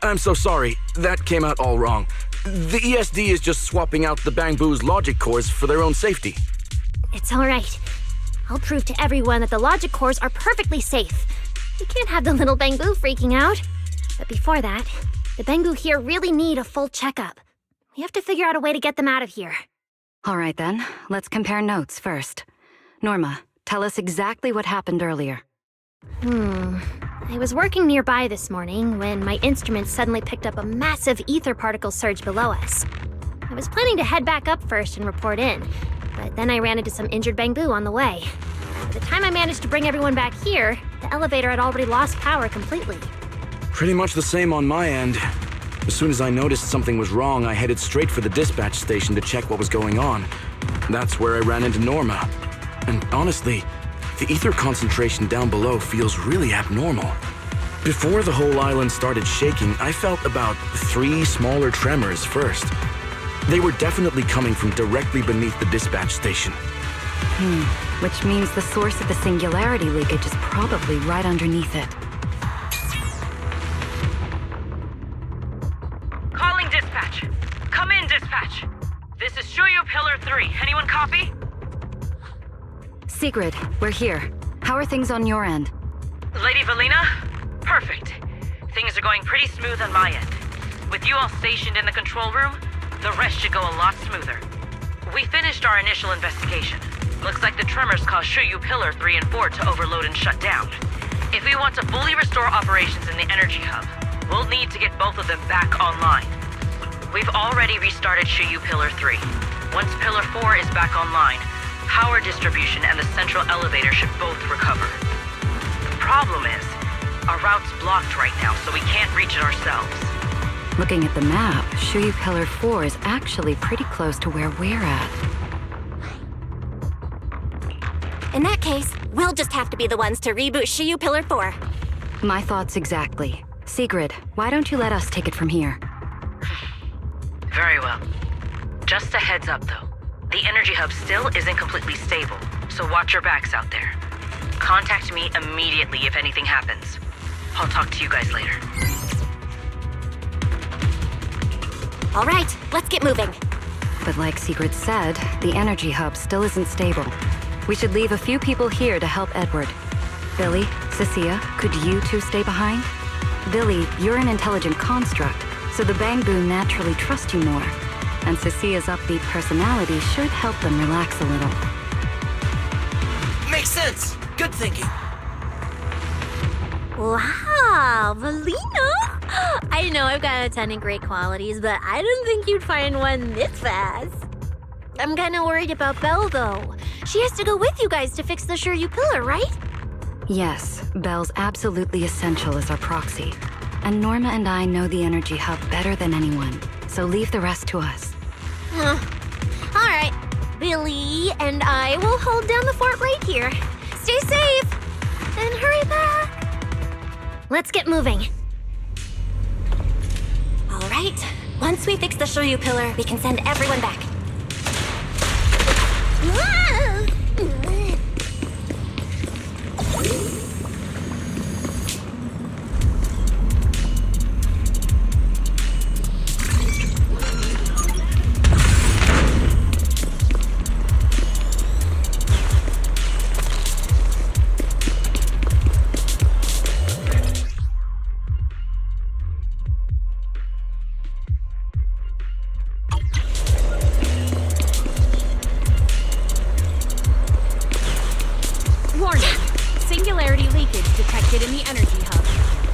S: I'm so sorry. That came out all wrong. The ESD is just swapping out the Bangbu's logic cores for their own safety.
D: It's all right. I'll prove to everyone that the logic cores are perfectly safe. We can't have the little Bangbu freaking out. But before that, the Bangbu here really need a full checkup. We have to figure out a way to get them out of here.
F: All right then, let's compare notes first. Norma, tell us exactly what happened earlier.
D: I was working nearby this morning when my instruments suddenly picked up a massive ether particle surge below us. I was planning to head back up first and report in, but then I ran into some injured Bangbu on the way. By the time I managed to bring everyone back here, the elevator had already lost power completely.
S: Pretty much the same on my end. As soon as I noticed something was wrong, I headed straight for the dispatch station to check what was going on. That's where I ran into Norma. And honestly, the ether concentration down below feels really abnormal. Before the whole island started shaking, I felt about 3 smaller tremors first. They were definitely coming from directly beneath the dispatch station.
F: Which means the source of the singularity leakage is probably right underneath it.
T: Calling dispatch. Come in, dispatch. This is Shuyu Pillar 3. Anyone copy?
F: Sigrid, we're here. How are things on your end?
T: Lady Valina? Perfect. Things are going pretty smooth on my end. With you all stationed in the control room, the rest should go a lot smoother. We finished our initial investigation. Looks like the tremors caused Shuyu Pillar 3 and 4 to overload and shut down. If we want to fully restore operations in the energy hub, we'll need to get both of them back online. We've already restarted Shuyu Pillar 3. Once Pillar 4 is back online, power distribution and the central elevator should both recover. The problem is, our route's blocked right now, so we can't reach it ourselves.
F: Looking at the map, Shuyu Pillar 4 is actually pretty close to where we're at.
B: In that case, we'll just have to be the ones to reboot Shuyu Pillar 4.
F: My thoughts exactly. Sigrid, why don't you let us take it from here?
T: Very well. Just a heads up, though. The energy hub still isn't completely stable, so watch your backs out there. Contact me immediately if anything happens. I'll talk to you guys later.
B: All right, let's get moving.
F: But like Sigrid said, the energy hub still isn't stable. We should leave a few people here to help Edward. Billy, Cecilia, could you two stay behind? Billy, you're an intelligent construct, so the Bangbu naturally trust you more. And Cecilia's upbeat personality should help them relax a little.
C: Makes sense. Good thinking.
D: Wow, Valina! I know I've got a ton of great qualities, but I didn't think you'd find one this fast. I'm kinda worried about Belle, though. She has to go with you guys to fix the Shuyu Pillar, right?
F: Yes, Belle's absolutely essential as our proxy. And Norma and I know the energy hub better than anyone, so leave the rest to us.
D: All right, Billy and I will hold down the fort right here. Stay safe, and hurry back. Let's get moving.
B: All right, once we fix the Shuyu Pillar, we can send everyone back.
Q: Warning. Singularity leakage detected in the energy hub.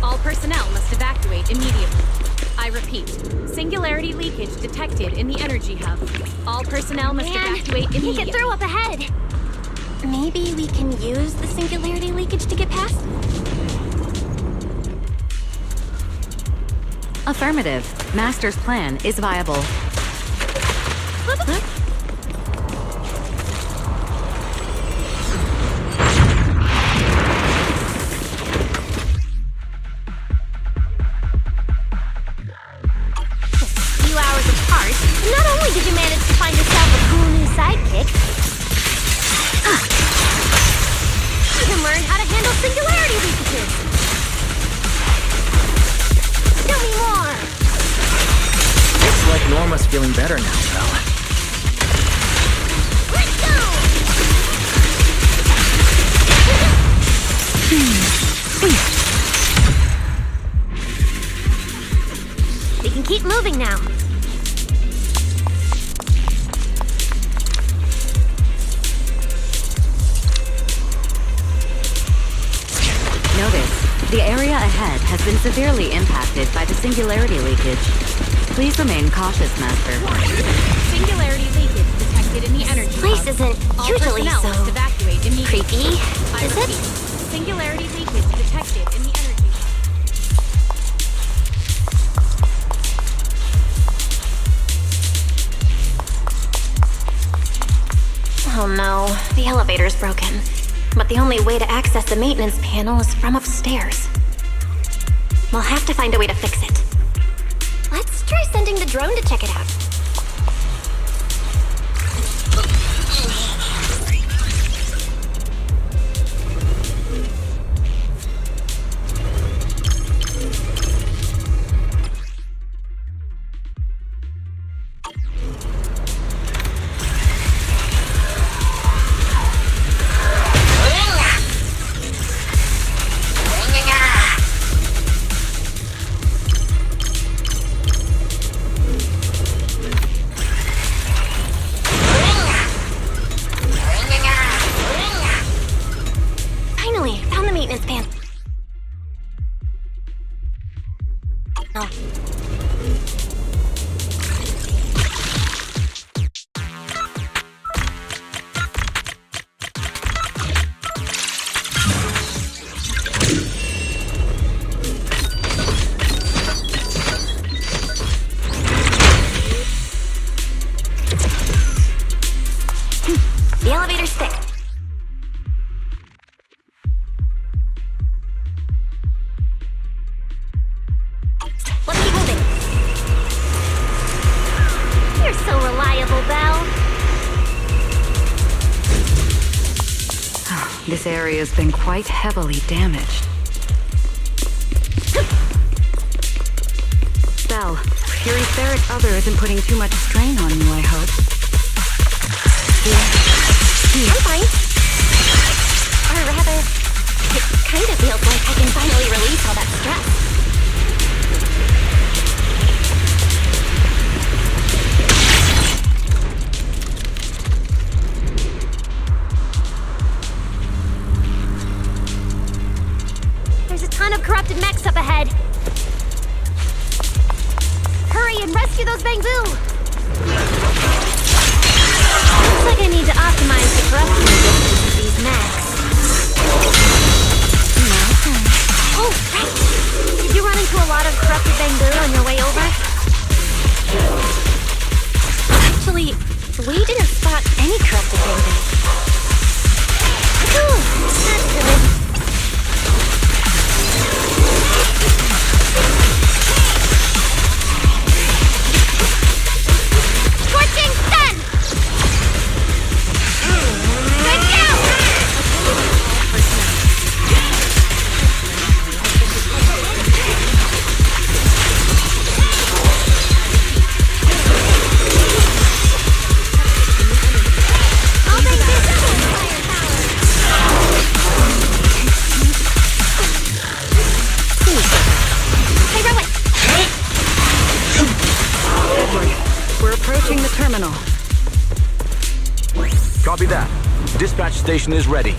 Q: All personnel must evacuate immediately. I repeat, singularity leakage detected in the energy hub. All personnel must evacuate immediately.
B: He get through up ahead. Maybe we can use the singularity leakage to get past?
I: Affirmative. Master's plan is viable.
D: sidekick. You can learn how to handle singularity leakages. Show me more.
A: Looks like Norma's feeling better now, Belle.
D: Let's go. We can keep moving now.
I: Notice, the area ahead has been severely impacted by the singularity leakage. Please remain cautious, Master.
Q: Singularity leakage detected in the energy hub.
B: Place isn't
Q: All
B: usually
Q: personnel
B: so
Q: must evacuate immediately.
B: creepy,
Q: I
B: is
Q: repeat,
B: it?
Q: singularity leakage detected in the energy hub.
B: Oh no, the elevator's broken. But the only way to access the maintenance panel is from upstairs. We'll have to find a way to fix it. Let's try sending the drone to check it out. Finally, found the maintenance panel. The elevator's fixed. Let's keep moving.
D: You're so reliable, Belle.
F: This area's been quite heavily damaged. Belle, your etheric other isn't putting too much strain on you, I hope.
B: I'm fine. Or rather, it kind of feels like I can finally release all that stress.
D: There's a ton of corrupted mechs up ahead. Hurry and rescue those Bangbu! Looks like I need to optimize the corruption distance of these mechs.
B: Oh, right!
D: Did you run into a lot of corrupted Bangbu on your way over?
B: Actually, we didn't spot any corrupted Bangbu.
D: Ooh, that's good. Scorching sun! Good go! All they do is
B: Heroic!
F: Edward, we're approaching the terminal.
S: Copy that. Dispatch station is ready.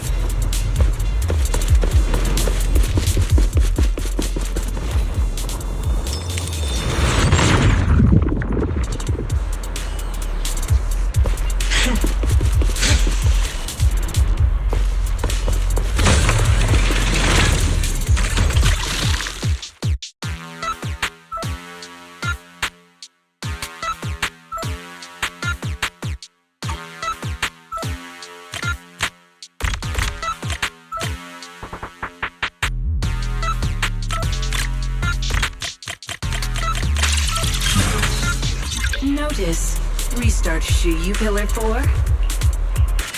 N: Notice. Restart Shu Pillar 4.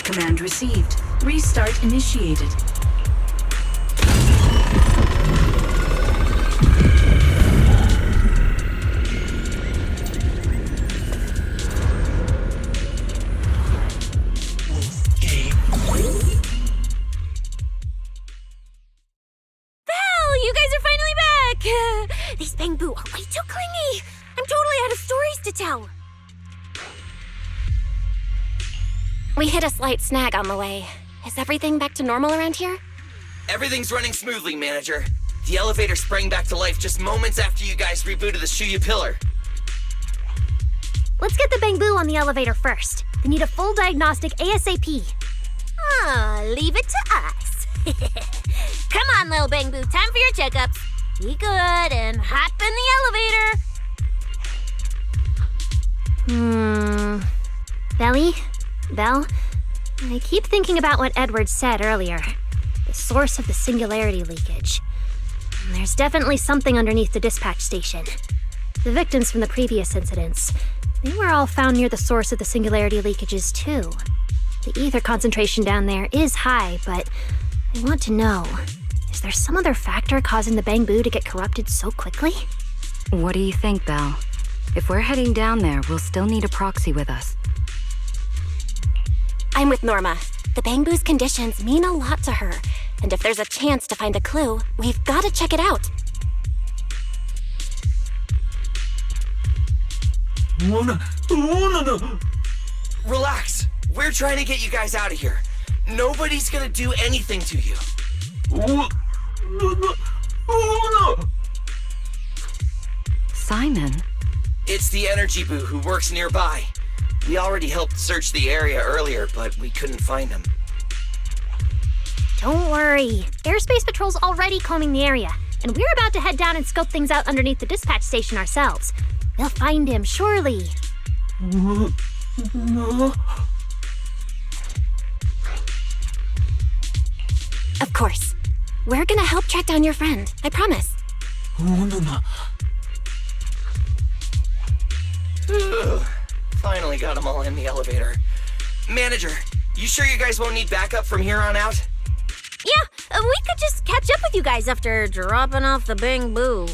N: Command received. Restart initiated.
D: You guys are finally back! These Bangbu are way too clingy! I'm totally out of stories to tell!
B: We hit a slight snag on the way. Is everything back to normal around here?
C: Everything's running smoothly, Manager. The elevator sprang back to life just moments after you guys rebooted the Shuya pillar.
D: Let's get the Bangbu on the elevator first. They need a full diagnostic ASAP. Leave it to us. Come on, little Bangbu, time for your checkups. Be good and hop in the elevator.
J: Belly? Belle? I keep thinking about what Edward said earlier. The source of the singularity leakage. There's definitely something underneath the dispatch station. The victims from the previous incidents, they were all found near the source of the singularity leakages too. The ether concentration down there is high, but I want to know, is there some other factor causing the Bangbu to get corrupted so quickly?
F: What do you think, Belle? If we're heading down there, we'll still need a proxy with us.
B: I'm with Norma. The Bangbu's conditions mean a lot to her, and if there's a chance to find a clue, we've got to check it out.
C: Relax. We're trying to get you guys out of here. Nobody's gonna do anything to you.
F: Simon?
C: It's the energy boo who works nearby. We already helped search the area earlier, but we couldn't find him.
J: Don't worry. Airspace Patrol's already combing the area, and we're about to head down and scope things out underneath the dispatch station ourselves. We'll find him, surely.
B: Of course. We're gonna help track down your friend, I promise.
C: Finally got them all in the elevator. Manager, you sure you guys won't need backup from here on out?
D: Yeah, we could just catch up with you guys after dropping off the Bangbu.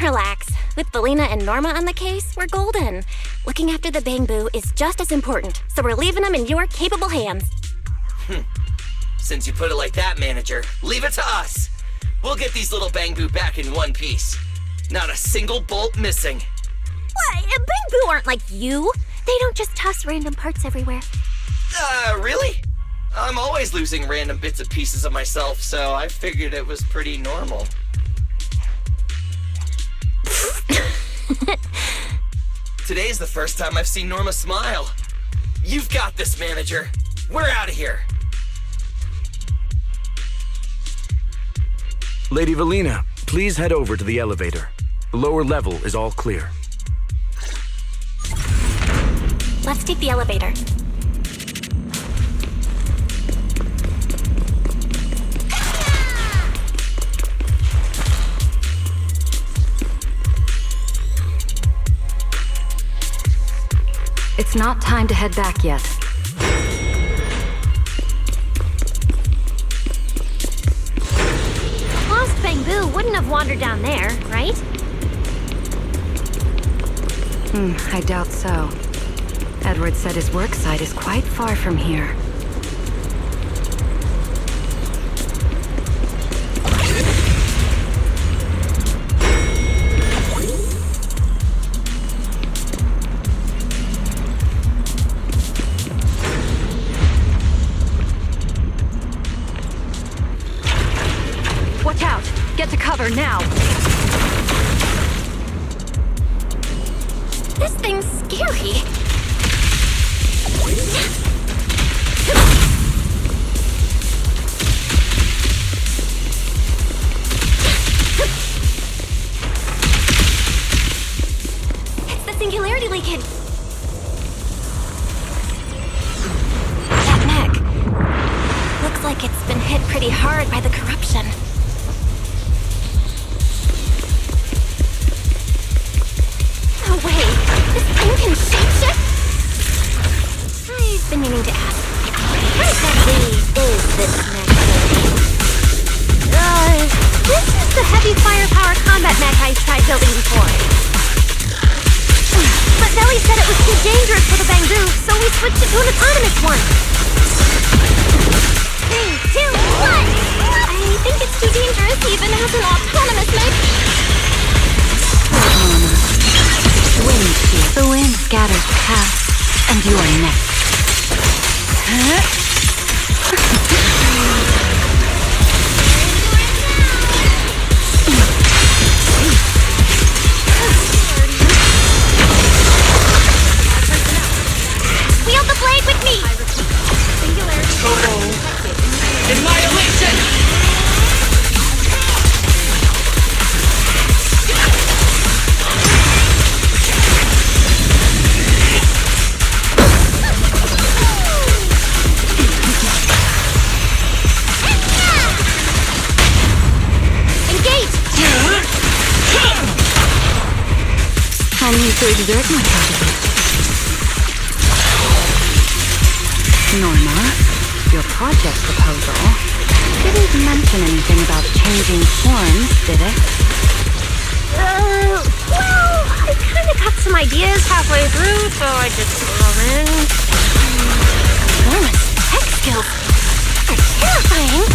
B: Relax. With Belina and Norma on the case, we're golden. Looking after the Bangbu is just as important, so we're leaving them in your capable hands.
C: Since you put it like that, Manager, leave it to us. We'll get these little Bangbu back in one piece. Not a single bolt missing.
D: What? Bangbu aren't like you.
J: They don't just toss random parts everywhere.
C: Really? I'm always losing random bits and pieces of myself, so I figured it was pretty normal. Today's the first time I've seen Norma smile. You've got this, Manager. We're out of here.
S: Lady Valina, please head over to the elevator. The lower level is all clear.
B: Let's take the elevator.
F: It's not time to head back yet.
J: Lost Bangbu wouldn't have wandered down there, right?
F: I doubt so. Edward said his work site is quite far from here. Watch out! Get to cover now!
B: This thing's scary. It's the singularity leakage. That neck. Looks like it's been hit pretty hard by the corruption. No way. This thing can shapeshift?
D: to an autonomous one. 3, 2, 1! I think it's too dangerous even as an autonomous mech.
F: The wind scatters past, and you are next.
D: Wield the blade with me!
T: Total annihilation!
F: I need to exert my capital. Norma, your project proposal didn't mention anything about changing forms, did it?
D: Well, I kinda got some ideas halfway through, so I just threw them in. Norma's tech skills are terrifying.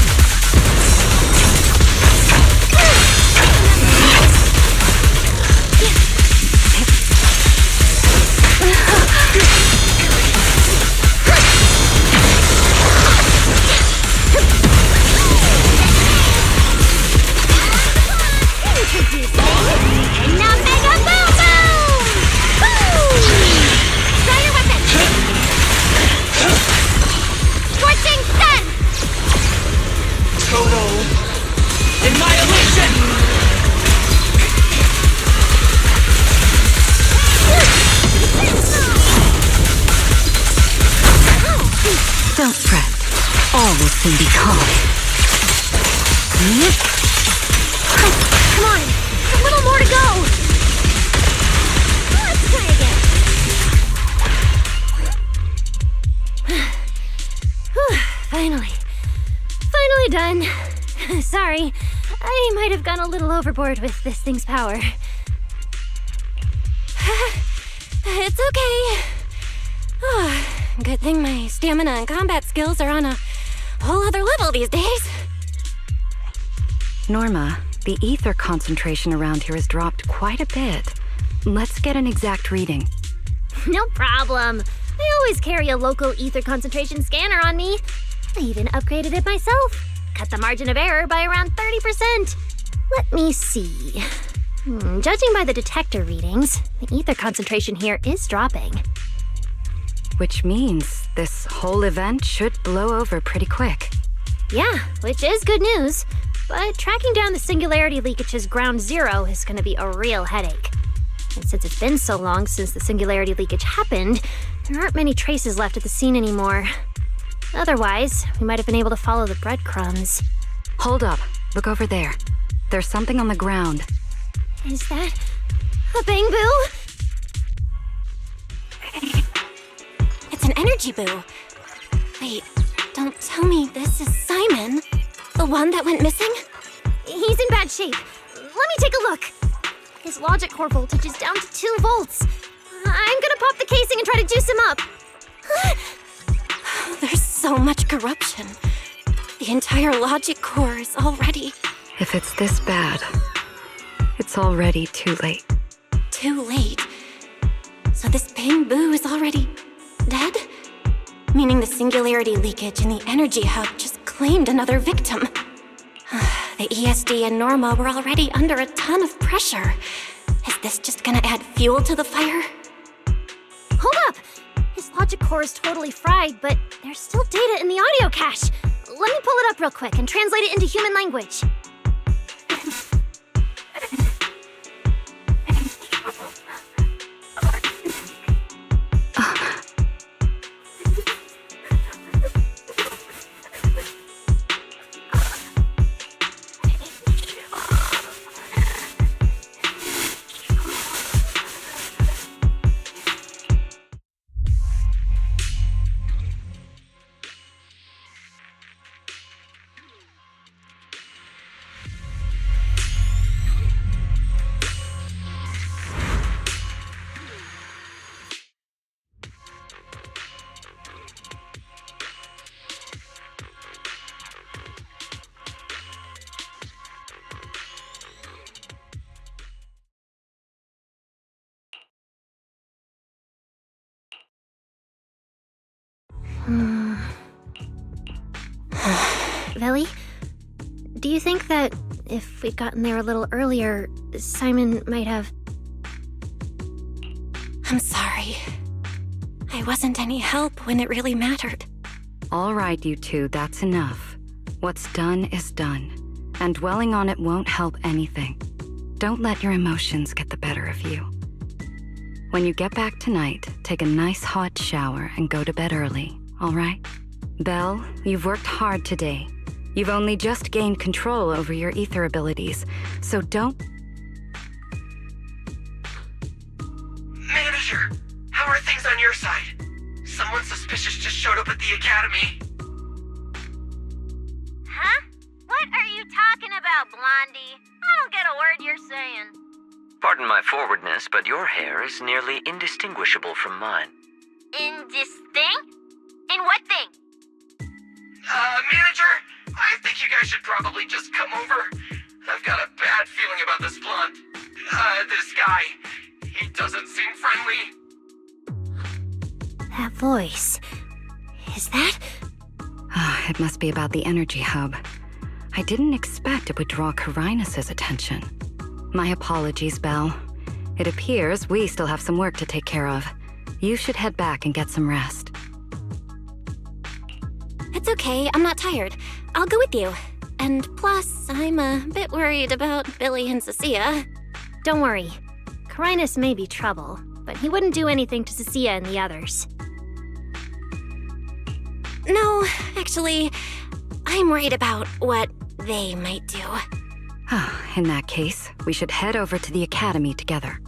D: And now mega boom boom! Boom! Try your weapon! Scorching sun!
T: Total annihilation!
F: Don't fret. All will soon be calm.
D: Come on! A little more to go! Let's try again. Whew, finally. Finally done. Sorry, I might have gone a little overboard with this thing's power. It's okay. Good thing my stamina and combat skills are on a whole other level these days.
F: Norma, the ether concentration around here has dropped quite a bit. Let's get an exact reading.
D: No problem. I always carry a local ether concentration scanner on me. I even upgraded it myself. Cut the margin of error by around 30%. Let me see. Judging by the detector readings, the ether concentration here is dropping.
F: Which means this whole event should blow over pretty quick.
D: Yeah, which is good news. But tracking down the singularity leakage's ground zero is going to be a real headache. And since it's been so long since the singularity leakage happened, there aren't many traces left at the scene anymore. Otherwise, we might have been able to follow the breadcrumbs.
F: Hold up. Look over there. There's something on the ground.
D: Is that a bamboo? It's an energy boo. Wait, don't tell me this is Simon, the one that went missing? He's in bad shape. Let me take a look. His logic core voltage is down to 2 volts. I'm gonna pop the casing and try to juice him up. There's so much corruption. The entire logic core is already...
F: If it's this bad, it's already too late.
B: Too late? So this bamboo is already dead? Meaning the singularity leakage in the energy hub just claimed another victim. The ESD and Norma were already under a ton of pressure. Is this just gonna add fuel to the fire?
D: Hold up! His logic core is totally fried, but there's still data in the audio cache. Let me pull it up real quick and translate it into human language.
J: Billy, do you think that if we'd gotten there a little earlier, Simon might have...
B: I'm sorry. I wasn't any help when it really mattered.
F: All right, you two, that's enough. What's done is done, and dwelling on it won't help anything. Don't let your emotions get the better of you. When you get back tonight, take a nice hot shower and go to bed early, all right? Belle, you've worked hard today. You've only just gained control over your ether abilities, so don't...
C: Manager, how are things on your side? Someone suspicious just showed up at the academy.
D: Huh? What are you talking about, Blondie? I don't get a word you're saying.
U: Pardon my forwardness, but your hair is nearly indistinguishable from mine.
D: Indistinct? In what thing?
C: Manager, I think you guys should probably just come over. I've got a bad feeling about this blonde. This guy. He doesn't seem friendly.
J: That voice... is that...
F: It must be about the energy hub. I didn't expect it would draw Carinus' attention. My apologies, Belle. It appears we still have some work to take care of. You should head back and get some rest.
B: It's okay, I'm not tired. I'll go with you. And plus, I'm a bit worried about Billy and Cecilia.
J: Don't worry. Carinus may be trouble, but he wouldn't do anything to Cecilia and the others.
B: No, actually, I'm worried about what they might do.
F: In that case, we should head over to the academy together.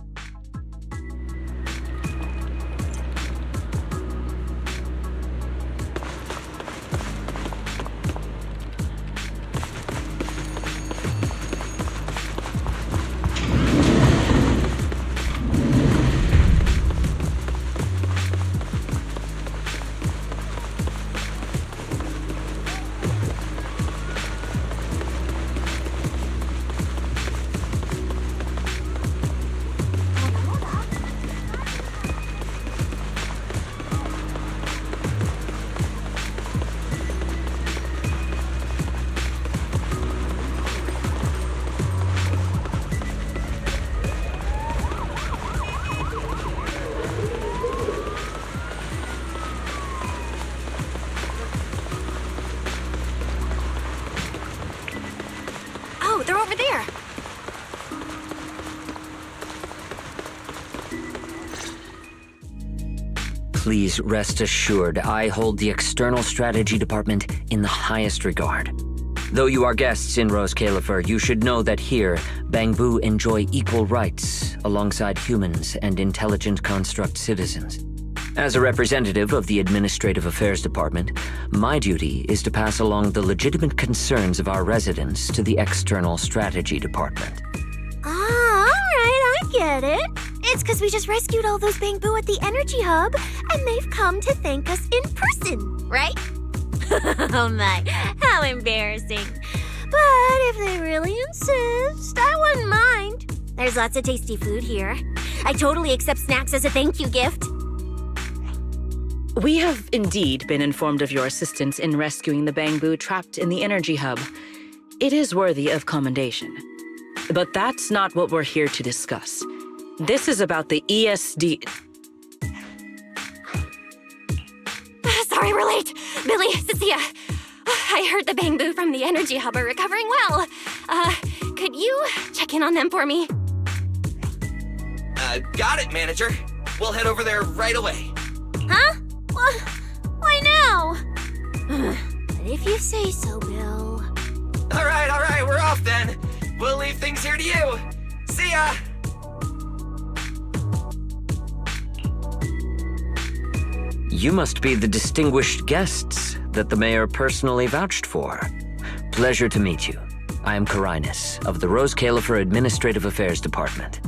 B: They're over there.
U: Please rest assured, I hold the External Strategy Department in the highest regard. Though you are guests in Roscaelifer, you should know that here, Bangbu enjoy equal rights alongside humans and intelligent construct citizens. As a representative of the Administrative Affairs Department, my duty is to pass along the legitimate concerns of our residents to the External Strategy Department.
D: Ah, all right, I get it. It's because we just rescued all those Bangbu at the Energy Hub, and they've come to thank us in person, right? Oh my, how embarrassing. But if they really insist, I wouldn't mind. There's lots of tasty food here. I totally accept snacks as a thank you gift.
L: We have indeed been informed of your assistance in rescuing the Bangbu trapped in the Energy Hub. It is worthy of commendation. But that's not what we're here to discuss. This is about the ESD...
B: Sorry we're late. Billy, Cecilia. I heard the Bangbu from the Energy Hub are recovering well. Could you check in on them for me?
C: Got it, Manager. We'll head over there right away.
D: Huh? Why now? If you say so, Bill.
C: All right, we're off then. We'll leave things here to you. See ya!
U: You must be the distinguished guests that the mayor personally vouched for. Pleasure to meet you. I am Carinus of the Roscaelifer Administrative Affairs Department.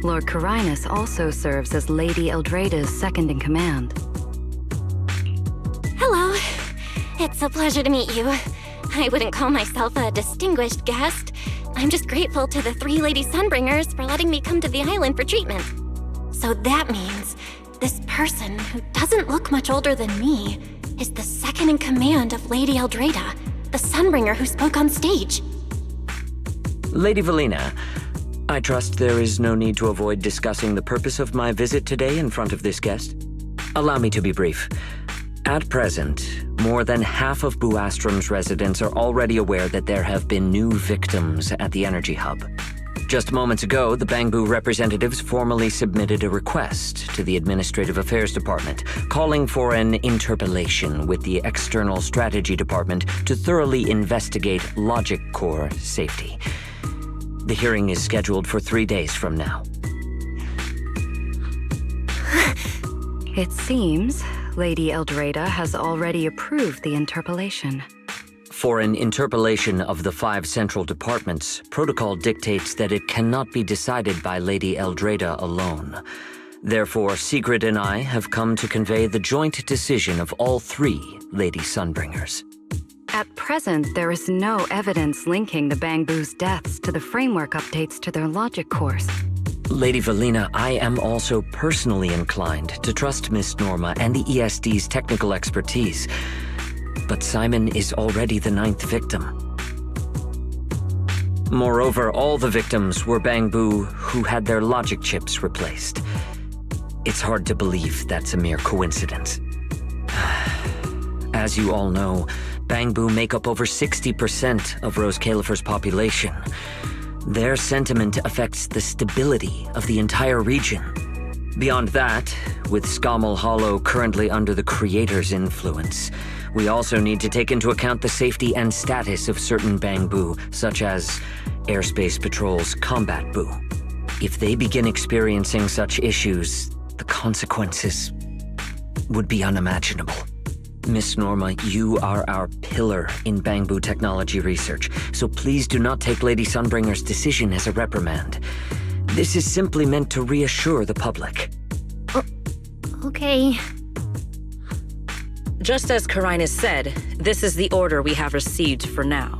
F: Lord Carinus also serves as Lady Eldrada's second-in-command.
B: Hello. It's a pleasure to meet you. I wouldn't call myself a distinguished guest. I'm just grateful to the 3 Lady Sunbringers for letting me come to the island for treatment. So that means this person, who doesn't look much older than me, is the second in command of Lady Eldrada, the Sunbringer who spoke on stage.
U: Lady Valina, I trust there is no need to avoid discussing the purpose of my visit today in front of this guest. Allow me to be brief. At present, more than half of Buastrom's residents are already aware that there have been new victims at the Energy Hub. Just moments ago, the Bangbu representatives formally submitted a request to the Administrative Affairs Department, calling for an interpellation with the External Strategy Department to thoroughly investigate Logic Core safety. The hearing is scheduled for 3 days from now.
F: It seems Lady Eldrada has already approved the interpellation.
U: For an interpellation of the 5 central departments, protocol dictates that it cannot be decided by Lady Eldrada alone. Therefore, Sigrid and I have come to convey the joint decision of all 3 Lady Sunbringers.
F: At present, there is no evidence linking the Bangbu's deaths to the framework updates to their logic cores.
U: Lady Valina, I am also personally inclined to trust Miss Norma and the ESD's technical expertise. But Simon is already the 9th victim. Moreover, all the victims were Bangbu who had their logic chips replaced. It's hard to believe that's a mere coincidence. As you all know, Bangbu make up over 60% of Roscaelifer's population. Their sentiment affects the stability of the entire region. Beyond that, with Scommel Hollow currently under the Creator's influence, we also need to take into account the safety and status of certain Bangbu, such as Airspace Patrol's Combat Bu. If they begin experiencing such issues, the consequences would be unimaginable. Miss Norma, you are our pillar in Bangbu technology research, so please do not take Lady Sunbringer's decision as a reprimand. This is simply meant to reassure the public.
J: Okay.
L: Just as Carinus said, this is the order we have received for now.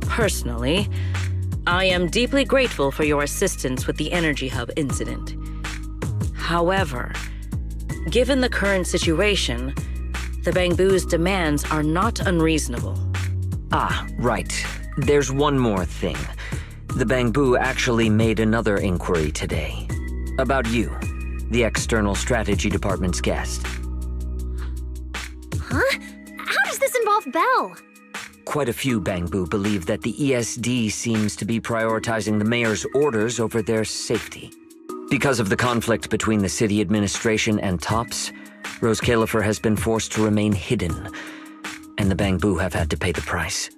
L: Personally, I am deeply grateful for your assistance with the Energy Hub incident. However, given the current situation, the Bangbu's demands are not unreasonable.
U: Ah, right. There's one more thing. The Bangbu actually made another inquiry today. About you, the External Strategy Department's guest.
J: Huh? How does this involve Belle?
U: Quite a few Bangbu believe that the ESD seems to be prioritizing the mayor's orders over their safety. Because of the conflict between the city administration and TOPS, Roscaelifer has been forced to remain hidden, and the Bangbu have had to pay the price,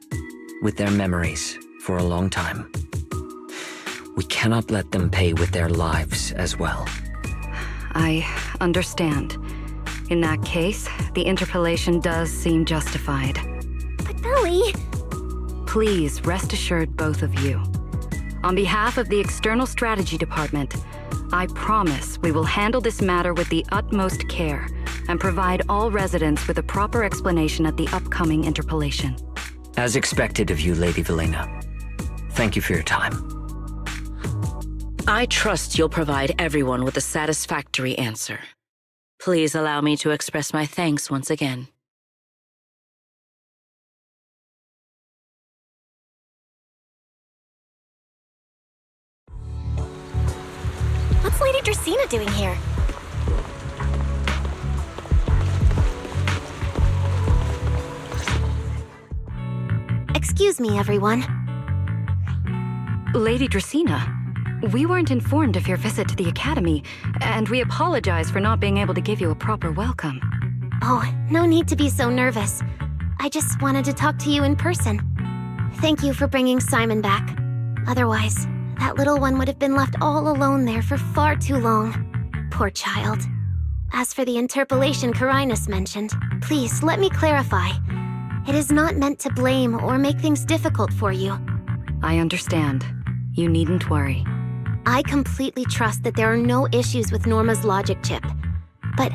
U: with their memories, for a long time. We cannot let them pay with their lives as well.
F: I understand. In that case, the interpellation does seem justified.
J: But Belly...
F: Please rest assured, both of you. On behalf of the External Strategy Department, I promise we will handle this matter with the utmost care and provide all residents with a proper explanation at the upcoming interpellation.
U: As expected of you, Lady Valina. Thank you for your time.
L: I trust you'll provide everyone with a satisfactory answer. Please allow me to express my thanks once again.
B: What's Lady Dracaena doing here?
J: Excuse me, everyone.
F: Lady Dracaena, we weren't informed of your visit to the Academy, and we apologize for not being able to give you a proper welcome.
J: Oh, no need to be so nervous. I just wanted to talk to you in person. Thank you for bringing Simon back. Otherwise, that little one would have been left all alone there for far too long. Poor child. As for the interpellation Carinus mentioned, please let me clarify. It is not meant to blame or make things difficult for you.
F: I understand. You needn't worry.
J: I completely trust that there are no issues with Norma's logic chip. But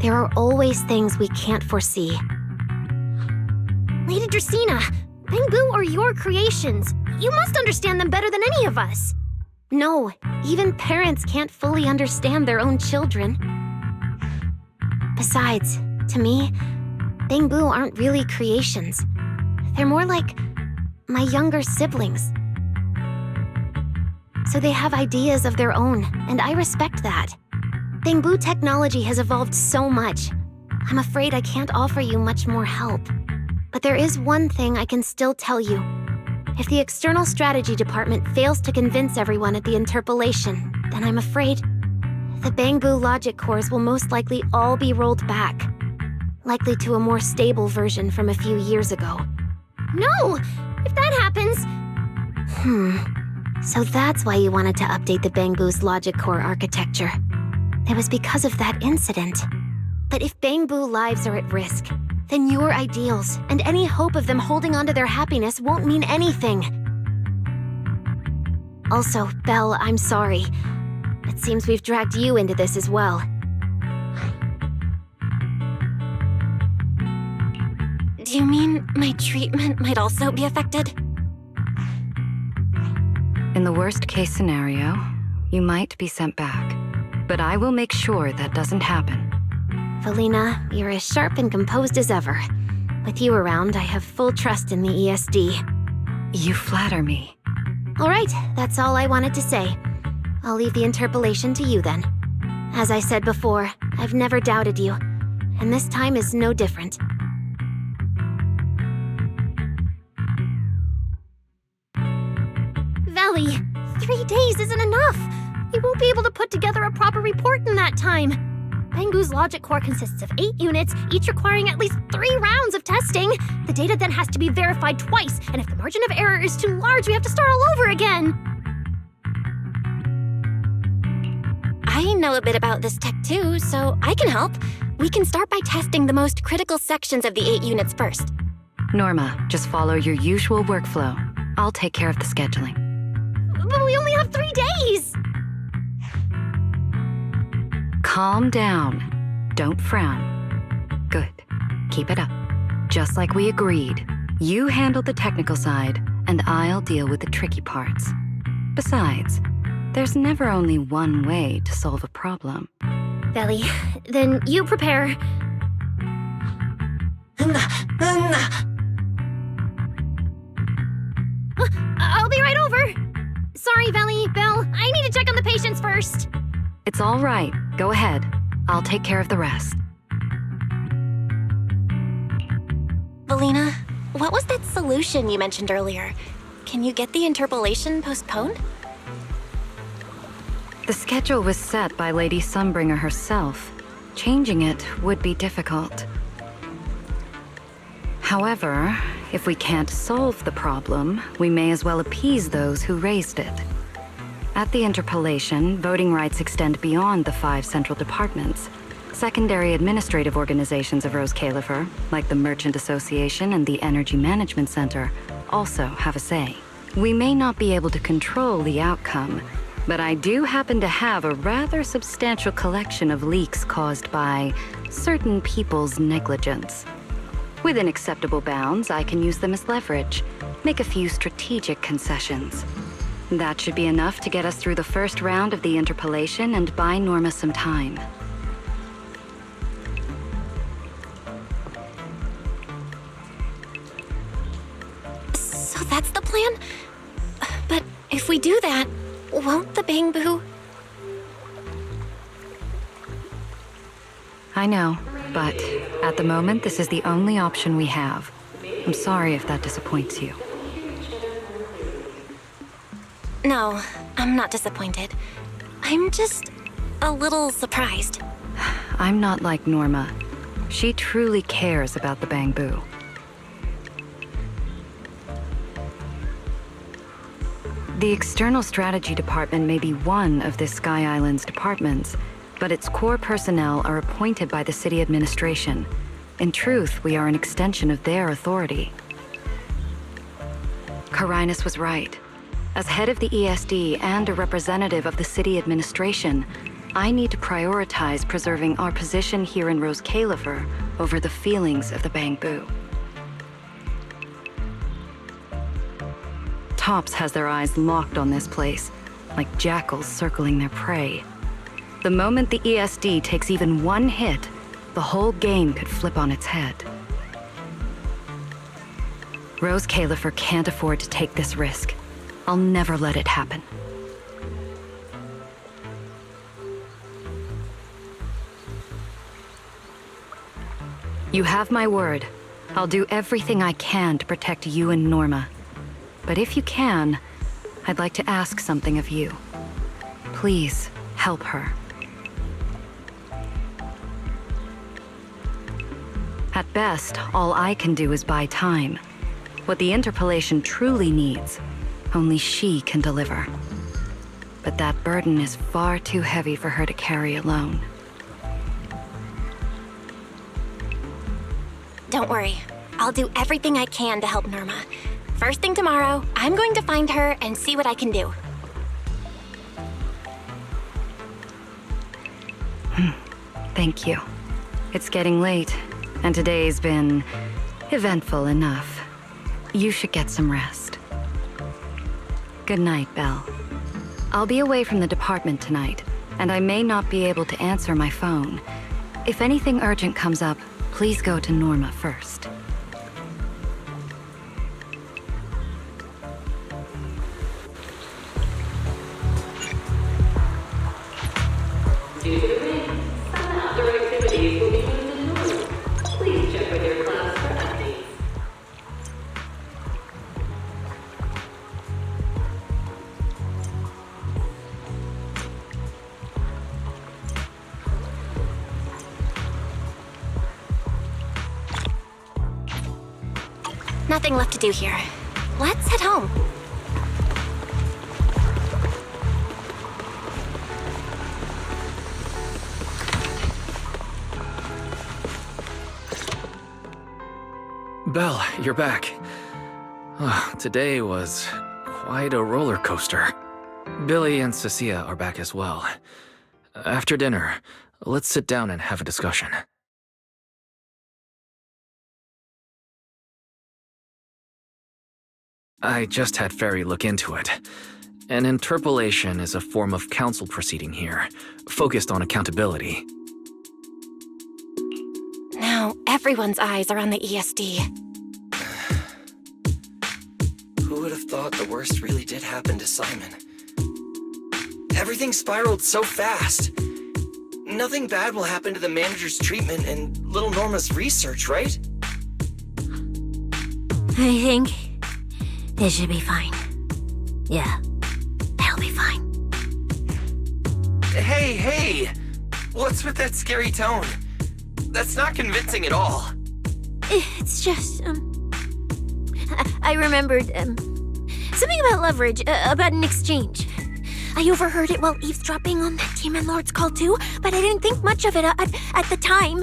J: there are always things we can't foresee.
B: Lady Dracaena, Bangbu are your creations. You must understand them better than any of us.
J: No, even parents can't fully understand their own children. Besides, to me, Bangbu aren't really creations. They're more like my younger siblings. So they have ideas of their own, and I respect that. Bangbu technology has evolved so much. I'm afraid I can't offer you much more help. But there is one thing I can still tell you. If the External Strategy Department fails to convince everyone at the interpolation, then I'm afraid the Bangbu logic cores will most likely all be rolled back. Likely to a more stable version from a few years ago.
D: No! If that happens...
J: So that's why you wanted to update the Bangbu's logic core architecture. It was because of that incident. But if Bangbu lives are at risk, then your ideals and any hope of them holding onto their happiness won't mean anything. Also, Belle, I'm sorry. It seems we've dragged you into this as well.
B: Do you mean my treatment might also be affected?
F: In the worst-case scenario, you might be sent back. But I will make sure that doesn't happen.
J: Felina, you're as sharp and composed as ever. With you around, I have full trust in the ESD.
F: You flatter me.
J: All right, that's all I wanted to say. I'll leave the interpolation to you then. As I said before, I've never doubted you, and this time is no different.
D: Valley, 3 days isn't enough. You won't be able to put together a proper report in that time. Bangbu's logic core consists of 8 units, each requiring at least 3 rounds of testing. The data then has to be verified twice, and if the margin of error is too large, we have to start all over again.
B: I know a bit about this tech too, so I can help. We can start by testing the most critical sections of the 8 units first.
F: Norma, just follow your usual workflow. I'll take care of the scheduling.
D: But we only have 3 days!
F: Calm down. Don't frown. Good. Keep it up. Just like we agreed. You handle the technical side, and I'll deal with the tricky parts. Besides, there's never only one way to solve a problem.
D: Valley, then you prepare. I'll be right over. Sorry, Valley, Belle, I need to check on the patients first.
F: It's all right. Go ahead. I'll take care of the rest.
B: Felina, what was that solution you mentioned earlier? Can you get the interpolation postponed?
F: The schedule was set by Lady Sunbringer herself. Changing it would be difficult. However, if we can't solve the problem, we may as well appease those who raised it. At the interpolation, voting rights extend beyond the 5 central departments. Secondary administrative organizations of Roscaelifer, like the Merchant Association and the Energy Management Center, also have a say. We may not be able to control the outcome, but I do happen to have a rather substantial collection of leaks caused by certain people's negligence. Within acceptable bounds, I can use them as leverage, make a few strategic concessions. That should be enough to get us through the first round of the interpolation and buy Norma some time.
B: So that's the plan? But if we do that, won't the Bangbu...
F: I know, but at the moment, this is the only option we have. I'm sorry if that disappoints you.
B: No, I'm not disappointed. I'm just a little surprised.
F: I'm not like Norma. She truly cares about the Bangbu. The External Strategy Department may be one of this Sky Island's departments, but its core personnel are appointed by the city administration. In truth, we are an extension of their authority. Carinus was right. As head of the ESD and a representative of the city administration, I need to prioritize preserving our position here in Roscaelifer over the feelings of the Bangbu. Tops has their eyes locked on this place, like jackals circling their prey. The moment the ESD takes even one hit, the whole game could flip on its head. Roscaelifer can't afford to take this risk. I'll never let it happen. You have my word. I'll do everything I can to protect you and Norma. But if you can, I'd like to ask something of you. Please, help her. At best, all I can do is buy time. What the interpolation truly needs, only she can deliver. But that burden is far too heavy for her to carry alone.
B: Don't worry. I'll do everything I can to help Norma. First thing tomorrow, I'm going to find her and see what I can do.
F: Thank you. It's getting late, and today's been eventful enough. You should get some rest. Good night, Belle. I'll be away from the department tonight, and I may not be able to answer my phone. If anything urgent comes up, please go to Norma first.
P: Due to the rain, some outdoor activities will be moved indoors. Please check with your class for updates.
B: Nothing left to do here. Let's head home.
A: Belle, you're back. Today was quite a roller coaster. Billy and Cecilia are back as well. After dinner, let's sit down and have a discussion. I just had Ferry look into it. An interpolation is a form of council proceeding here, focused on accountability.
B: Now, everyone's eyes are on the ESD.
C: Who would have thought the worst really did happen to Simon? Everything spiraled so fast. Nothing bad will happen to the manager's treatment and little Norma's research, right?
D: I think they should be fine. Yeah, they'll be fine.
C: Hey! What's with that scary tone? That's not convincing at all.
D: It's just, I remembered, something about leverage, about an exchange. I overheard it while eavesdropping on that Demon Lord's call too, but I didn't think much of it at the time.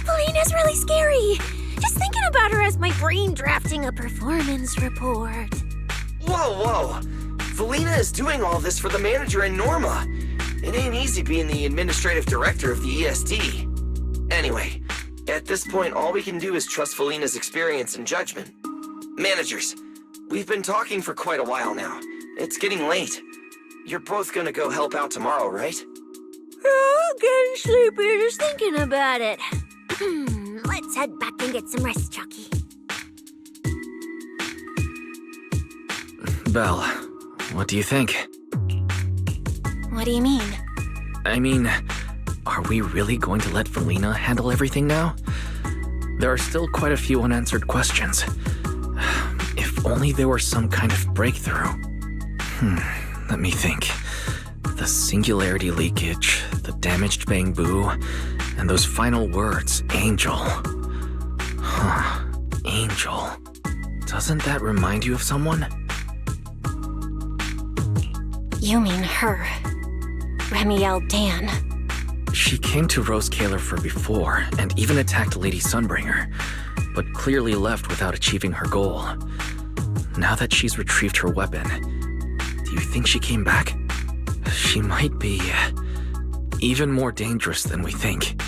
D: Felina's really scary. Just thinking about her as my brain drafting a performance report.
C: Whoa! Felina is doing all this for the manager and Norma. It ain't easy being the administrative director of the ESD. Anyway, at this point, all we can do is trust Felina's experience and judgment. Managers, we've been talking for quite a while now. It's getting late. You're both gonna go help out tomorrow, right?
D: Oh, getting sleepy just thinking about it. Let's head back and get some rest, Chucky.
A: Belle, what do you think?
B: What do you mean?
A: I mean, are we really going to let Felina handle everything now? There are still quite a few unanswered questions. If only there were some kind of breakthrough. Let me think. The singularity leakage, the damaged bamboo, and those final words, Angel. Angel. Doesn't that remind you of someone?
B: You mean her. Remiel Dan.
A: She came to Roscaelifer before, and even attacked Lady Sunbringer, but clearly left without achieving her goal. Now that she's retrieved her weapon, do you think she came back? She might be even more dangerous than we think.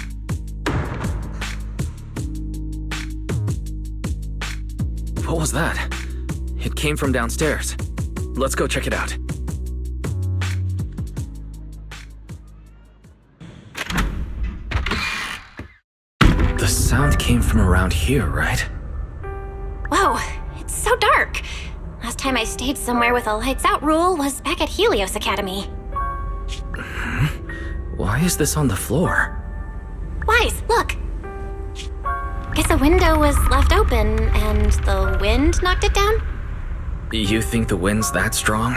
A: What was that? It came from downstairs. Let's go check it out. The sound came from around here, right?
B: time I stayed somewhere with a lights-out rule was back at Helios Academy.
A: Why is this on the floor?
B: Wise, look! Guess a window was left open and the wind knocked it down?
A: You think the wind's that strong?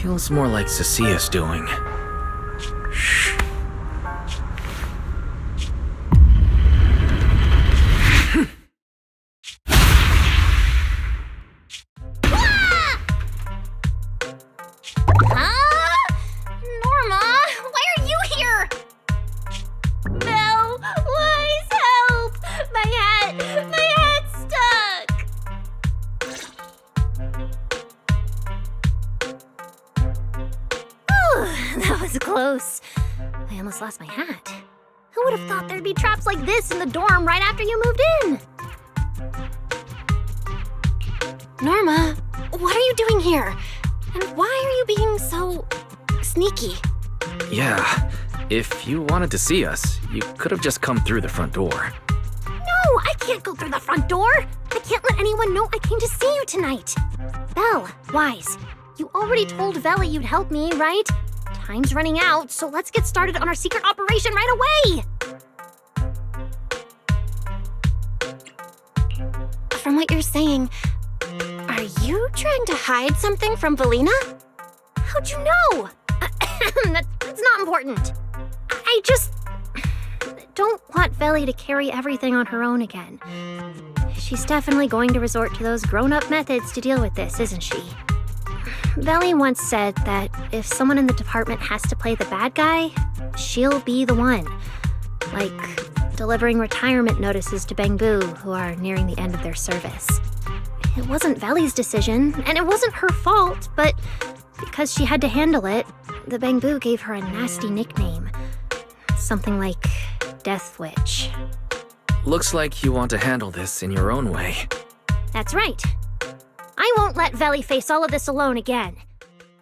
A: Feels more like Cecia's doing. Shh.
B: Norma, why are you here?
D: No, Wise, help! My hat's stuck! Ooh, that was close. I almost lost my hat. Who would have thought there'd be traps like this in the dorm right after you moved in?
B: Norma, what are you doing here? And why are you being so sneaky?
A: Yeah, if you wanted to see us, you could have just come through the front door.
D: No, I can't go through the front door. I can't let anyone know I came to see you tonight. Belle, Wise, you already told Vela you'd help me, right? Time's running out, so let's get started on our secret operation right away!
B: From what you're saying, are you trying to hide something from Velina?
D: How'd you know? That's not important. I just don't want Veli to carry everything on her own again. She's definitely going to resort to those grown-up methods to deal with this, isn't she? Veli once said that if someone in the department has to play the bad guy, she'll be the one. Like delivering retirement notices to Bangbu who are nearing the end of their service. It wasn't Veli's decision, and it wasn't her fault, but because she had to handle it, the Bangbu gave her a nasty nickname. Something like Death Witch.
A: Looks like you want to handle this in your own way.
D: That's right. I won't let Veli face all of this alone again.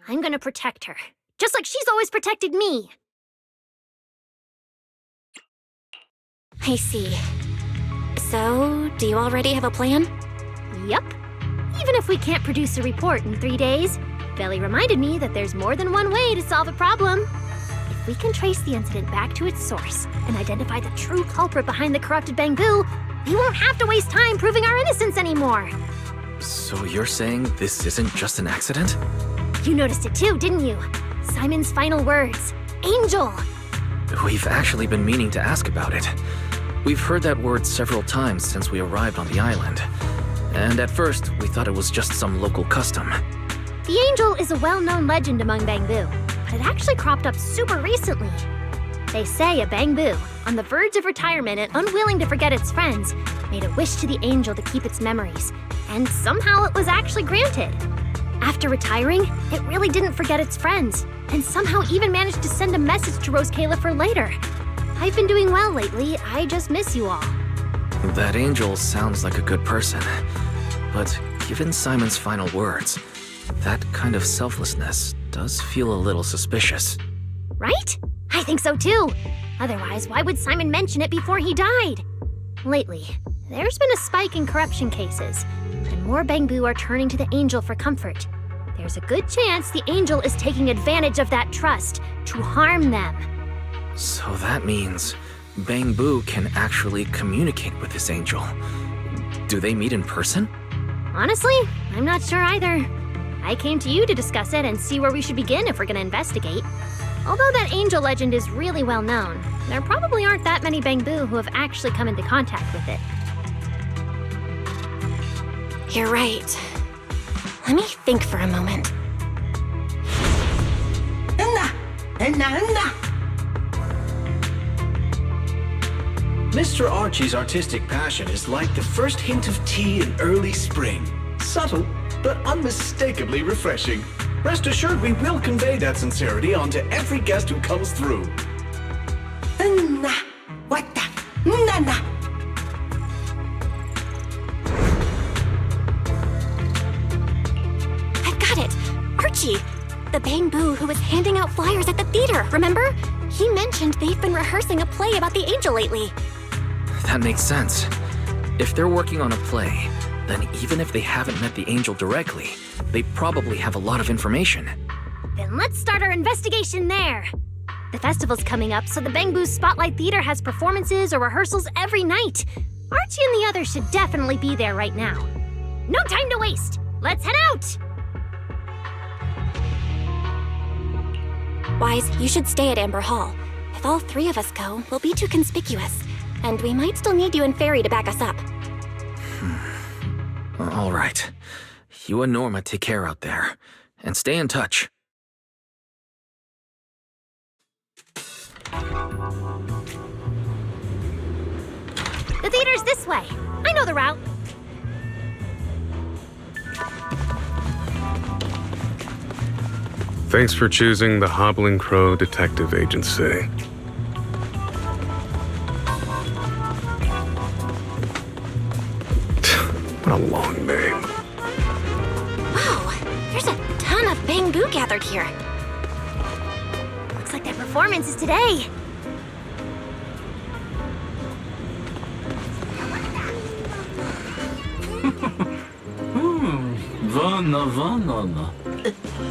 D: I'm gonna protect her, just like she's always protected me.
B: I see. So, do you already have a plan?
D: Yup. Even if we can't produce a report in 3 days, Veli reminded me that there's more than one way to solve a problem. If we can trace the incident back to its source and identify the true culprit behind the corrupted Bangbu, we won't have to waste time proving our innocence anymore.
A: So you're saying this isn't just an accident?
D: You noticed it too, didn't you? Simon's final words. Angel!
A: We've actually been meaning to ask about it. We've heard that word several times since we arrived on the island. And at first, we thought it was just some local custom.
D: The angel is a well-known legend among Bangbu, but it actually cropped up super recently. They say a Bangbu, on the verge of retirement and unwilling to forget its friends, made a wish to the angel to keep its memories, and somehow it was actually granted. After retiring, it really didn't forget its friends, and somehow even managed to send a message to Roscaelifer later. I've been doing well lately, I just miss you all.
A: That angel sounds like a good person, but given Simon's final words, that kind of selflessness does feel a little suspicious.
D: Right? I think so too. Otherwise, why would Simon mention it before he died? Lately, there's been a spike in corruption cases, and more Bangbu are turning to the angel for comfort. There's a good chance the angel is taking advantage of that trust to harm them.
A: So that means Bangbu can actually communicate with this angel. Do they meet in person?
D: Honestly, I'm not sure either. I came to you to discuss it and see where we should begin if we're gonna investigate. Although that angel legend is really well known, there probably aren't that many Bangbu who have actually come into contact with it.
B: You're right. Let me think for a moment.
G: Mr. Archie's artistic passion is like the first hint of tea in early spring. Subtle, but unmistakably refreshing. Rest assured we will convey that sincerity onto every guest who comes through.
B: I've got it! Archie! The Bangbu who was handing out flyers at the theater, remember? He mentioned they've been rehearsing a play about the angel lately.
A: That makes sense. If they're working on a play, then even if they haven't met the angel directly, they probably have a lot of information.
D: Then let's start our investigation there. The festival's coming up, so the Bangbu Spotlight Theater has performances or rehearsals every night. Archie and the others should definitely be there right now. No time to waste. Let's head out!
B: Wise, you should stay at Amber Hall. If all three of us go, we'll be too conspicuous. And we might still need you and Fairy to back us up.
A: All right. You and Norma take care out there. And stay in touch.
D: The theater's this way. I know the route.
M: Thanks for choosing the Hobbling Crow Detective Agency. What a long name.
B: Wow, there's a ton of Bangbu gathered here.
D: Looks like their performance is today.
K: Vana, vana.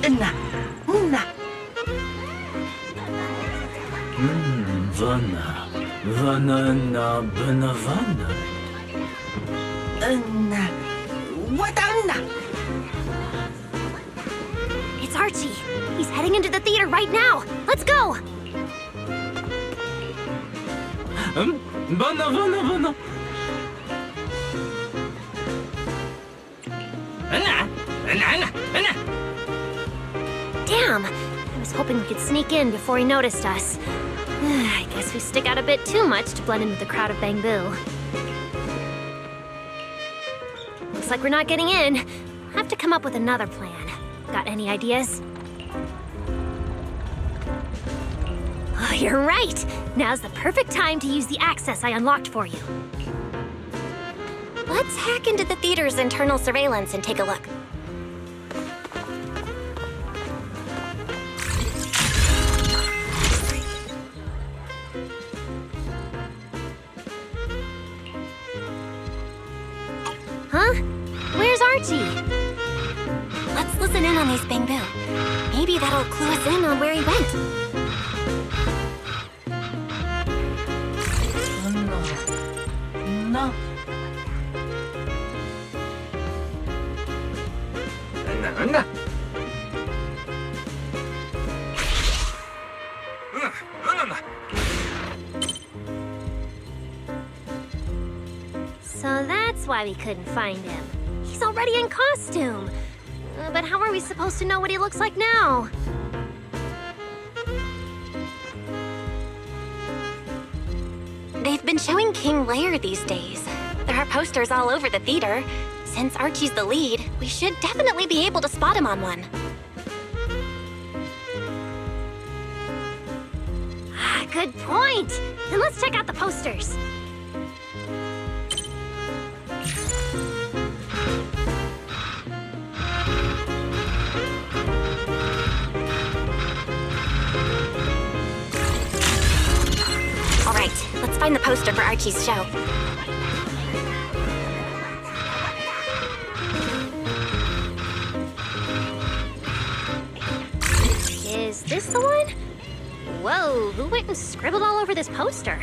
H: Na.
K: Vana. Vana na banavana.
D: It's Archie. He's heading into the theater right now. Let's go.
K: Vana, vana, vana.
D: Damn. I was hoping we could sneak in before he noticed us. I guess we stick out a bit too much to blend in with the crowd of Bangbu. Looks like we're not getting in. Have to come up with another plan. Got any ideas? Oh, you're right! Now's the perfect time to use the access I unlocked for you.
B: Let's hack into the theater's internal surveillance and take a look.
D: Huh? Where's Archie?
B: Let's listen in on these Bangbu. Maybe that'll clue us in on where he went.
K: No.
D: So that's why we couldn't find him. He's already in costume. But how are we supposed to know what he looks like now?
B: They've been showing King Lear these days. There are posters all over the theater. Since Archie's the lead, we should definitely be able to spot him on one.
D: Ah, good point. Then let's check out the posters.
B: All right, let's find the poster for Archie's show.
D: Is this the one? Whoa, who went and scribbled all over this poster?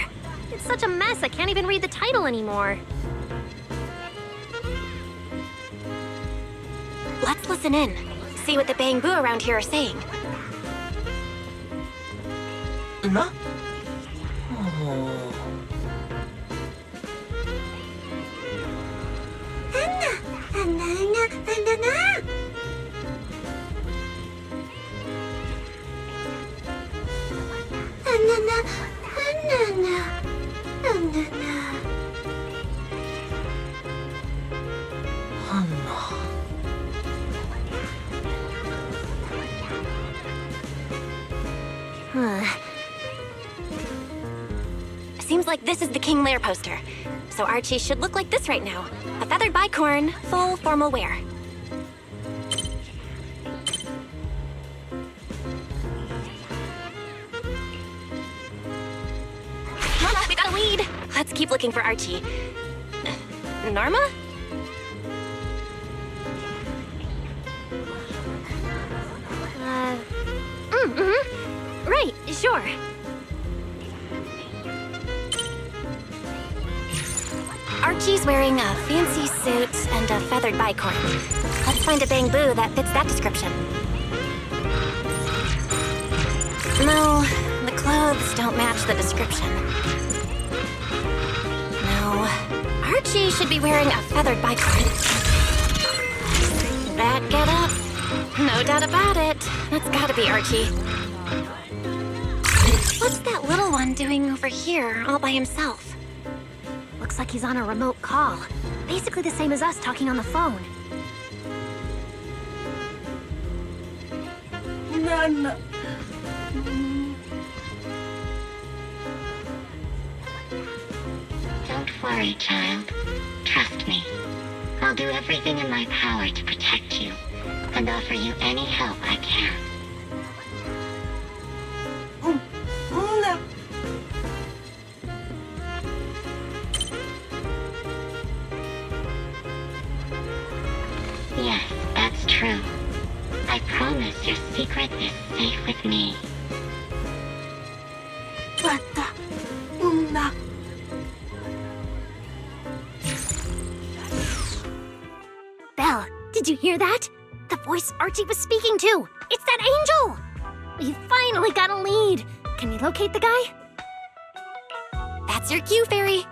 D: It's such a mess, I can't even read the title anymore.
B: Let's listen in. See what the Bangbu around here are saying.
K: No?
B: Seems like this is the King Lear poster. So Archie should look like this right now. A feathered bicorn, full formal wear. Mama, we got a lead. Let's keep looking for Archie. Norma?
D: Sure.
B: Archie's wearing a fancy suit and a feathered bicorn. Let's find a bamboo that fits that description. No, the clothes don't match the description. No, Archie should be wearing a feathered bicorn. That get up? No doubt about it. That's gotta be Archie. What's that little one doing over here all by himself?
D: Looks like he's on a remote call. Basically the same as us talking on the phone.
P: None.
O: Don't worry, child. Trust me. I'll do everything in my power to protect you and offer you any help I can.
P: No.
O: Yes, that's true. I promise your secret is safe with me.
D: Belle, did you hear that? The voice Archie was speaking to! It's that angel! We finally got a lead! Can we locate the guy?
B: That's your cue, Fairy.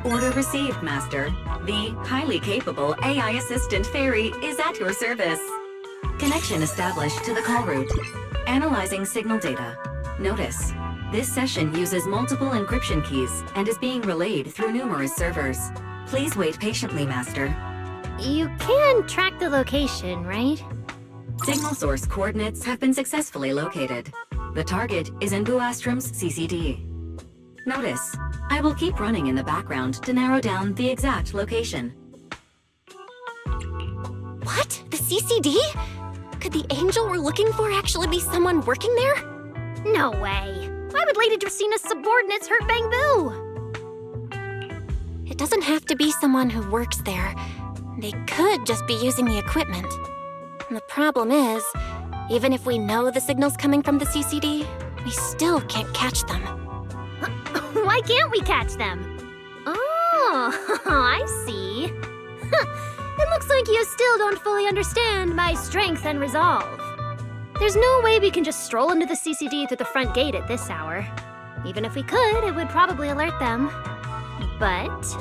I: Order received, Master. The highly capable AI assistant Fairy is at your service. Connection established to the call route. Analyzing signal data. Notice, this session uses multiple encryption keys and is being relayed through numerous servers. Please wait patiently, Master.
D: You can track the location, right?
I: Signal source coordinates have been successfully located. The target is in Buastrom's CCD. Notice, I will keep running in the background to narrow down the exact location.
B: What? The CCD? Could the angel we're looking for actually be someone working there?
D: No way. Why would Lady Dracina's subordinates hurt Bamboo?
B: It doesn't have to be someone who works there. They could just be using the equipment. And the problem is, even if we know the signal's coming from the CCD, we still can't catch them.
D: Why can't we catch them? Oh, I see. It looks like you still don't fully understand my strength and resolve. There's no way we can just stroll into the CCD through the front gate at this hour. Even if we could, it would probably alert them. But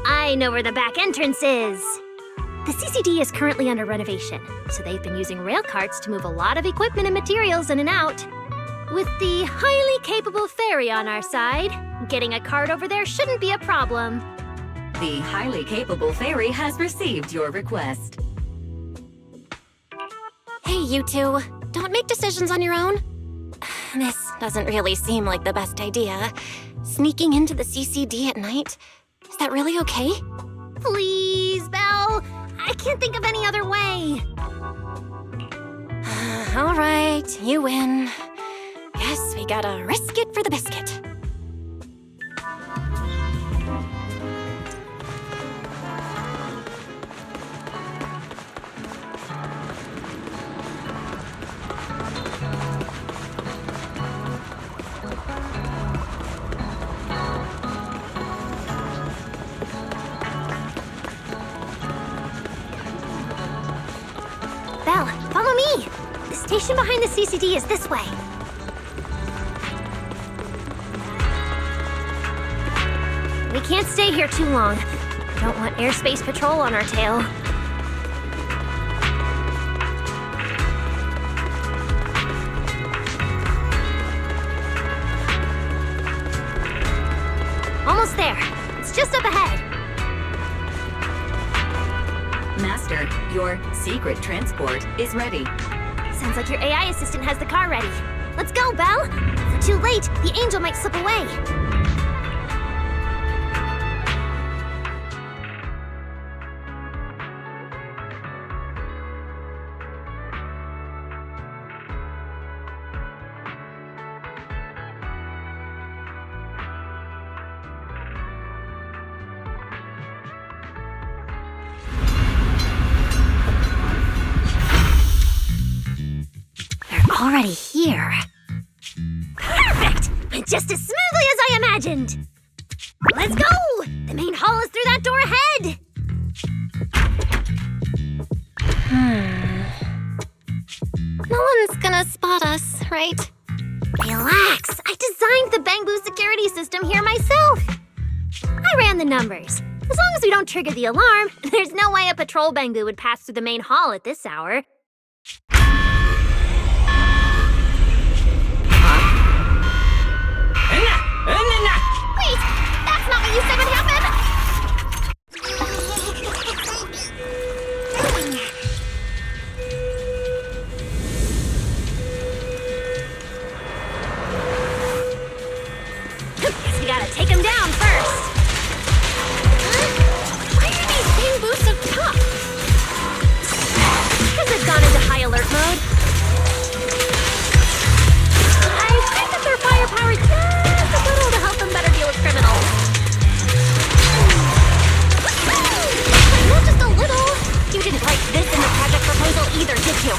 D: I know where the back entrance is. The CCD is currently under renovation, so they've been using rail carts to move a lot of equipment and materials in and out. With the highly capable Fairy on our side, getting a cart over there shouldn't be a problem.
I: The highly capable Fairy has received your request.
B: Hey, you two. Don't make decisions on your own. This doesn't really seem like the best idea. Sneaking into the CCD at night? Is that really okay?
D: Please, Belle. I can't think of any other way.
B: All right, you win. Guess we gotta risk it for the biscuit.
D: Belle, follow me! The station behind the CCD is this way. We can't stay here too long. Don't want airspace patrol on our tail. Almost there. It's just up ahead.
I: Master, your secret transport is ready.
D: Sounds like your AI assistant has the car ready. Let's go, Belle! If we're too late, the angel might slip away. already here. Perfect! Went just as smoothly as I imagined. Let's go! The main hall is through that door ahead.
B: No one's gonna spot us, right?
D: Relax. I designed the Bangbu security system here myself. I ran the numbers. As long as we don't trigger the alarm, there's no way a patrol Bangbu would pass through the main hall at this hour.
B: Wait! That's not what you said would happen!
D: Guess we gotta take him down first.
B: Why are these Bangbu so tough?
D: Because they've gone into high alert mode. I think that their firepower is just a little to help them better deal with criminals.
B: Not just a little. You didn't write this in the project proposal either, did you?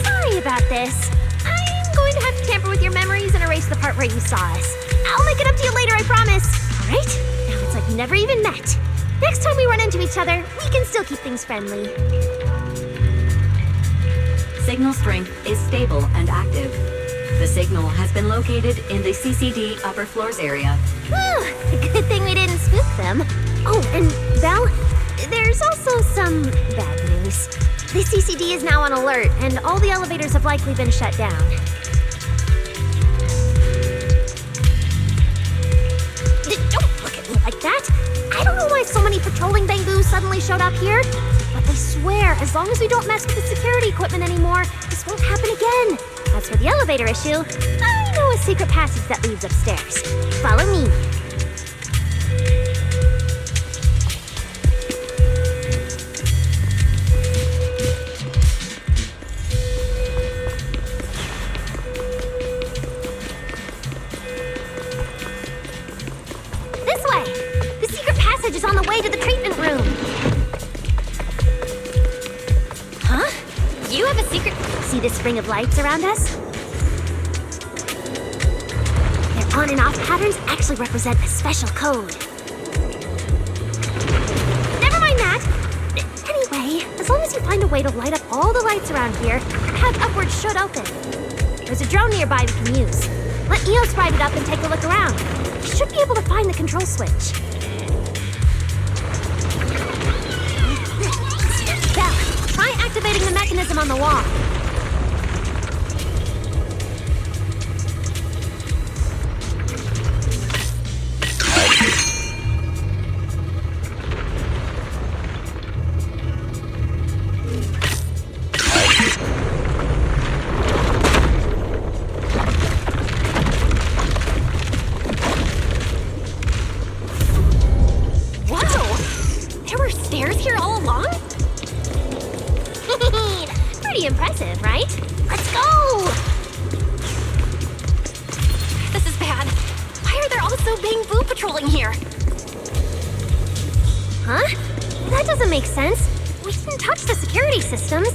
D: Sorry about this. I'm going to have to tamper with your memories and erase the part where you saw us. I'll make it up to you later, I promise. All right? Now it's like we never even met. Next time we run into each other, we can still keep things friendly.
I: Signal strength is stable and active. The signal has been located in the CCD upper floors area.
D: Whew, good thing we didn't spook them. Oh, and Belle, there's also some bad news. The CCD is now on alert, and all the elevators have likely been shut down. Don't look at me like that. I don't know why so many patrolling Bangbu suddenly showed up here, but they swear as long as we don't mess with the security equipment anymore, this won't happen again. As for the elevator issue, I know a secret passage that leads upstairs. Follow me. This way! The secret passage is on the way to the treatment room.
B: Huh? You have a secret...
D: See this ring of lights around us? Their on and off patterns actually represent a special code. Never mind that! Anyway, as long as you find a way to light up all the lights around here, the path upwards should open. There's a drone nearby we can use. Let Eos ride it up and take a look around. You should be able to find the control switch. Belle, try activating the mechanism on the wall. Impressive, right? Let's go!
B: This is bad. Why are there also Bangbu patrolling here?
D: Huh? That doesn't make sense. We didn't touch the security systems.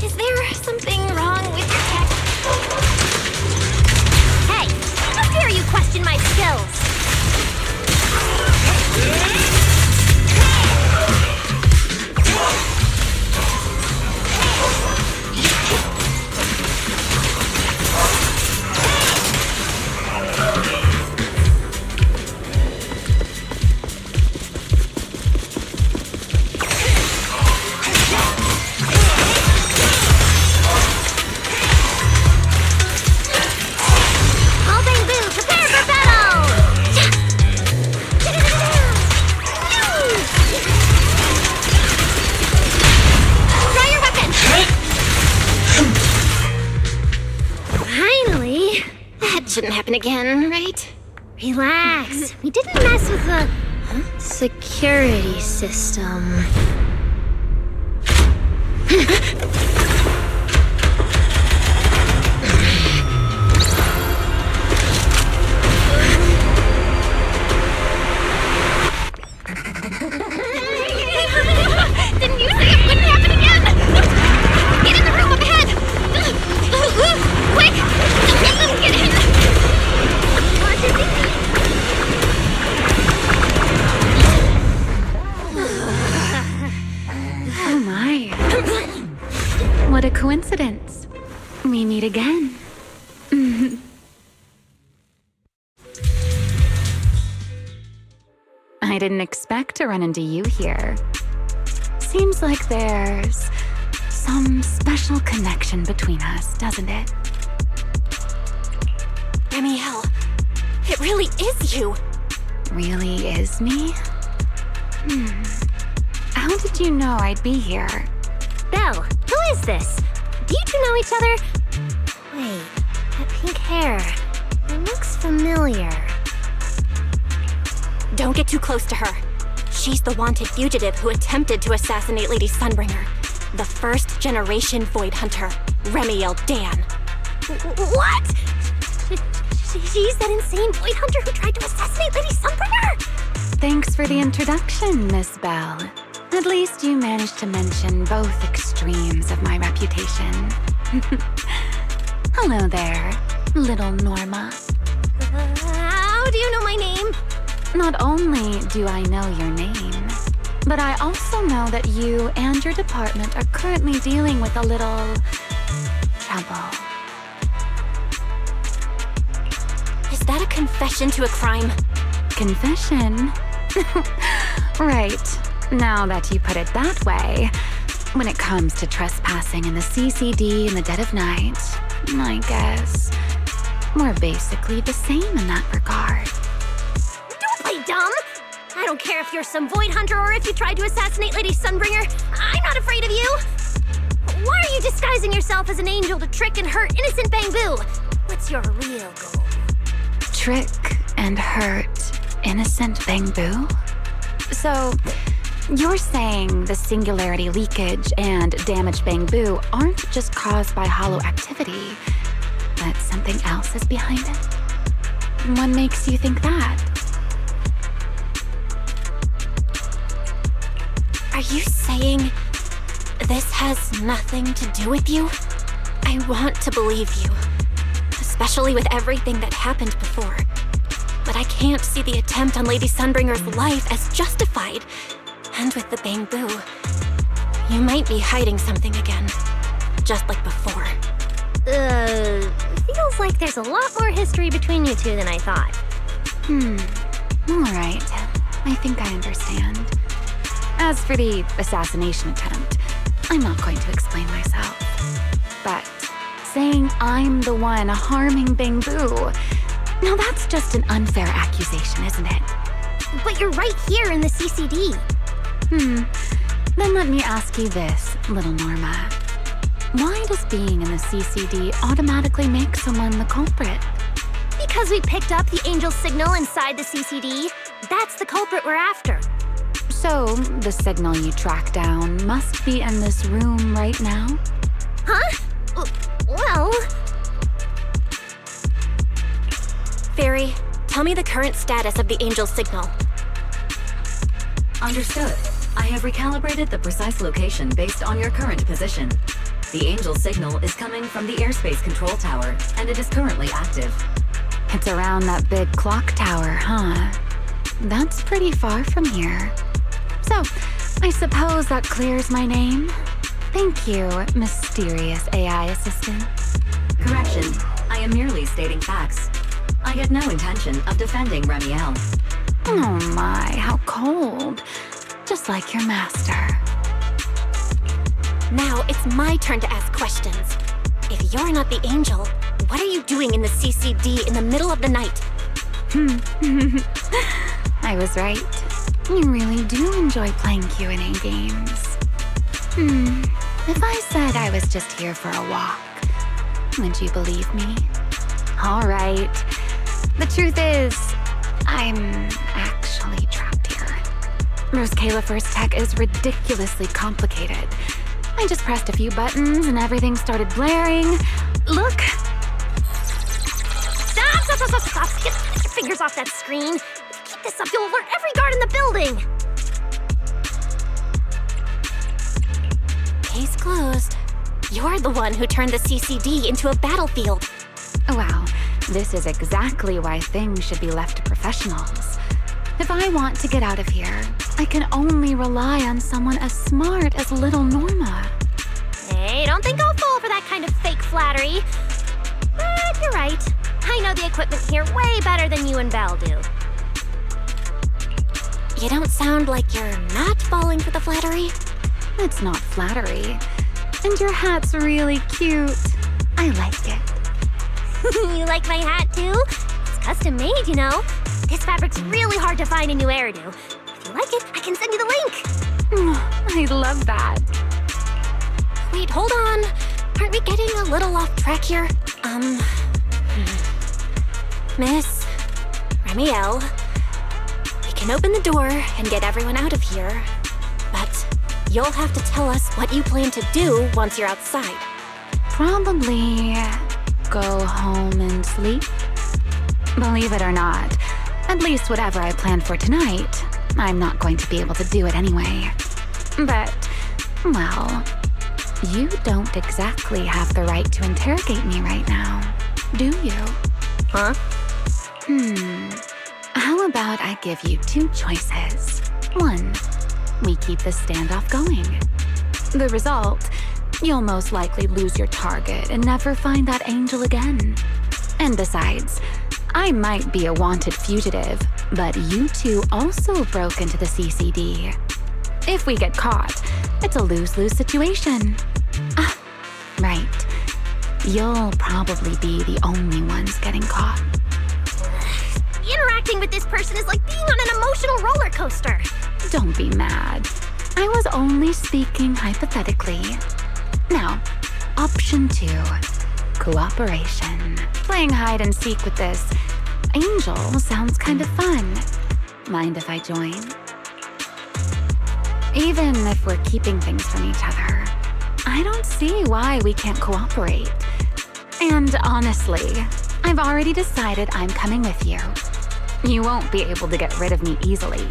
B: Is there something wrong with your tech?
D: Hey! How dare you question my skills?
B: Shouldn't happen again, right?
D: Relax. We didn't mess with the security system.
F: I didn't expect to run into you here. Seems like there's some special connection between us, doesn't it?
B: Ramiel, it really is you.
F: Really is me? How did you know I'd be here?
D: Belle, who is this? Do you two know each other?
J: Wait, that pink hair. It looks familiar.
B: Don't get too close to her. She's the wanted fugitive who attempted to assassinate Lady Sunbringer. The first generation Void Hunter, Ramiel Dan.
D: What? She's that insane Void Hunter who tried to assassinate Lady Sunbringer?
F: Thanks for the introduction, Miss Belle. At least you managed to mention both extremes of my reputation. Hello there, little Norma.
D: How do you know my name?
F: Not only do I know your name, but I also know that you and your department are currently dealing with a little trouble.
B: Is that a confession to a crime?
F: Confession? Right. Now that you put it that way, when it comes to trespassing in the CCD in the dead of night, I guess we're basically the same in that regard.
D: Don't play dumb! I don't care if you're some Void Hunter or if you tried to assassinate Lady Sunbringer. I'm not afraid of you! Why are you disguising yourself as an angel to trick and hurt innocent Bangbu? What's your real goal?
F: Trick and hurt innocent Bangbu? So, you're saying the singularity leakage and damaged Bangbu aren't just caused by hollow activity, but something else is behind it? What makes you think that?
B: Are you saying this has nothing to do with you? I want to believe you, especially with everything that happened before. But I can't see the attempt on Lady Sunbringer's life as justified. And with the Bangbu, you might be hiding something again, just like before.
D: Feels like there's a lot more history between you two than I thought.
F: All right. I think I understand. As for the assassination attempt, I'm not going to explain myself. But saying I'm the one harming Bangbu, now that's just an unfair accusation, isn't it?
D: But you're right here in the CCD.
F: Then let me ask you this, little Norma. Why does being in the CCD automatically make someone the culprit?
D: Because we picked up the angel signal inside the CCD. That's the culprit we're after.
F: So, the signal you track down must be in this room right now?
D: Huh? Well...
B: Fairy, tell me the current status of the angel signal.
I: Understood. I have recalibrated the precise location based on your current position. The angel signal is coming from the airspace control tower, and it is currently active.
F: It's around that big clock tower, huh? That's pretty far from here. So, I suppose that clears my name? Thank you, mysterious AI assistant.
I: Correction. I am merely stating facts. I had no intention of defending Ramiel.
F: Oh my, how cold. Just like your master.
B: Now it's my turn to ask questions. If you're not the angel, what are you doing in the CCD in the middle of the night?
F: I was right. You really do enjoy playing Q&A games. If I said I was just here for a walk, would you believe me? All right. The truth is, I'm actually trapped here. Roscaelifer's tech is ridiculously complicated. I just pressed a few buttons and everything started blaring. Look!
D: Stop! Get your fingers off that screen. If you keep this up, you'll alert every guard in the building.
B: Case closed. You're the one who turned the CCD into a battlefield.
F: Wow, this is exactly why things should be left to professionals. If I want to get out of here, I can only rely on someone as smart as little Norma.
D: Hey, don't think I'll fall for that kind of fake flattery. But you're right. I know the equipment here way better than you and Belle do.
B: You don't sound like you're not falling for the flattery.
F: It's not flattery. And your hat's really cute. I like it.
D: You like my hat too? It's custom made, you know. This fabric's really hard to find in New Eridu. If you like it, I can send you the link.
F: I love that.
B: Wait, hold on. Aren't we getting a little off track here? Miss Ramiel, we can open the door and get everyone out of here, but you'll have to tell us what you plan to do once you're outside.
F: Probably go home and sleep. Believe it or not, at least whatever I planned for tonight, I'm not going to be able to do it anyway. But, well, you don't exactly have the right to interrogate me right now, do you?
B: Huh?
F: How about I give you two choices? One, we keep the standoff going. The result, you'll most likely lose your target and never find that angel again. And besides, I might be a wanted fugitive, but you two also broke into the CCD. If we get caught, it's a lose-lose situation. Right. You'll probably be the only ones getting caught.
D: Interacting with this person is like being on an emotional roller coaster.
F: Don't be mad. I was only speaking hypothetically. Now, option 2. Cooperation. Playing hide and seek with this angel sounds kind of fun. Mind if I join? Even if we're keeping things from each other, I don't see why we can't cooperate. And honestly, I've already decided I'm coming with you. You won't be able to get rid of me easily.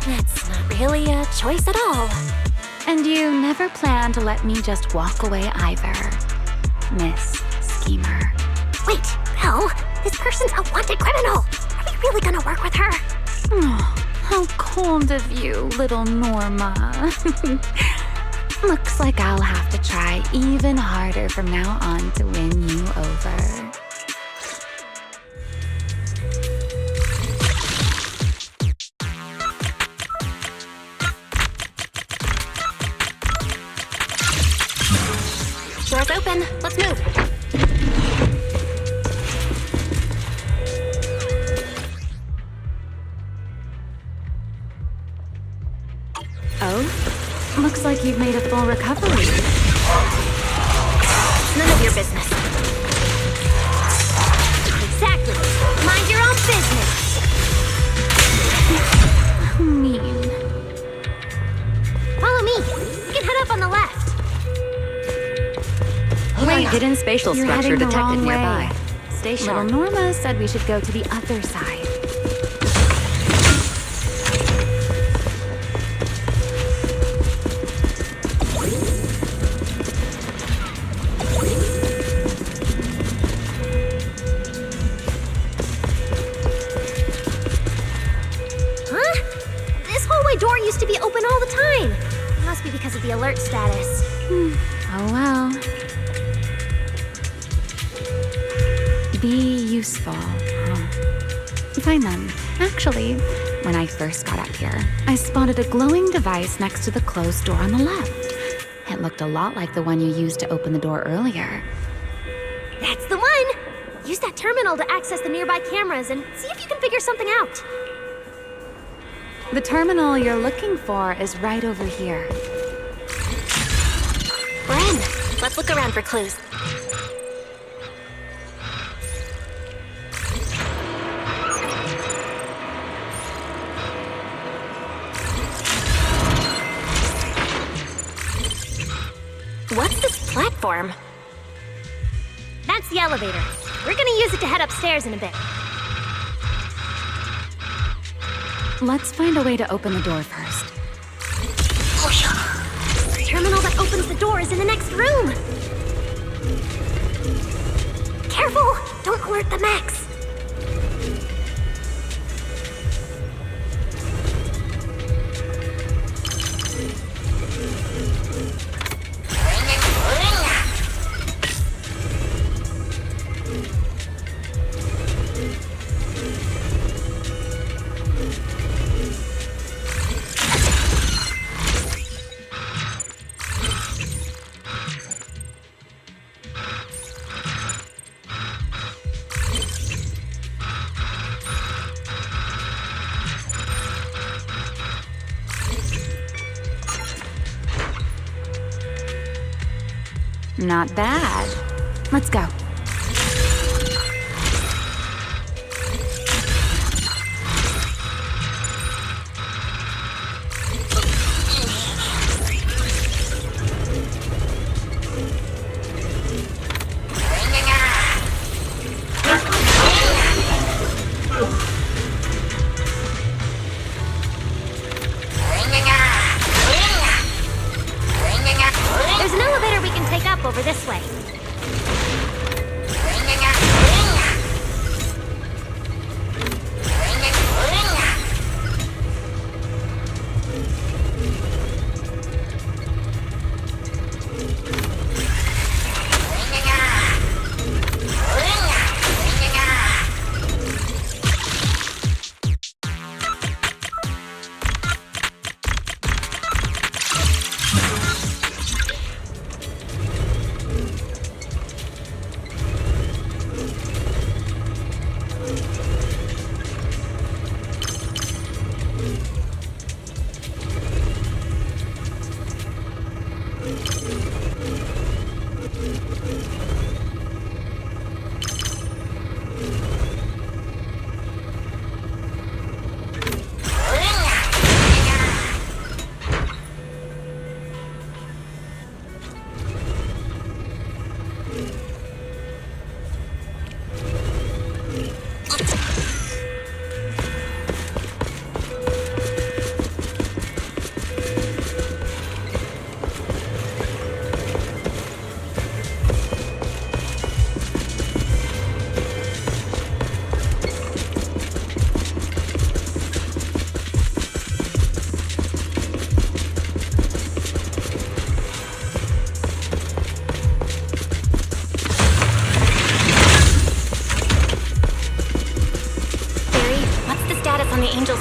B: That's not really a choice at all.
F: And you never plan to let me just walk away either, Miss Schemer.
D: Wait, Belle, this person's a wanted criminal. Are we really gonna work with her?
F: Oh, how cold of you, little Norma. Looks like I'll have to try even harder from now on to win you over.
B: Door's open. Let's move.
F: Oh? Looks like you've made a full recovery.
D: It's none of your business. Exactly. Mind your own business.
F: Mean.
D: Follow me. We can head up on the left.
F: Wait,
L: hidden spatial
F: you're
L: structure
F: heading the
L: detected
F: wrong
L: nearby.
F: way.
L: Stay
F: Little
L: sharp.
F: Norma said we should go to the other side.
D: Huh? This hallway door used to be open all the time. It must be because of the alert status.
F: Oh well. Be useful, huh? Fine then. Actually, when I first got up here, I spotted a glowing device next to the closed door on the left. It looked a lot like the one you used to open the door earlier.
D: That's the one! Use that terminal to access the nearby cameras and see if you can figure something out.
F: The terminal you're looking for is right over here.
B: Ren, let's look around for clues. What's this platform?
D: That's the elevator. We're gonna use it to head upstairs in a bit.
F: Let's find a way to open the door first.
D: The terminal that opens the door is in the next room. Careful! Don't alert the mechs.
R: Not bad. Let's go.
D: There's an elevator we can take up over this way.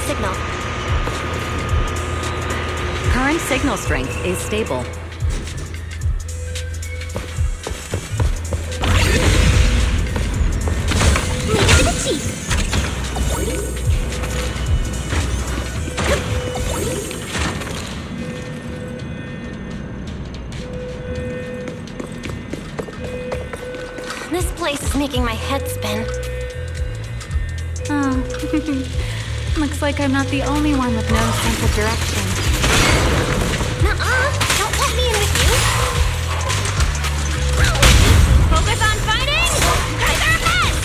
D: Signal.
F: Current signal strength is stable.
D: Leave it to the chief.
B: This place is making my head spin.
R: Oh. Looks like I'm not the only one with no sense of direction.
D: Nuh-uh! Don't let me in with you! Focus on fighting! Guys are a mess!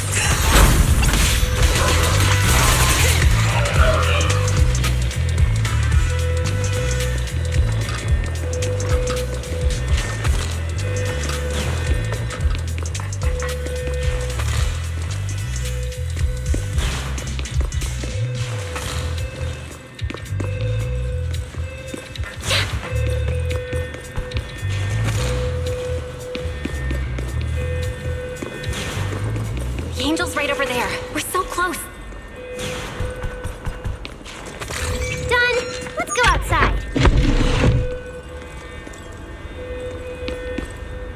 B: The angel's right over there. We're so close.
D: Done! Let's go outside!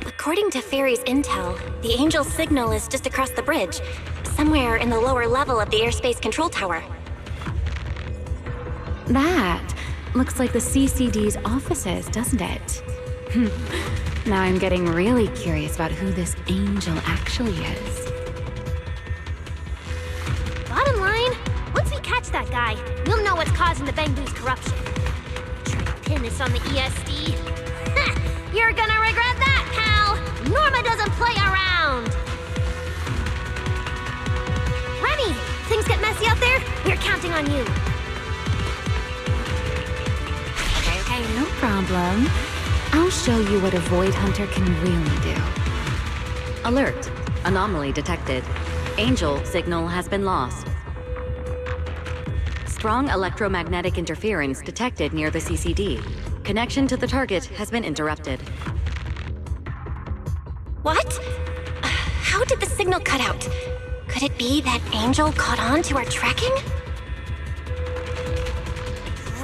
B: According to Fairy's intel, the angel's signal is just across the bridge, somewhere in the lower level of the airspace control tower.
R: That looks like the CCD's offices, doesn't it? Now I'm getting really curious about who this angel actually is.
D: Bottom line, once we catch that guy, we'll know what's causing the Bangbu's corruption. Try to pin this on the ESD. You're gonna regret that, pal! Norma doesn't play around! Remy, things get messy out there? We're counting on you.
R: Okay, no problem. I'll show you what a Void Hunter can really do.
F: Alert. Anomaly detected. Angel signal has been lost. Strong electromagnetic interference detected near the CCD. Connection to the target has been interrupted.
B: What? How did the signal cut out? Could it be that angel caught on to our tracking?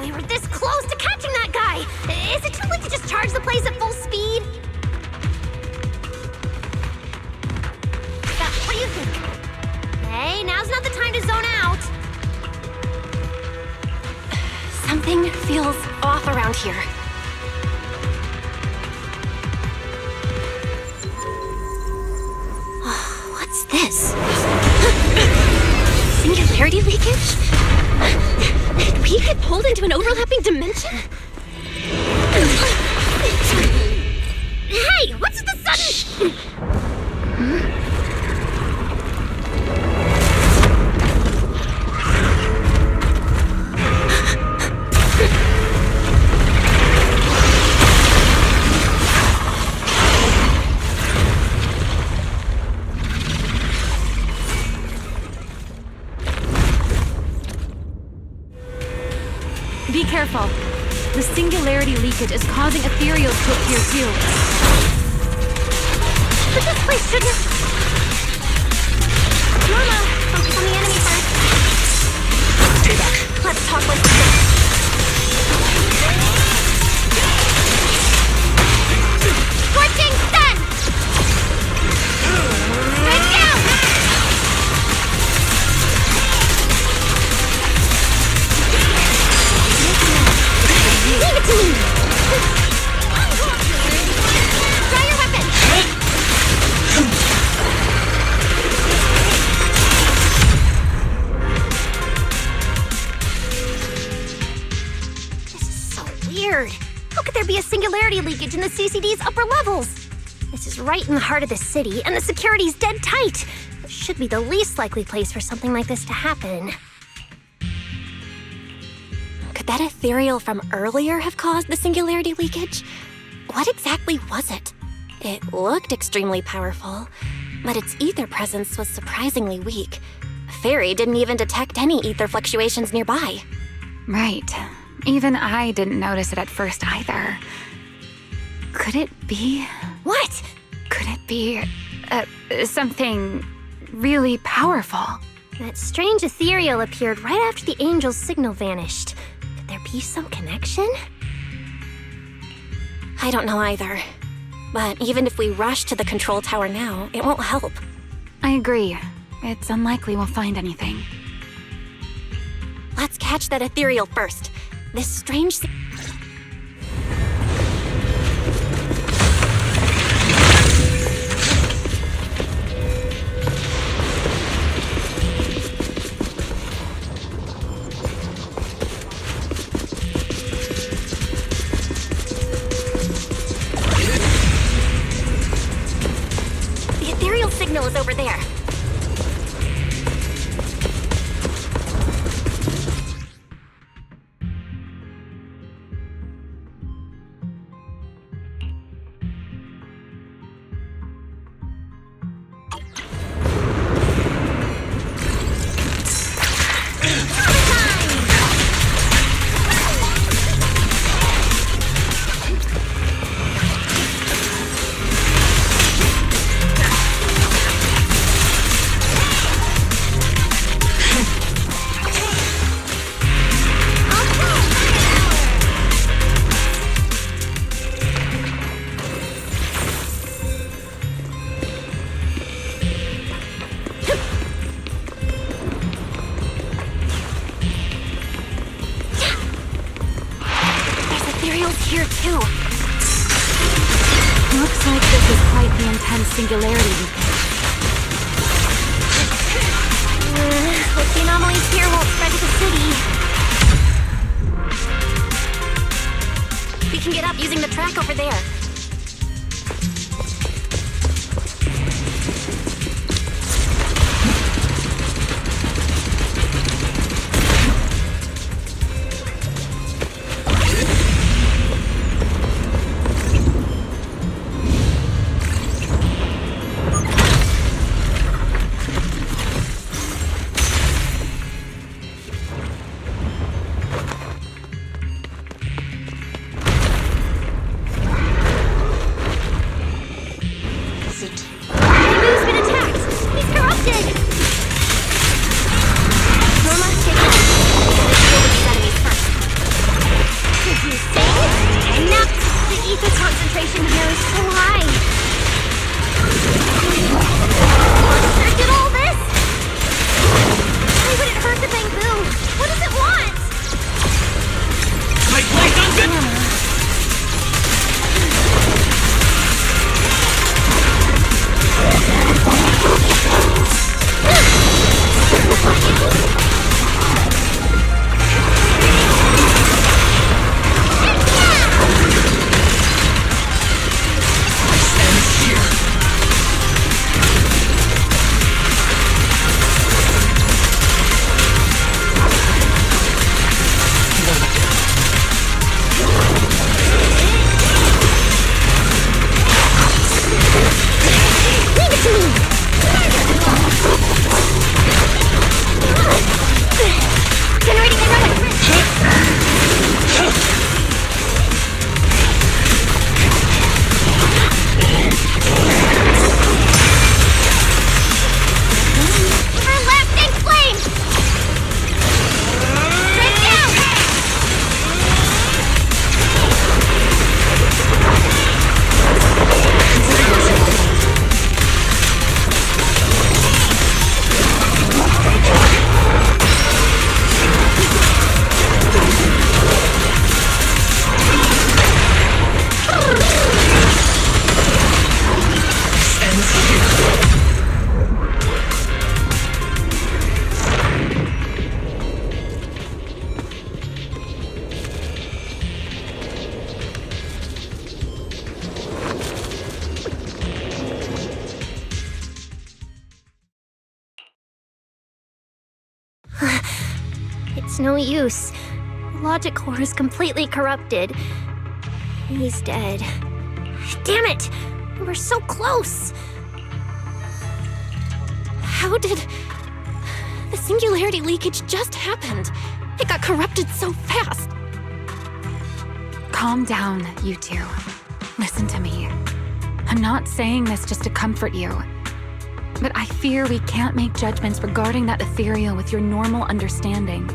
D: We were this close to catching that guy! Is it too late to just charge the place at full speed? What do you think? Hey, now's not the time to zone out!
B: Something feels off around here. What's this? Singularity leakage? Did we get pulled into an overlapping dimension? Hey, what's the sudden...
R: Be careful. The singularity leakage is causing ethereals to appear too.
B: But this place shouldn't... Norma, focus on the enemy first.
S: Stay back.
B: Let's talk like this. Scorching sun! Strike down! Leave it to me! Try your weapon! This is so weird. How could there be a singularity leakage in the CCD's upper levels? This is right in the heart of the city, and the security's dead tight. It should be the least likely place for something like this to happen. Could that ethereal from earlier have caused the singularity leakage? What exactly was it? It looked extremely powerful, but its ether presence was surprisingly weak. Fairy didn't even detect any ether fluctuations nearby.
R: Right. Even I didn't notice it at first either. Could it be...
B: What?
R: Could it be... something really powerful?
B: That strange ethereal appeared right after the angel's signal vanished. Could there be some connection? I don't know either. But even if we rush to the control tower now, it won't help.
R: I agree. It's unlikely we'll find anything.
B: Let's catch that ethereal first. This strange... The ethereal signal is over there. Here too.
R: Looks like this is quite the intense singularity leakage.
B: Hope the anomalies here won't spread to the city. We can get up using the track over there.
J: It's no use. The logic core is completely corrupted. He's dead. Damn it! We were so close! How did... The singularity leakage just happened. It got corrupted so fast.
R: Calm down, you two. Listen to me. I'm not saying this just to comfort you. But I fear we can't make judgments regarding that ethereal with your normal understanding.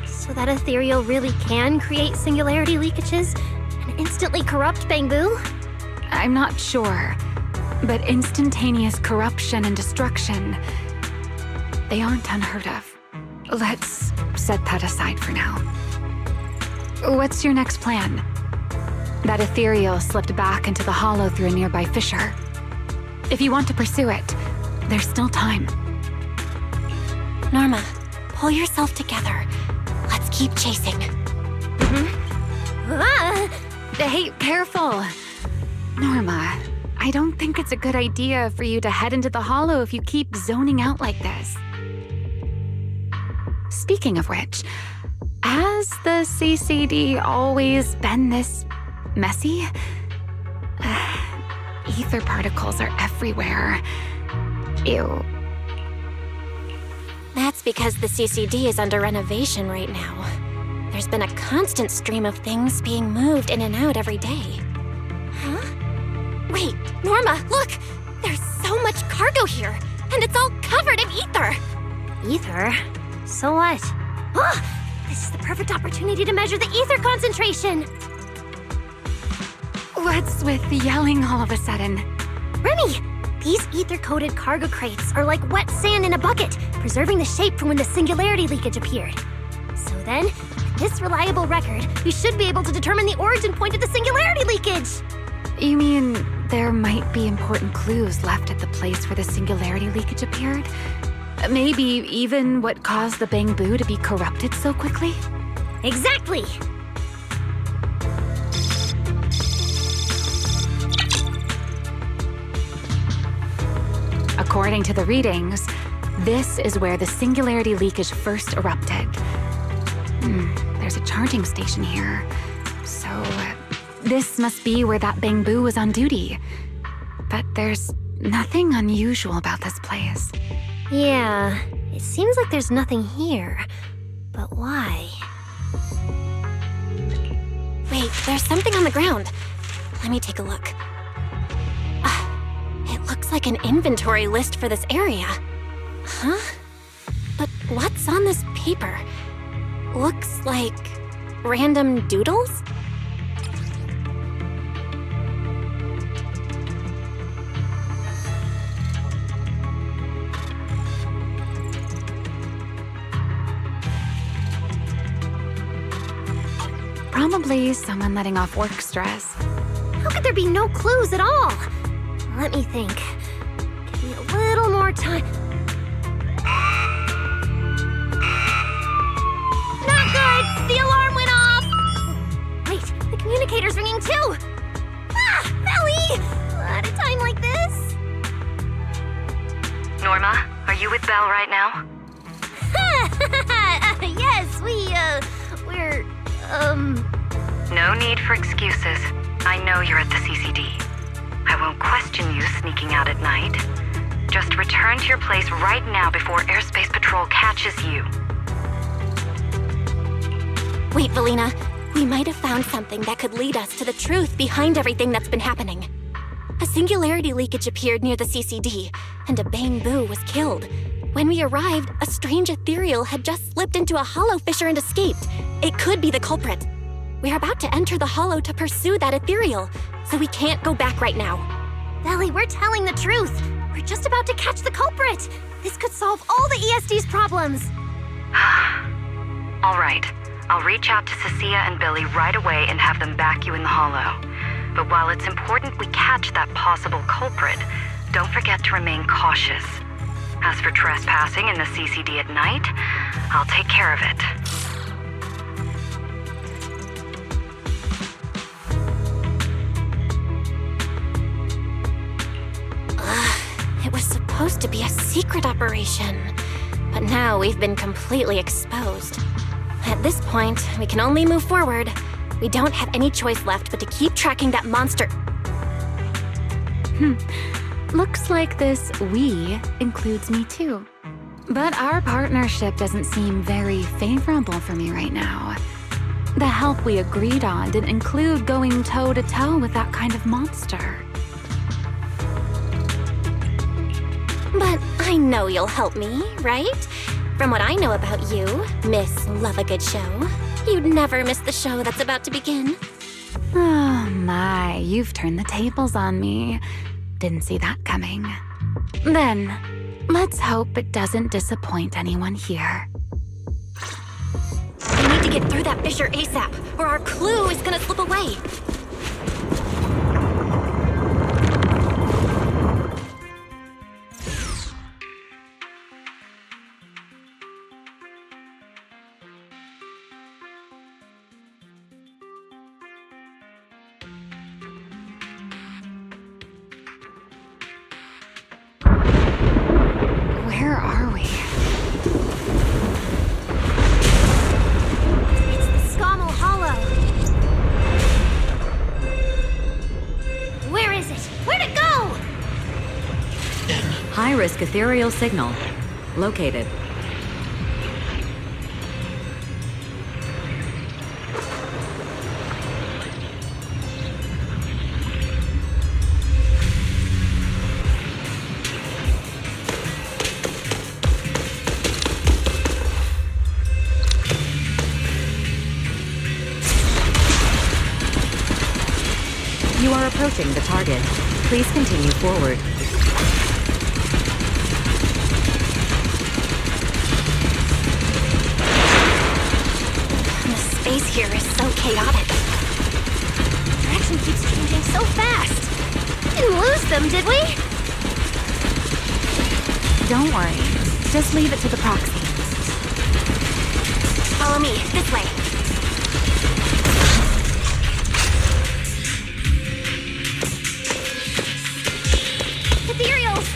J: So that ethereal really can create singularity leakages and instantly corrupt Bangbu?
R: I'm not sure. But instantaneous corruption and destruction, they aren't unheard of. Let's set that aside for now. What's your next plan? That ethereal slipped back into the hollow through a nearby fissure. If you want to pursue it, there's still time.
B: Norma, pull yourself together. Let's keep chasing.
R: Hey, careful. Norma, I don't think it's a good idea for you to head into the hollow if you keep zoning out like this. Speaking of which, has the CCD always been this messy? Ether particles are everywhere. Ew.
B: That's because the CCD is under renovation right now. There's been a constant stream of things being moved in and out every day. Huh? Wait, Norma, look! There's so much cargo here, and it's all covered in ether!
J: Ether? So what?
B: This is the perfect opportunity to measure the ether concentration!
R: What's with yelling all of a sudden?
J: Remy! These ether-coated cargo crates are like wet sand in a bucket, preserving the shape from when the singularity leakage appeared. So then, with this reliable record, we should be able to determine the origin point of the singularity leakage!
R: You mean there might be important clues left at the place where the singularity leakage appeared? Maybe even what caused the Bangbu to be corrupted so quickly?
J: Exactly!
R: According to the readings, this is where the singularity leakage first erupted. There's a charging station here. So, this must be where that Bangbu was on duty. But there's nothing unusual about this place.
J: Yeah, it seems like there's nothing here. But why?
B: Wait, there's something on the ground. Let me take a look. It looks like an inventory list for this area. Huh? But what's on this paper? Looks like random doodles?
R: Probably someone letting off work stress.
J: How could there be no clues at all? Let me think. Give me a little more time. Not good! The alarm went off! Wait, the communicator's ringing too! Belly! At a time like this?
F: Norma, are you with Belle right now?
J: Yes, we're,
F: No need for excuses. I know you're at the CCD. I won't question you sneaking out at night. Just return to your place right now before Airspace Patrol catches you.
B: Wait, Valina. We might have found something that could lead us to the truth behind everything that's been happening. A singularity leakage appeared near the CCD, and a Bangbu was killed. When we arrived, a strange ethereal had just slipped into a hollow fissure and escaped. It could be the culprit. We're about to enter the hollow to pursue that ethereal, so we can't go back right now.
J: Belly, we're telling the truth. We're just about to catch the culprit. This could solve all the ESD's problems.
F: All right. I'll reach out to Cecilia and Billy right away and have them back you in the hollow. But while it's important we catch that possible culprit, don't forget to remain cautious. As for trespassing in the CCD at night, I'll take care of it.
B: It was supposed to be a secret operation, but now we've been completely exposed. At this point, we can only move forward. We don't have any choice left but to keep tracking that monster.
R: Looks like this "we" includes me too. But our partnership doesn't seem very favorable for me right now. The help we agreed on didn't include going toe-to-toe with that kind of monster.
B: But I know you'll help me, right? From what I know about you, Miss Love a Good Show, you'd never miss the show that's about to begin.
R: Oh my, you've turned the tables on me. Didn't see that coming. Then, let's hope it doesn't disappoint anyone here.
B: We need to get through that fissure ASAP, or our clue is gonna slip away.
R: Where are we?
D: It's the Scommel Hollow. Where is it? Where'd it go?
I: High-risk ethereal signal. Located. You are approaching the target. Please continue forward.
B: The space here is so chaotic.
D: Direction keeps changing so fast. Didn't lose them, did we?
R: Don't worry. Just leave it to the proxy.
B: Follow me, this way.
D: Ethereals!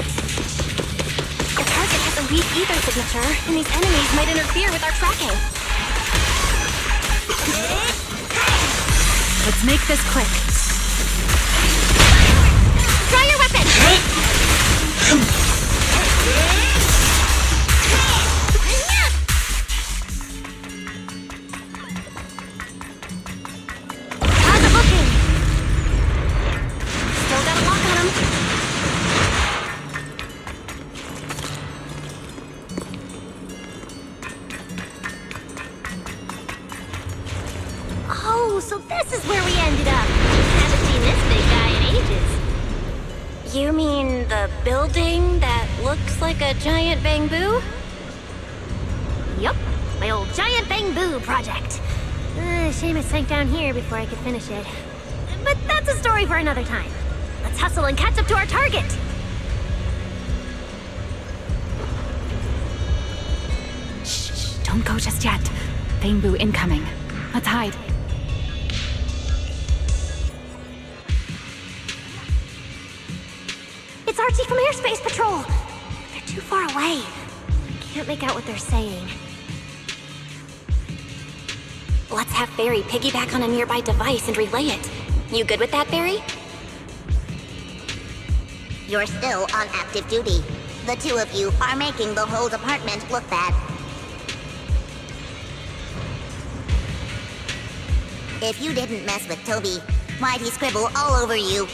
B: The target has a weak ether signature, and these enemies might interfere with our tracking.
R: Let's make this quick.
B: Try your weapon!
D: How's it looking?
B: Still got a lock on him.
D: Oh, so this is where we ended up. Haven't seen this big guy in ages.
B: You mean the building that looks like a giant bamboo?
D: Yup, my old giant bamboo project. Shame it sank down here before I could finish it. But that's a story for another time. Let's hustle and catch up to our target.
R: Shh, don't go just yet. Bamboo incoming. Let's hide.
D: It's Archie from Airspace Patrol. They're too far away. Can't make out what they're saying.
B: Let's have Barry piggyback on a nearby device and relay it. You good with that, Barry?
E: You're still on active duty. The two of you are making the whole department look bad. If you didn't mess with Toby, why'd he scribble all over you?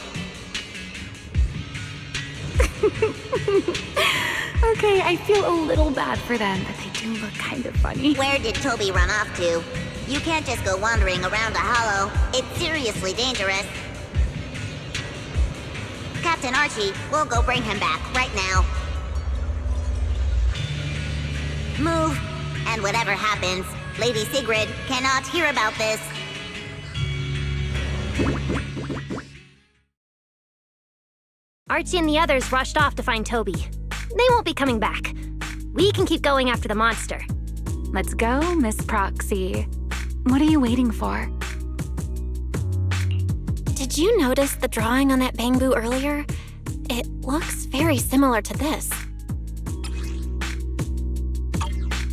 R: Okay, I feel a little bad for them, but they do look kind of funny.
E: Where did Toby run off to? You can't just go wandering around a hollow. It's seriously dangerous. Captain Archie, we'll go bring him back right now. Move, and whatever happens, Lady Sigrid cannot hear about this.
D: Archie and the others rushed off to find Toby. They won't be coming back. We can keep going after the monster.
R: Let's go, Miss Proxy. What are you waiting for?
B: Did you notice the drawing on that bamboo earlier? It looks very similar to this.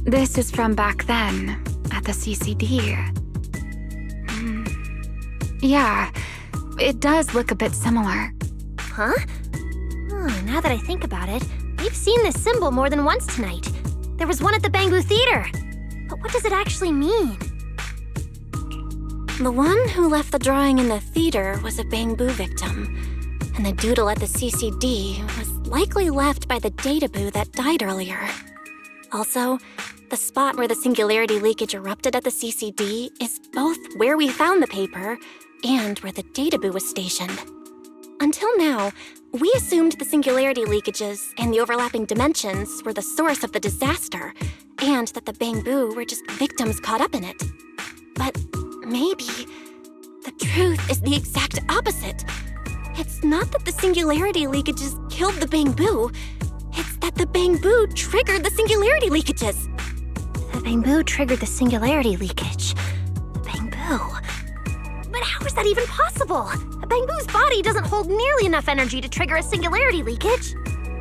R: This is from back then, at the CCD. Yeah, it does look a bit similar.
J: Huh? Oh, now that I think about it, we've seen this symbol more than once tonight. There was one at the Bangbu Theater. But what does it actually mean?
B: The one who left the drawing in the theater was a Bangbu victim, and the doodle at the CCD was likely left by the Databoo that died earlier. Also, the spot where the singularity leakage erupted at the CCD is both where we found the paper and where the Databoo was stationed. Until now, we assumed the singularity leakages and the overlapping dimensions were the source of the disaster, and that the Bangbu were just victims caught up in it. But maybe the truth is the exact opposite. It's not that the singularity leakages killed the Bangbu, it's that the Bangbu triggered the singularity leakages.
J: The Bangbu triggered the singularity leakage. The Bangbu. But how is that even possible? A Bangbu's body doesn't hold nearly enough energy to trigger a singularity leakage.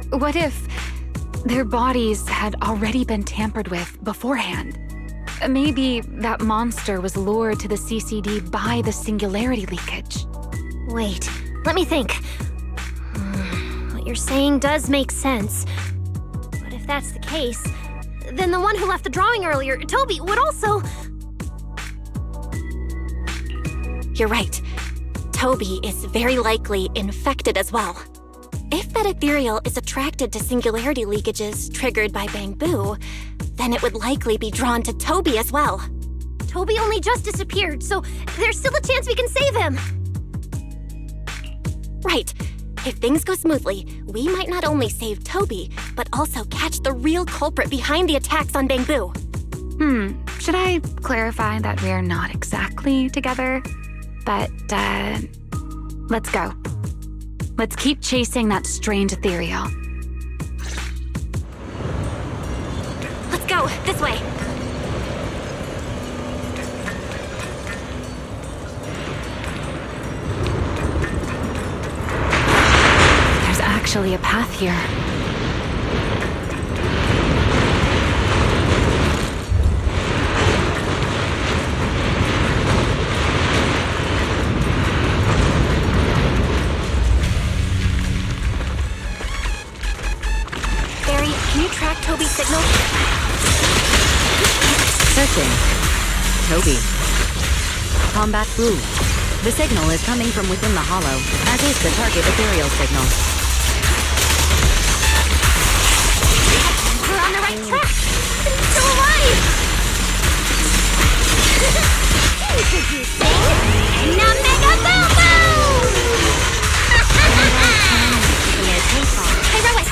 R: What if their bodies had already been tampered with beforehand? Maybe that monster was lured to the CCD by the singularity leakage.
J: Wait, let me think. What you're saying does make sense. But if that's the case, then the one who left the drawing earlier, Toby, would also...
B: You're right. Toby is very likely infected as well. If that ethereal is attracted to singularity leakages triggered by Bangbu, then it would likely be drawn to Toby as well.
J: Toby only just disappeared, so there's still a chance we can save him.
B: Right. If things go smoothly, we might not only save Toby, but also catch the real culprit behind the attacks on Bangbu.
R: Should I clarify that we're not exactly together? But, let's go. Let's keep chasing that strange ethereal.
B: Let's go, this way.
R: There's actually a path here.
B: Can you track Toby's signal?
I: Searching. Toby. Combat Blue. The signal is coming from within the hollow, as is the target ethereal signal.
J: We're on the right track! He's still alive! Introducing... Mega Boom Boom! Hey, Rowan!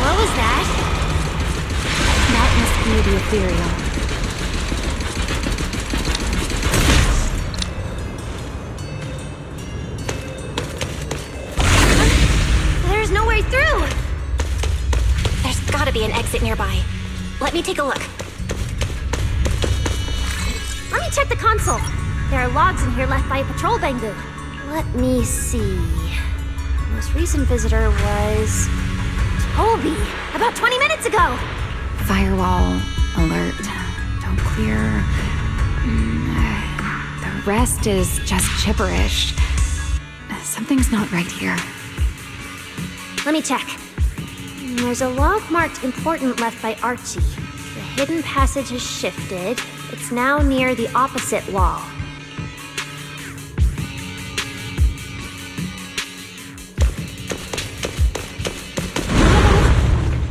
J: What was that?
R: That must be the ethereal.
B: There's no way through! There's gotta be an exit nearby. Let me take a look.
J: Let me check the console. There are logs in here left by a patrol Bangbu. Let me see. The most recent visitor was... Toby, about 20 minutes ago!
R: Firewall alert. Don't clear. The rest is just gibberish. Something's not right here.
J: Let me check. There's a log marked important left by Archie. The hidden passage has shifted. It's now near the opposite wall.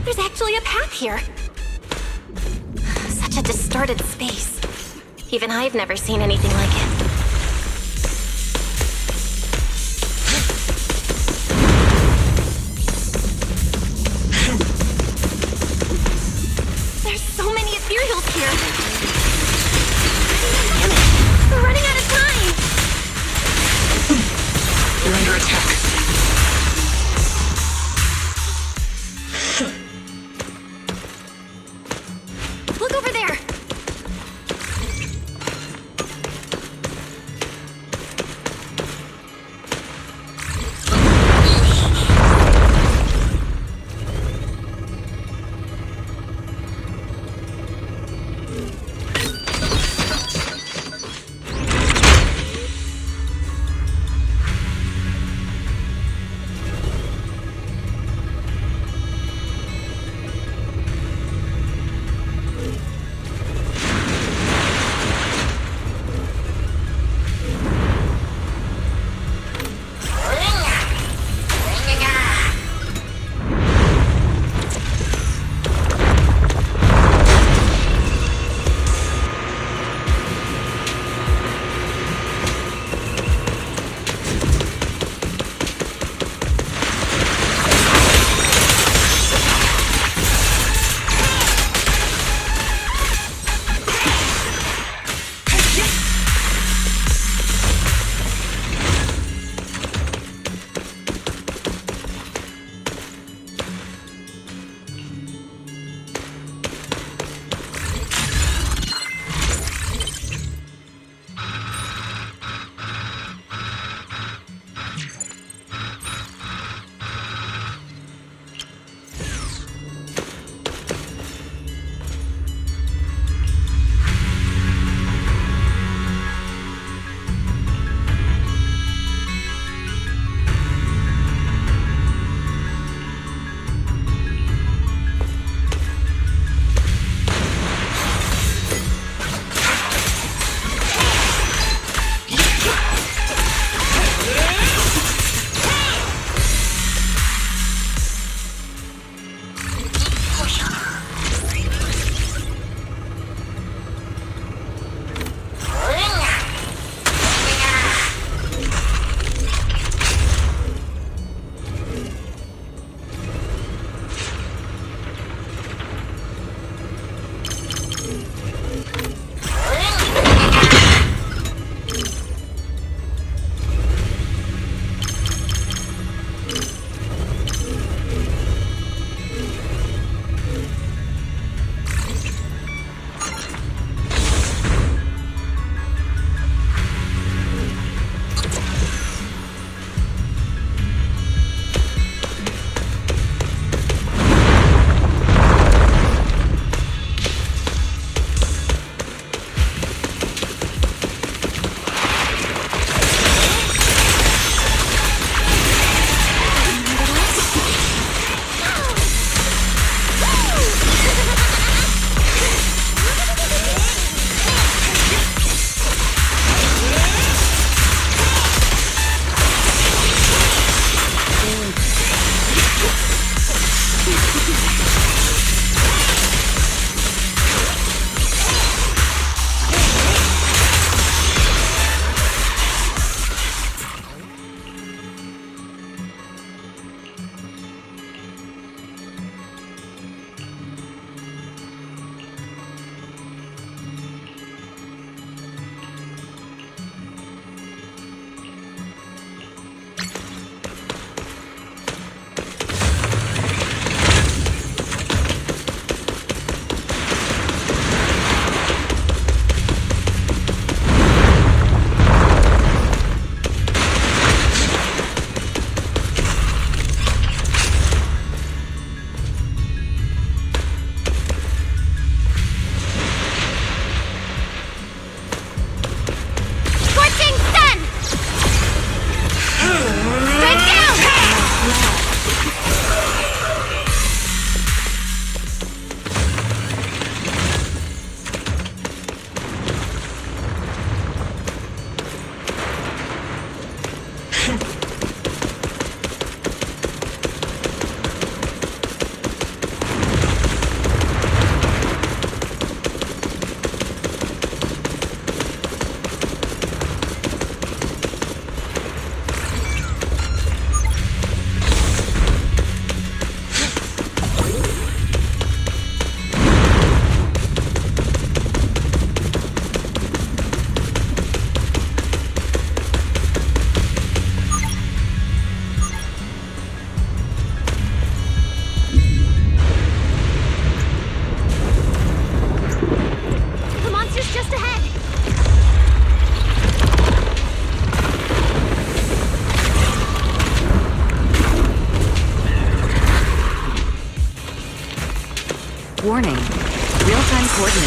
B: There's actually a path here. Such a distorted space. Even I've never seen anything like it. There's so many ethereals here. Damn it, we're running out of time.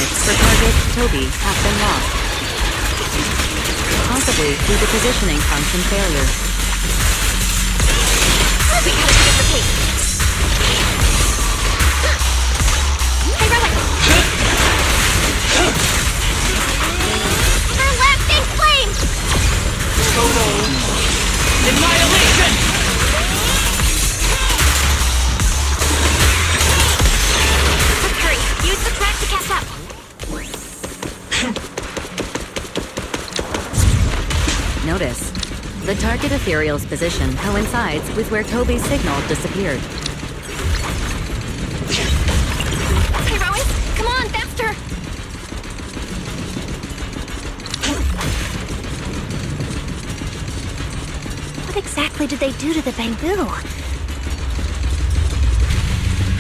I: coordinates for target Toby have been lost. Possibly due to positioning function failure.
B: We gotta pick up the pace. Hey, Relic! Her left is flame!
P: Total annihilation!
B: Let's hurry. Use the track to catch up.
I: Notice, the target ethereal's position coincides with where Toby's signal disappeared.
B: Hey, Rowan! Come on, faster!
J: What exactly did they do to the bamboo?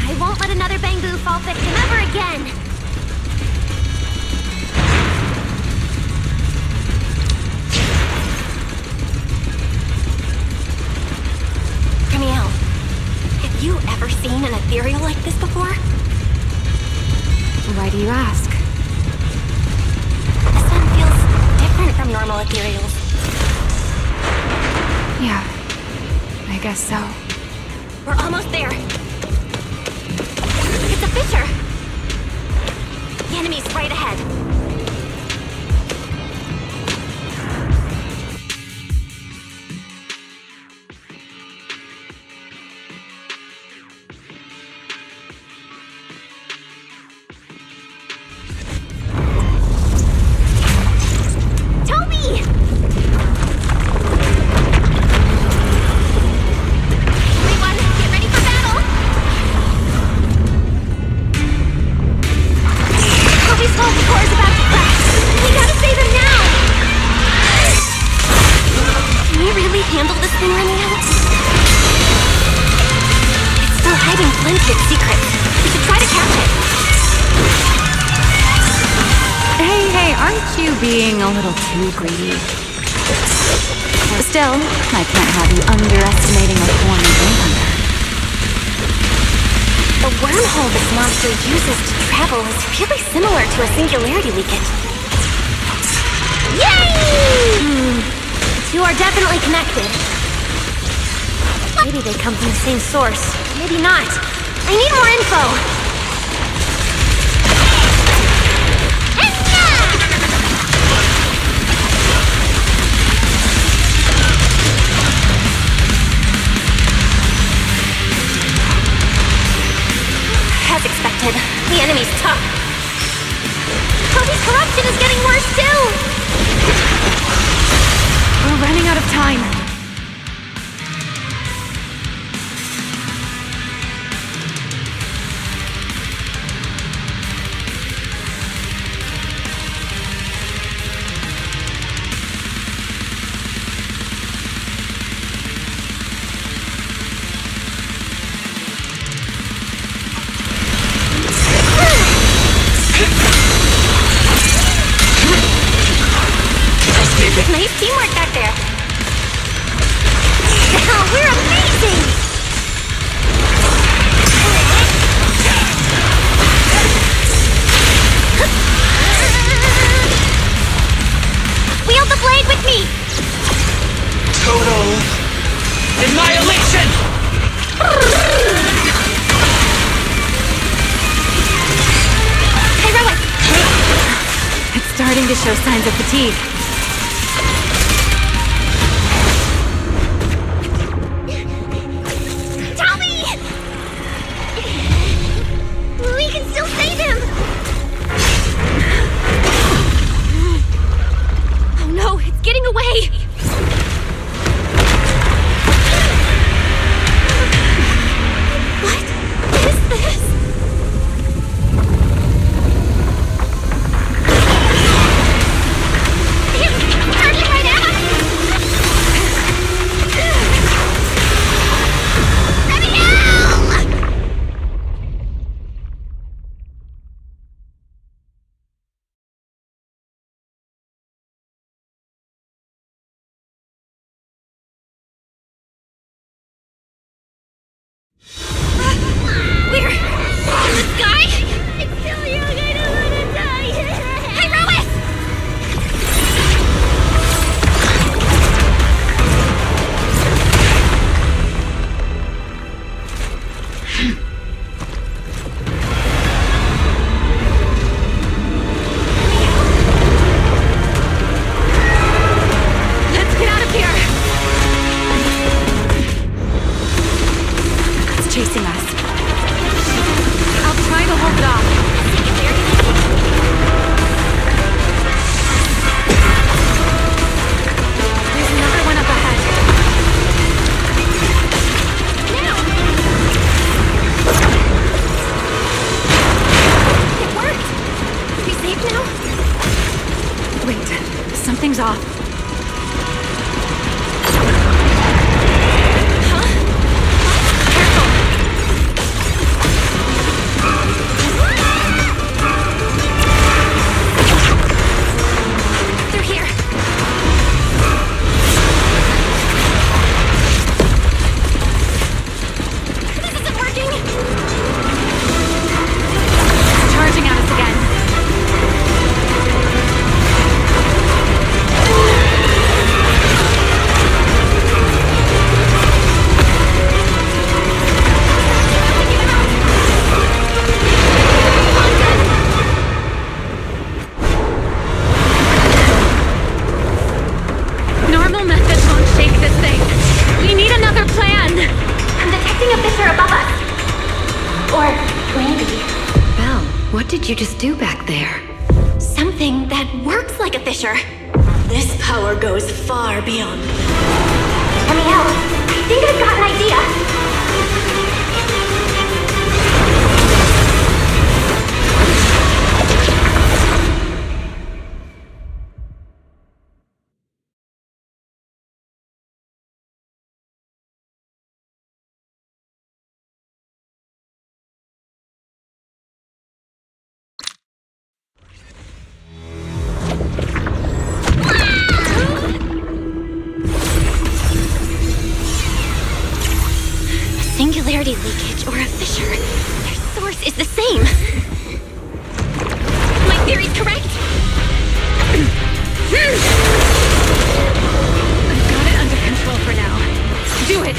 B: I won't let another bamboo fall victim ever again! Camille, have you ever seen an ethereal like this before?
R: Why do you ask?
B: This one feels different from normal ethereals.
R: Yeah, I guess so.
B: We're almost there. It's a fissure! The enemy's right ahead. Toby! Everyone, get ready for battle! Toby's vault core is about to crash! We gotta save him now! Can we really handle this thing running out? It's still hiding Flint's secrets. We should try to catch it.
R: Hey, aren't you being a little too greedy? Still, I can't have you underestimating a form of hunter.
B: The wormhole this monster uses to travel is really similar to a singularity leakage. Yay! The two are definitely connected. Maybe they come from the same source. Maybe not. I need more info. As expected, the enemy's tough. Toby's corruption is getting worse too!
R: We're running out of time.
B: Nice teamwork back there. We're amazing! Wield the blade with me!
P: Total annihilation!
B: Hey, Relic!
R: It's starting to show signs of fatigue.
B: We can still save him! Oh no, it's getting away! What is this?
R: Wait, something's off.
B: They're here. This isn't working.
R: It's charging at us again. Normal methods won't shake this thing. We need another plan.
B: I'm detecting a fissure above us. Or maybe
F: Belle, what did you just do back there?
B: something that works like a fissure. This power goes far beyond. Amiel, I think I've got an idea. Singularity leakage or a fissure. Their source is the same. My theory's correct.
R: I've got it under control for now. Do it!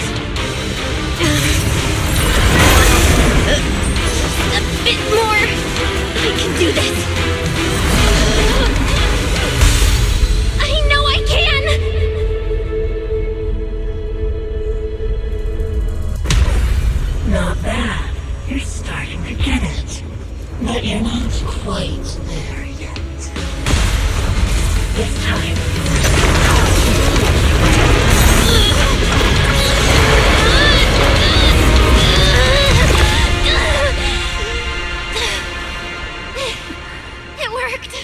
B: A bit more. I can do this. I know I can!
P: Not bad. You're starting to get it. But you're not quite there yet. It's time.
B: It worked.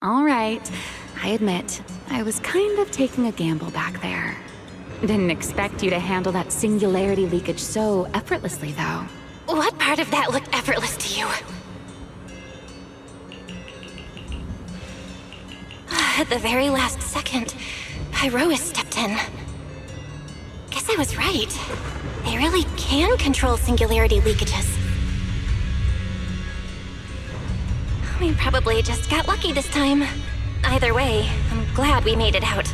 R: All right. I admit, I was kind of taking a gamble back there. Didn't expect you to handle that singularity leakage so effortlessly, though.
B: What part of that looked effortless to you? At the very last second, Pyrois stepped in. Guess I was right. They really can control singularity leakages. We probably just got lucky this time. Either way, I'm glad we made it out.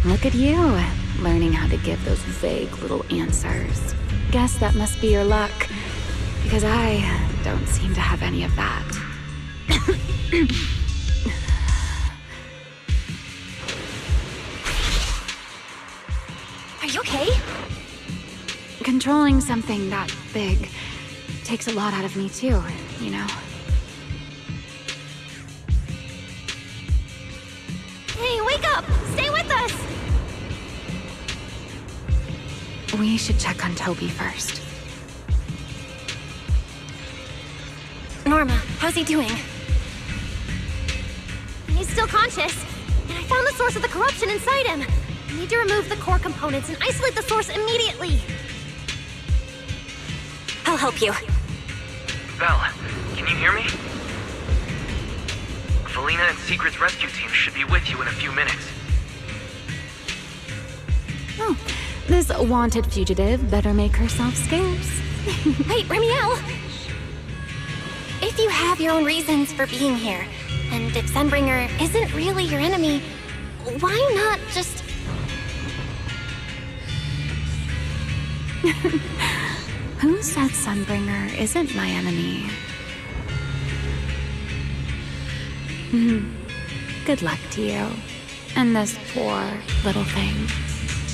R: Look at you, learning how to give those vague little answers. Guess that must be your luck, because I don't seem to have any of that.
B: Are you okay?
R: Controlling something that big takes a lot out of me too, you know?
B: Hey, wake up! Stay with us!
R: We should check on Toby first.
B: Norma, how's he doing?
Q: He's still conscious, and I found the source of the corruption inside him. We need to remove the core components and isolate the source immediately.
B: I'll help you.
A: Belle, can you hear me? Felina and Secret's rescue team should be with you in a few minutes.
R: Oh, this wanted fugitive better make herself scarce.
B: Wait, Ramiel! If you have your own reasons for being here, and if Sunbringer isn't really your enemy, why not just...
R: Who said Sunbringer isn't my enemy? Good luck to you. And this poor little thing.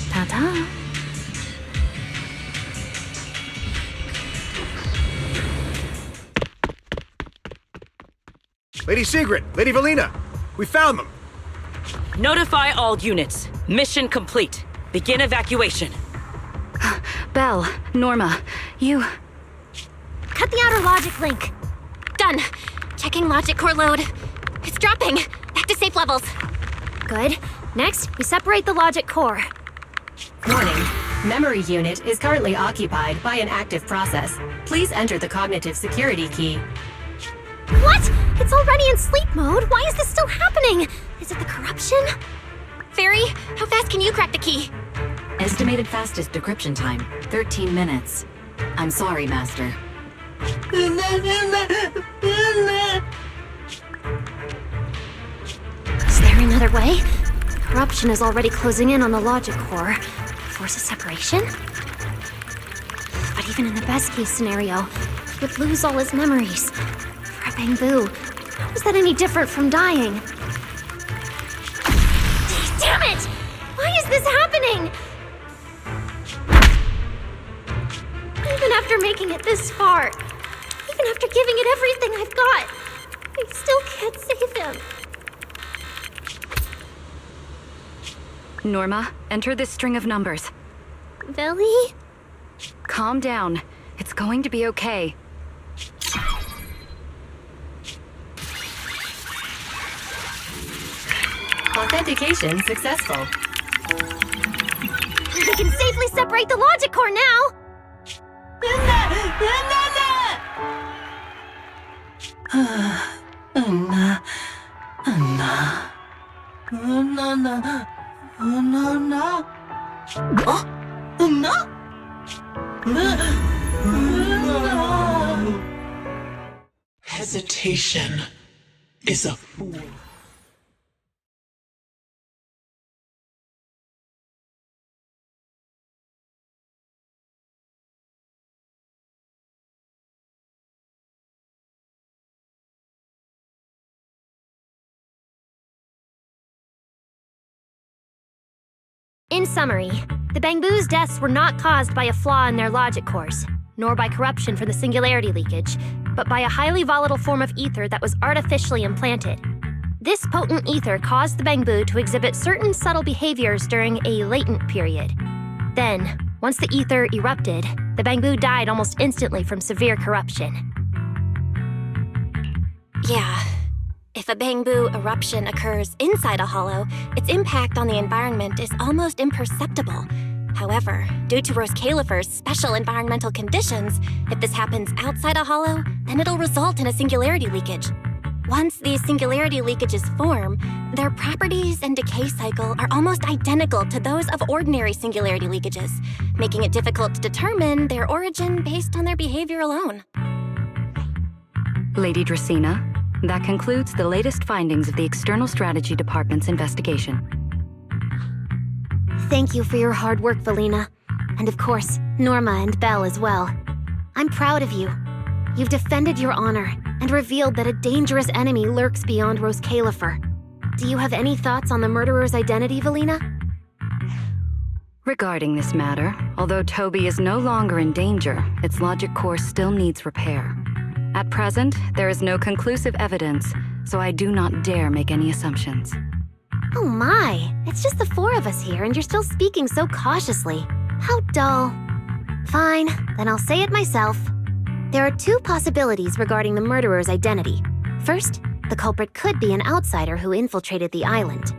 R: Ta-ta.
V: Lady Secret! Lady Felina! We found them!
T: Notify all units. Mission complete. Begin evacuation.
F: Belle, Norma, you...
Q: the outer logic link.
B: Done. Checking logic core load. It's dropping. Back to safe levels.
Q: Good. Next, we separate the logic core.
N: Warning. Memory unit is currently occupied by an active process. Please enter the cognitive security key.
Q: What? It's already in sleep mode. Why is this still happening? Is it the corruption?
B: Fairy, how fast can you crack the key?
I: Estimated fastest decryption time, 13 minutes. I'm sorry, Master.
Q: Is there another way? Corruption is already closing in on the logic core. Force a separation? But even in the best case scenario, he would lose all his memories. For a Bangbu, how is that any different from dying? Damn it! Why is this happening? Even after making it this far, even after giving it everything I've got, I still can't save him.
F: Norma, enter this string of numbers.
Q: Billy?
F: Calm down. It's going to be okay.
N: Authentication successful.
Q: We can safely separate the logic core now!
P: Hesitation is a fool.
Q: In summary, the Bangbu's deaths were not caused by a flaw in their logic cores, nor by corruption from the singularity leakage, but by a highly volatile form of ether that was artificially implanted. This potent ether caused the Bangbu to exhibit certain subtle behaviors during a latent period. Then, once the ether erupted, the Bangbu died almost instantly from severe corruption.
B: Yeah. If a Bangbu eruption occurs inside a hollow, its impact on the environment is almost imperceptible. However, due to Roscaelifer's special environmental conditions, if this happens outside a hollow, then it'll result in a singularity leakage. Once these singularity leakages form, their properties and decay cycle are almost identical to those of ordinary singularity leakages, making it difficult to determine their origin based on their behavior alone.
F: Lady Dracena, that concludes the latest findings of the External Strategy Department's investigation.
J: Thank you for your hard work, Valina. And of course, Norma and Belle as well. I'm proud of you. You've defended your honor and revealed that a dangerous enemy lurks beyond Roscaelifer. Do you have any thoughts on the murderer's identity, Valina?
F: Regarding this matter, although Toby is no longer in danger, its logic core still needs repair. At present, there is no conclusive evidence, so I do not dare make any assumptions.
J: Oh my, it's just the four of us here and you're still speaking so cautiously. How dull. Fine, then I'll say it myself. There are two possibilities regarding the murderer's identity. First, the culprit could be an outsider who infiltrated the island.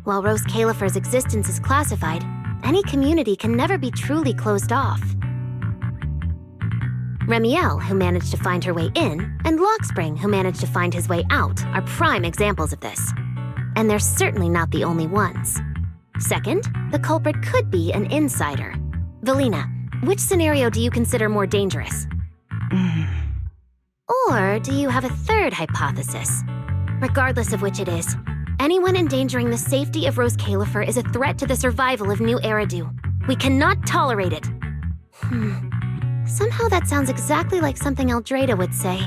J: While Roscaelifer's existence is classified, any community can never be truly closed off. Remiel, who managed to find her way in, and Lockspring, who managed to find his way out, are prime examples of this. And they're certainly not the only ones. Second, the culprit could be an insider. Valina, which scenario do you consider more dangerous? Or do you have a third hypothesis? Regardless of which it is, anyone endangering the safety of Roscaelifer is a threat to the survival of New Eridu. We cannot tolerate it. Somehow that sounds exactly like something Eldrada would say.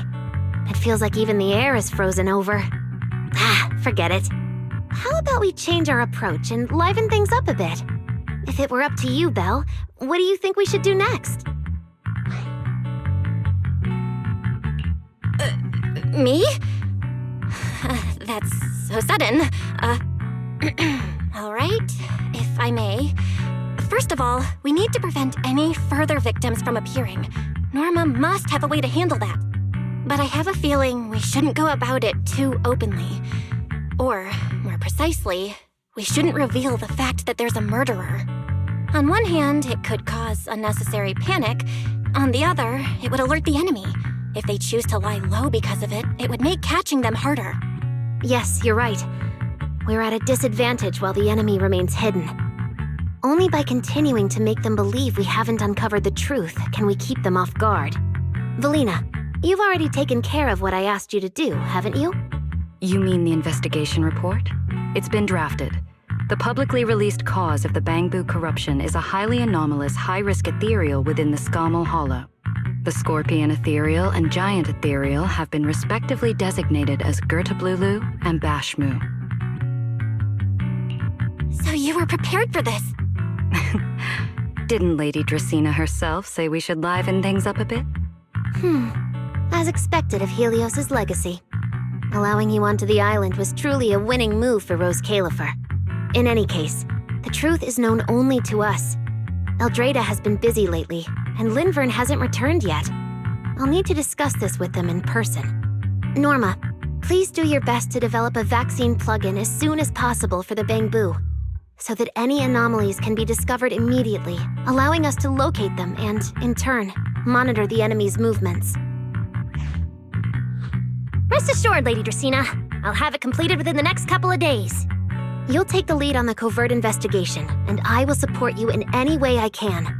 J: It feels like even the air is frozen over. Forget it. How about we change our approach and liven things up a bit? If it were up to you, Belle, what do you think we should do next?
B: Me? That's so sudden. All right, if I may. First of all, we need to prevent any further victims from appearing. Norma must have a way to handle that. But I have a feeling we shouldn't go about it too openly. Or, more precisely, we shouldn't reveal the fact that there's a murderer. On one hand, it could cause unnecessary panic. On the other, it would alert the enemy. If they choose to lie low because of it, it would make catching them harder.
J: Yes, you're right. We're at a disadvantage while the enemy remains hidden. Only by continuing to make them believe we haven't uncovered the truth can we keep them off guard. Valina, you've already taken care of what I asked you to do, haven't you?
F: You mean the investigation report? It's been drafted. The publicly released cause of the Bangbu corruption is a highly anomalous, high-risk ethereal within the Skamal Hollow. The Scorpion Ethereal and Giant Ethereal have been respectively designated as Gertablulu and Bashmu.
B: So you were prepared for this?
F: Didn't Lady Dracena herself say we should liven things up a bit?
J: As expected of Helios's legacy. Allowing you onto the island was truly a winning move for Roscaelifer. In any case, the truth is known only to us. Eldrada has been busy lately, and Linvern hasn't returned yet. I'll need to discuss this with them in person. Norma, please do your best to develop a vaccine plugin as soon as possible for the Bangbu, so that any anomalies can be discovered immediately, allowing us to locate them and, in turn, monitor the enemy's movements.
Q: Rest assured, Lady Dracena. I'll have it completed within the next couple of days.
J: You'll take the lead on the covert investigation, and I will support you in any way I can.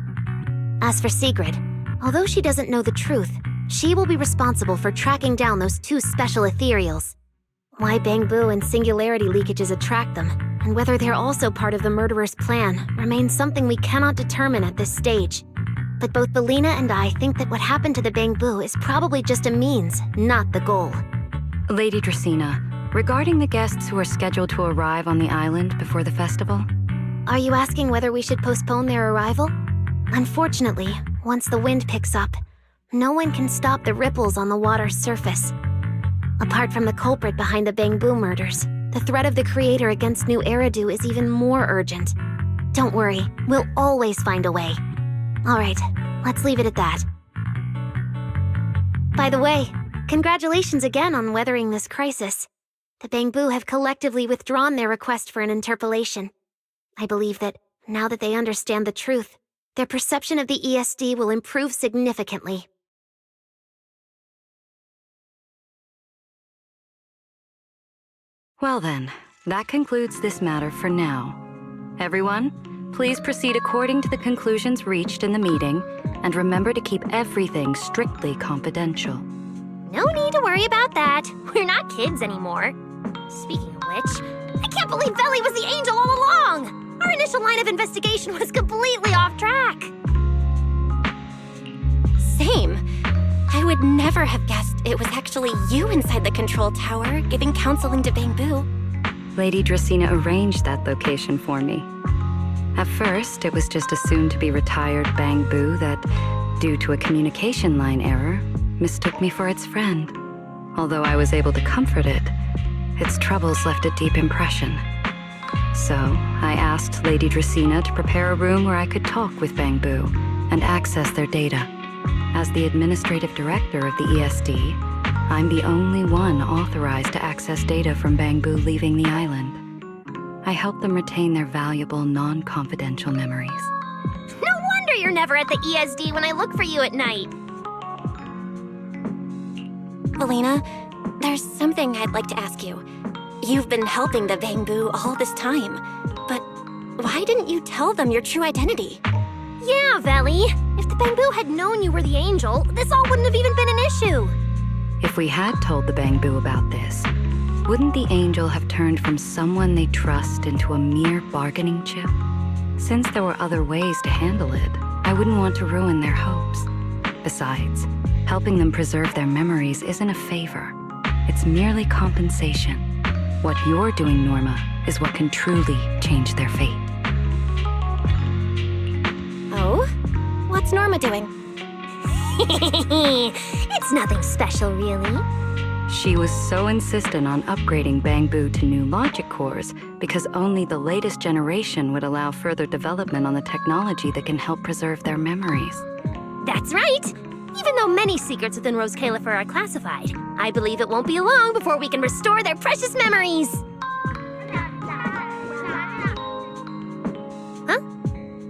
J: As for Sigrid, although she doesn't know the truth, she will be responsible for tracking down those two special ethereals. Why Bangbu and singularity leakages attract them, and whether they're also part of the murderer's plan, remains something we cannot determine at this stage. But both Valina and I think that what happened to the Bangbu is probably just a means, not the goal.
F: Lady Dracena, regarding the guests who are scheduled to arrive on the island before the festival?
J: Are you asking whether we should postpone their arrival? Unfortunately, once the wind picks up, no one can stop the ripples on the water's surface. Apart from the culprit behind the Bangbu murders, the threat of the Creator against New Eridu is even more urgent. Don't worry, we'll always find a way. Alright, let's leave it at that. By the way, congratulations again on weathering this crisis. The Bangbu have collectively withdrawn their request for an interpolation. I believe that, now that they understand the truth, their perception of the ESD will improve significantly.
F: Well then, that concludes this matter for now. Everyone, please proceed according to the conclusions reached in the meeting, and remember to keep everything strictly confidential.
Q: No need to worry about that. We're not kids anymore. Speaking of which, I can't believe Veli was the angel all along! Our initial line of investigation was completely off track.
B: Same. I would never have guessed it was actually you inside the control tower giving counseling to Bangbu.
F: Lady Dracena arranged that location for me. At first, it was just a soon-to-be-retired Bangbu that, due to a communication line error, mistook me for its friend. Although I was able to comfort it, its troubles left a deep impression. So, I asked Lady Dracena to prepare a room where I could talk with Bangbu and access their data. As the administrative director of the ESD, I'm the only one authorized to access data from Bangbu leaving the island. I help them retain their valuable, non-confidential memories.
Q: No wonder you're never at the ESD when I look for you at night.
B: Valina, there's something I'd like to ask you. You've been helping the Bangbu all this time, but why didn't you tell them your true identity?
Q: Yeah, Veli. If the Bangbu had known you were the angel, this all wouldn't have even been an issue.
F: If we had told the Bangbu about this, wouldn't the angel have turned from someone they trust into a mere bargaining chip? Since there were other ways to handle it, I wouldn't want to ruin their hopes. Besides, helping them preserve their memories isn't a favor. It's merely compensation. What you're doing, Norma, is what can truly change their fate.
B: Oh? What's Norma doing?
Q: It's nothing special, really.
F: She was so insistent on upgrading Bangbu to new logic cores because only the latest generation would allow further development on the technology that can help preserve their memories.
Q: That's right. Even though many secrets within Roscaelifer are classified, I believe it won't be long before we can restore their precious memories. Huh?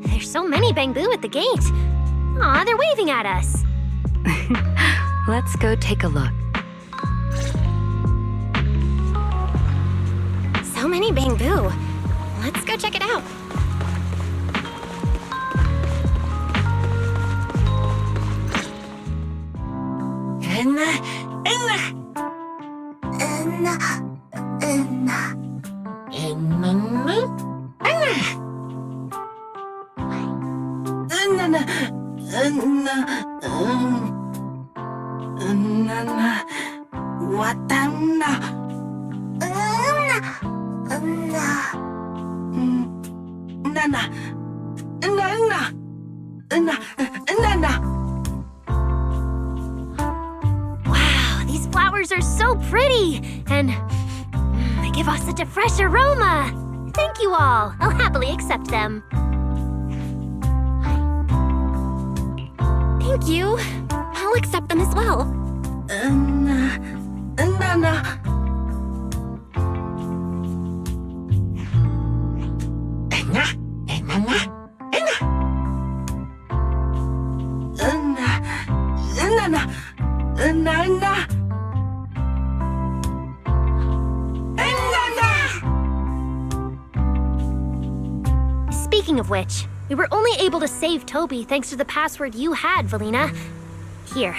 Q: There's so many Bangbu at the gate. Aw, they're waving at us.
F: Let's go take a look.
B: So many Bangbu. Let's go check it out.
Q: Wow, these flowers are so pretty, and they give off such a fresh aroma. Thank you all. I'll happily accept them.
B: Thank you. I'll accept them as well.
Q: Speaking of which, we were only able to save Toby thanks to the password you had, Valina. Here,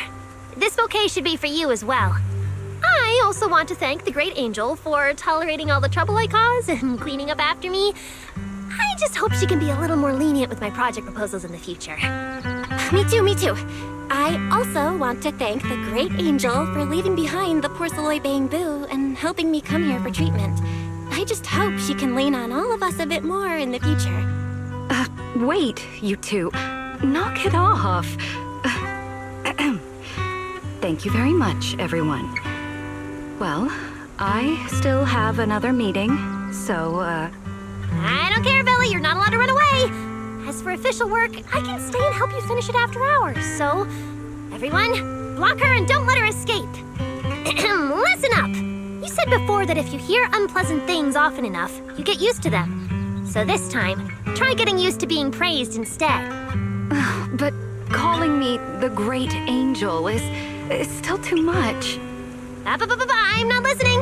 Q: this bouquet should be for you as well. I also want to thank the Great Angel for tolerating all the trouble I cause and cleaning up after me. I just hope she can be a little more lenient with my project proposals in the future.
B: Me too, me too. I also want to thank the Great Angel for leaving behind the Porceloy Bangbu and helping me come here for treatment. I just hope she can lean on all of us a bit more in the future.
F: Wait, you two. Knock it off. Thank you very much, everyone. Well, I still have another meeting, so,
Q: I don't care, Billy. You're not allowed to run away. As for official work, I can stay and help you finish it after hours. So, everyone, block her and don't let her escape. Listen up. You said before that if you hear unpleasant things often enough, you get used to them. So this time, try getting used to being praised instead.
F: But calling me the Great Angel is still too much.
Q: I'm not listening.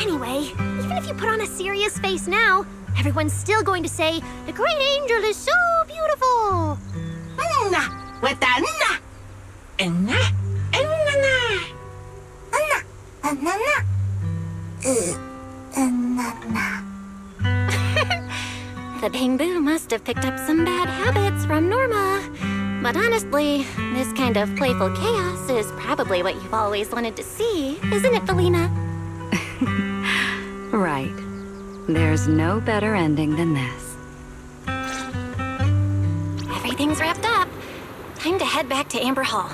Q: Anyway, even if you put on a serious face now, everyone's still going to say, the Great Angel is so beautiful.
B: The Bangbu must have picked up some bad habits from Norma. But honestly, this kind of playful chaos is probably what you've always wanted to see, isn't it, Valina?
F: Right. There's no better ending than this.
B: Everything's wrapped up. Time to head back to Amber Hall.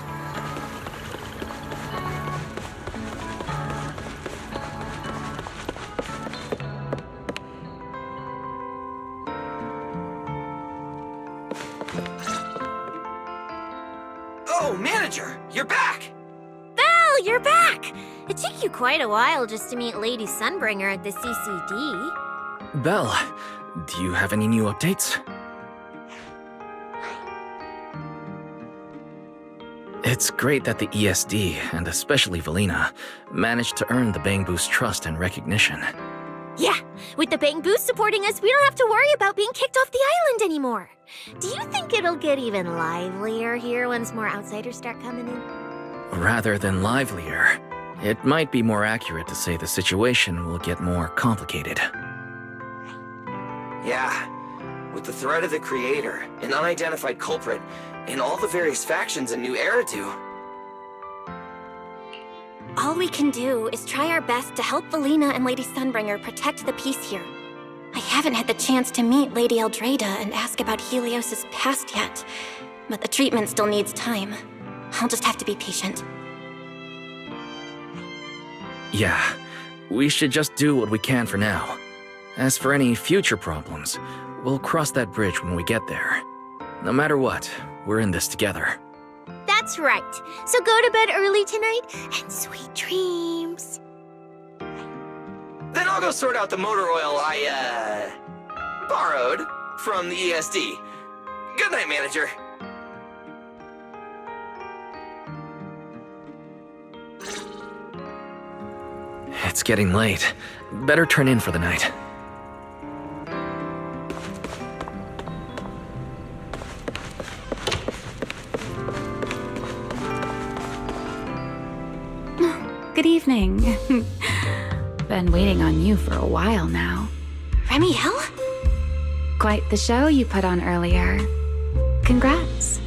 C: Oh, Manager! You're back!
D: Belle, you're back! It took you quite a while just to meet Lady Sunbringer at the CCD.
A: Belle, do you have any new updates? It's great that the ESD, and especially Valina, managed to earn the Bangbu's trust and recognition.
D: Yeah, with the Bangbu supporting us, we don't have to worry about being kicked off the island anymore. Do you think it'll get even livelier here once more outsiders start coming in?
A: Rather than livelier, it might be more accurate to say the situation will get more complicated.
C: Yeah, with the threat of the Creator, an unidentified culprit, and all the various factions in New Eridu.
B: All we can do is try our best to help Valina and Lady Sunbringer protect the peace here. I haven't had the chance to meet Lady Eldrada and ask about Helios's past yet, but the treatment still needs time. I'll just have to be patient.
A: Yeah, we should just do what we can for now. As for any future problems, we'll cross that bridge when we get there. No matter what, we're in this together.
D: That's right. So go to bed early tonight and sweet dreams.
C: Then I'll go sort out the motor oil I, borrowed from the ESD. Good night, manager.
A: It's getting late. Better turn in for the night.
R: Good evening. Been waiting on you for a while now.
B: Remiel?
R: Quite the show you put on earlier. Congrats.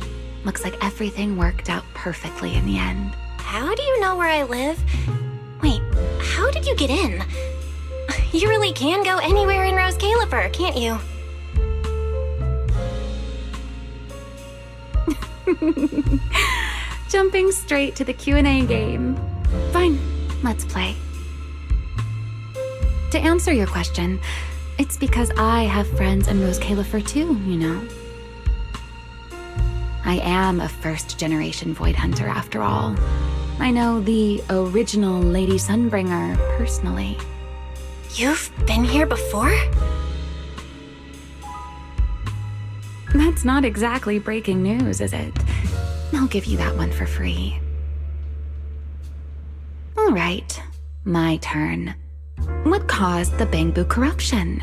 R: Looks like everything worked out perfectly in the end.
B: How do you know where I live? Wait, how did you get in? You really can go anywhere in Roscaelifer, can't you?
R: Jumping straight to the Q&A game. Fine, let's play. To answer your question, it's because I have friends in Roscaelifer too, you know. I am a first-generation Void Hunter after all. I know the original Lady Sunbringer personally.
B: You've been here before?
R: That's not exactly breaking news, is it? I'll give you that one for free. All right, my turn. What caused the Bangbu corruption?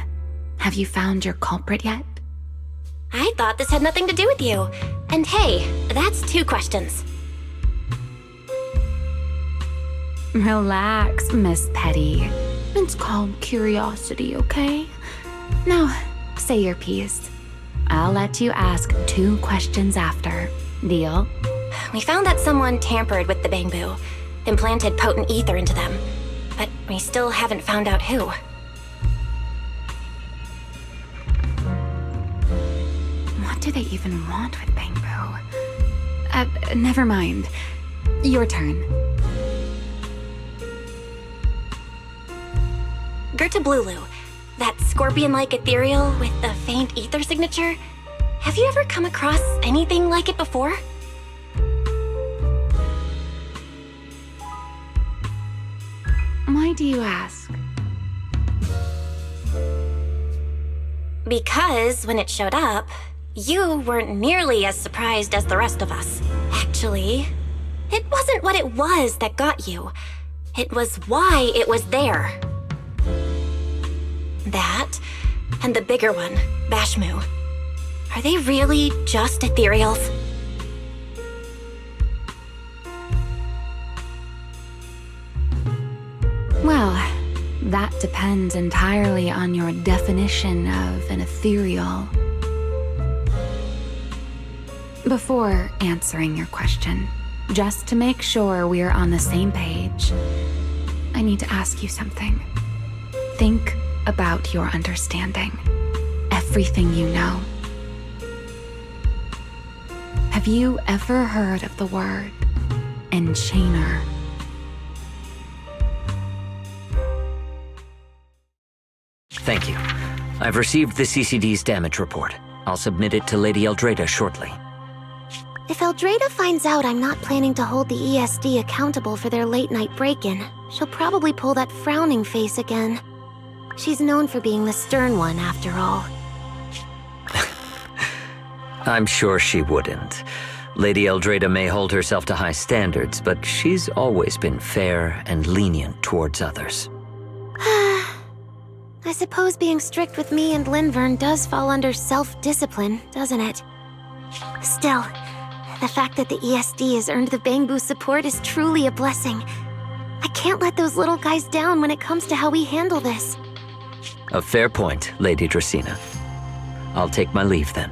R: Have you found your culprit yet?
B: I thought this had nothing to do with you. And hey, that's 2 questions.
R: Relax, Miss Petty. It's called curiosity, okay? Now, say your piece. I'll let you ask 2 questions after. Deal?
B: We found that someone tampered with the Bangbu, implanted potent ether into them, but we still haven't found out who.
R: What do they even want with Bangbu? Never mind. Your turn.
B: Gertablulu, that scorpion-like ethereal with the faint ether signature. Have you ever come across anything like it before?
R: Why do you ask?
B: Because when it showed up, you weren't nearly as surprised as the rest of us. Actually, it wasn't what it was that got you. It was why it was there. That, and the bigger one, Bashmu. Are they really just ethereals?
R: Well, that depends entirely on your definition of an ethereal. Before answering your question, just to make sure we're on the same page, I need to ask you something. Think about your understanding. Everything you know. Have you ever heard of the word enchainer?
G: Thank you. I've received the CCD's damage report. I'll submit it to Lady Eldrada shortly.
J: If Eldrada finds out I'm not planning to hold the ESD accountable for their late-night break-in, she'll probably pull that frowning face again. She's known for being the stern one, after all.
G: I'm sure she wouldn't. Lady Eldrada may hold herself to high standards, but she's always been fair and lenient towards others.
J: I suppose being strict with me and Linvern does fall under self-discipline, doesn't it? Still, the fact that the ESD has earned the Bangbu support is truly a blessing. I can't let those little guys down when it comes to how we handle this.
G: A fair point, Lady Dracena. I'll take my leave then.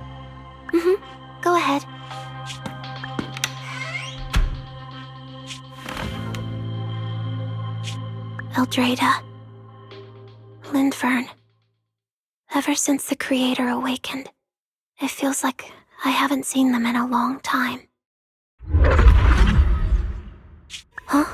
J: Go ahead. Eldrada. Linvern. Ever since the Creator awakened, it feels like I haven't seen them in a long time. Huh?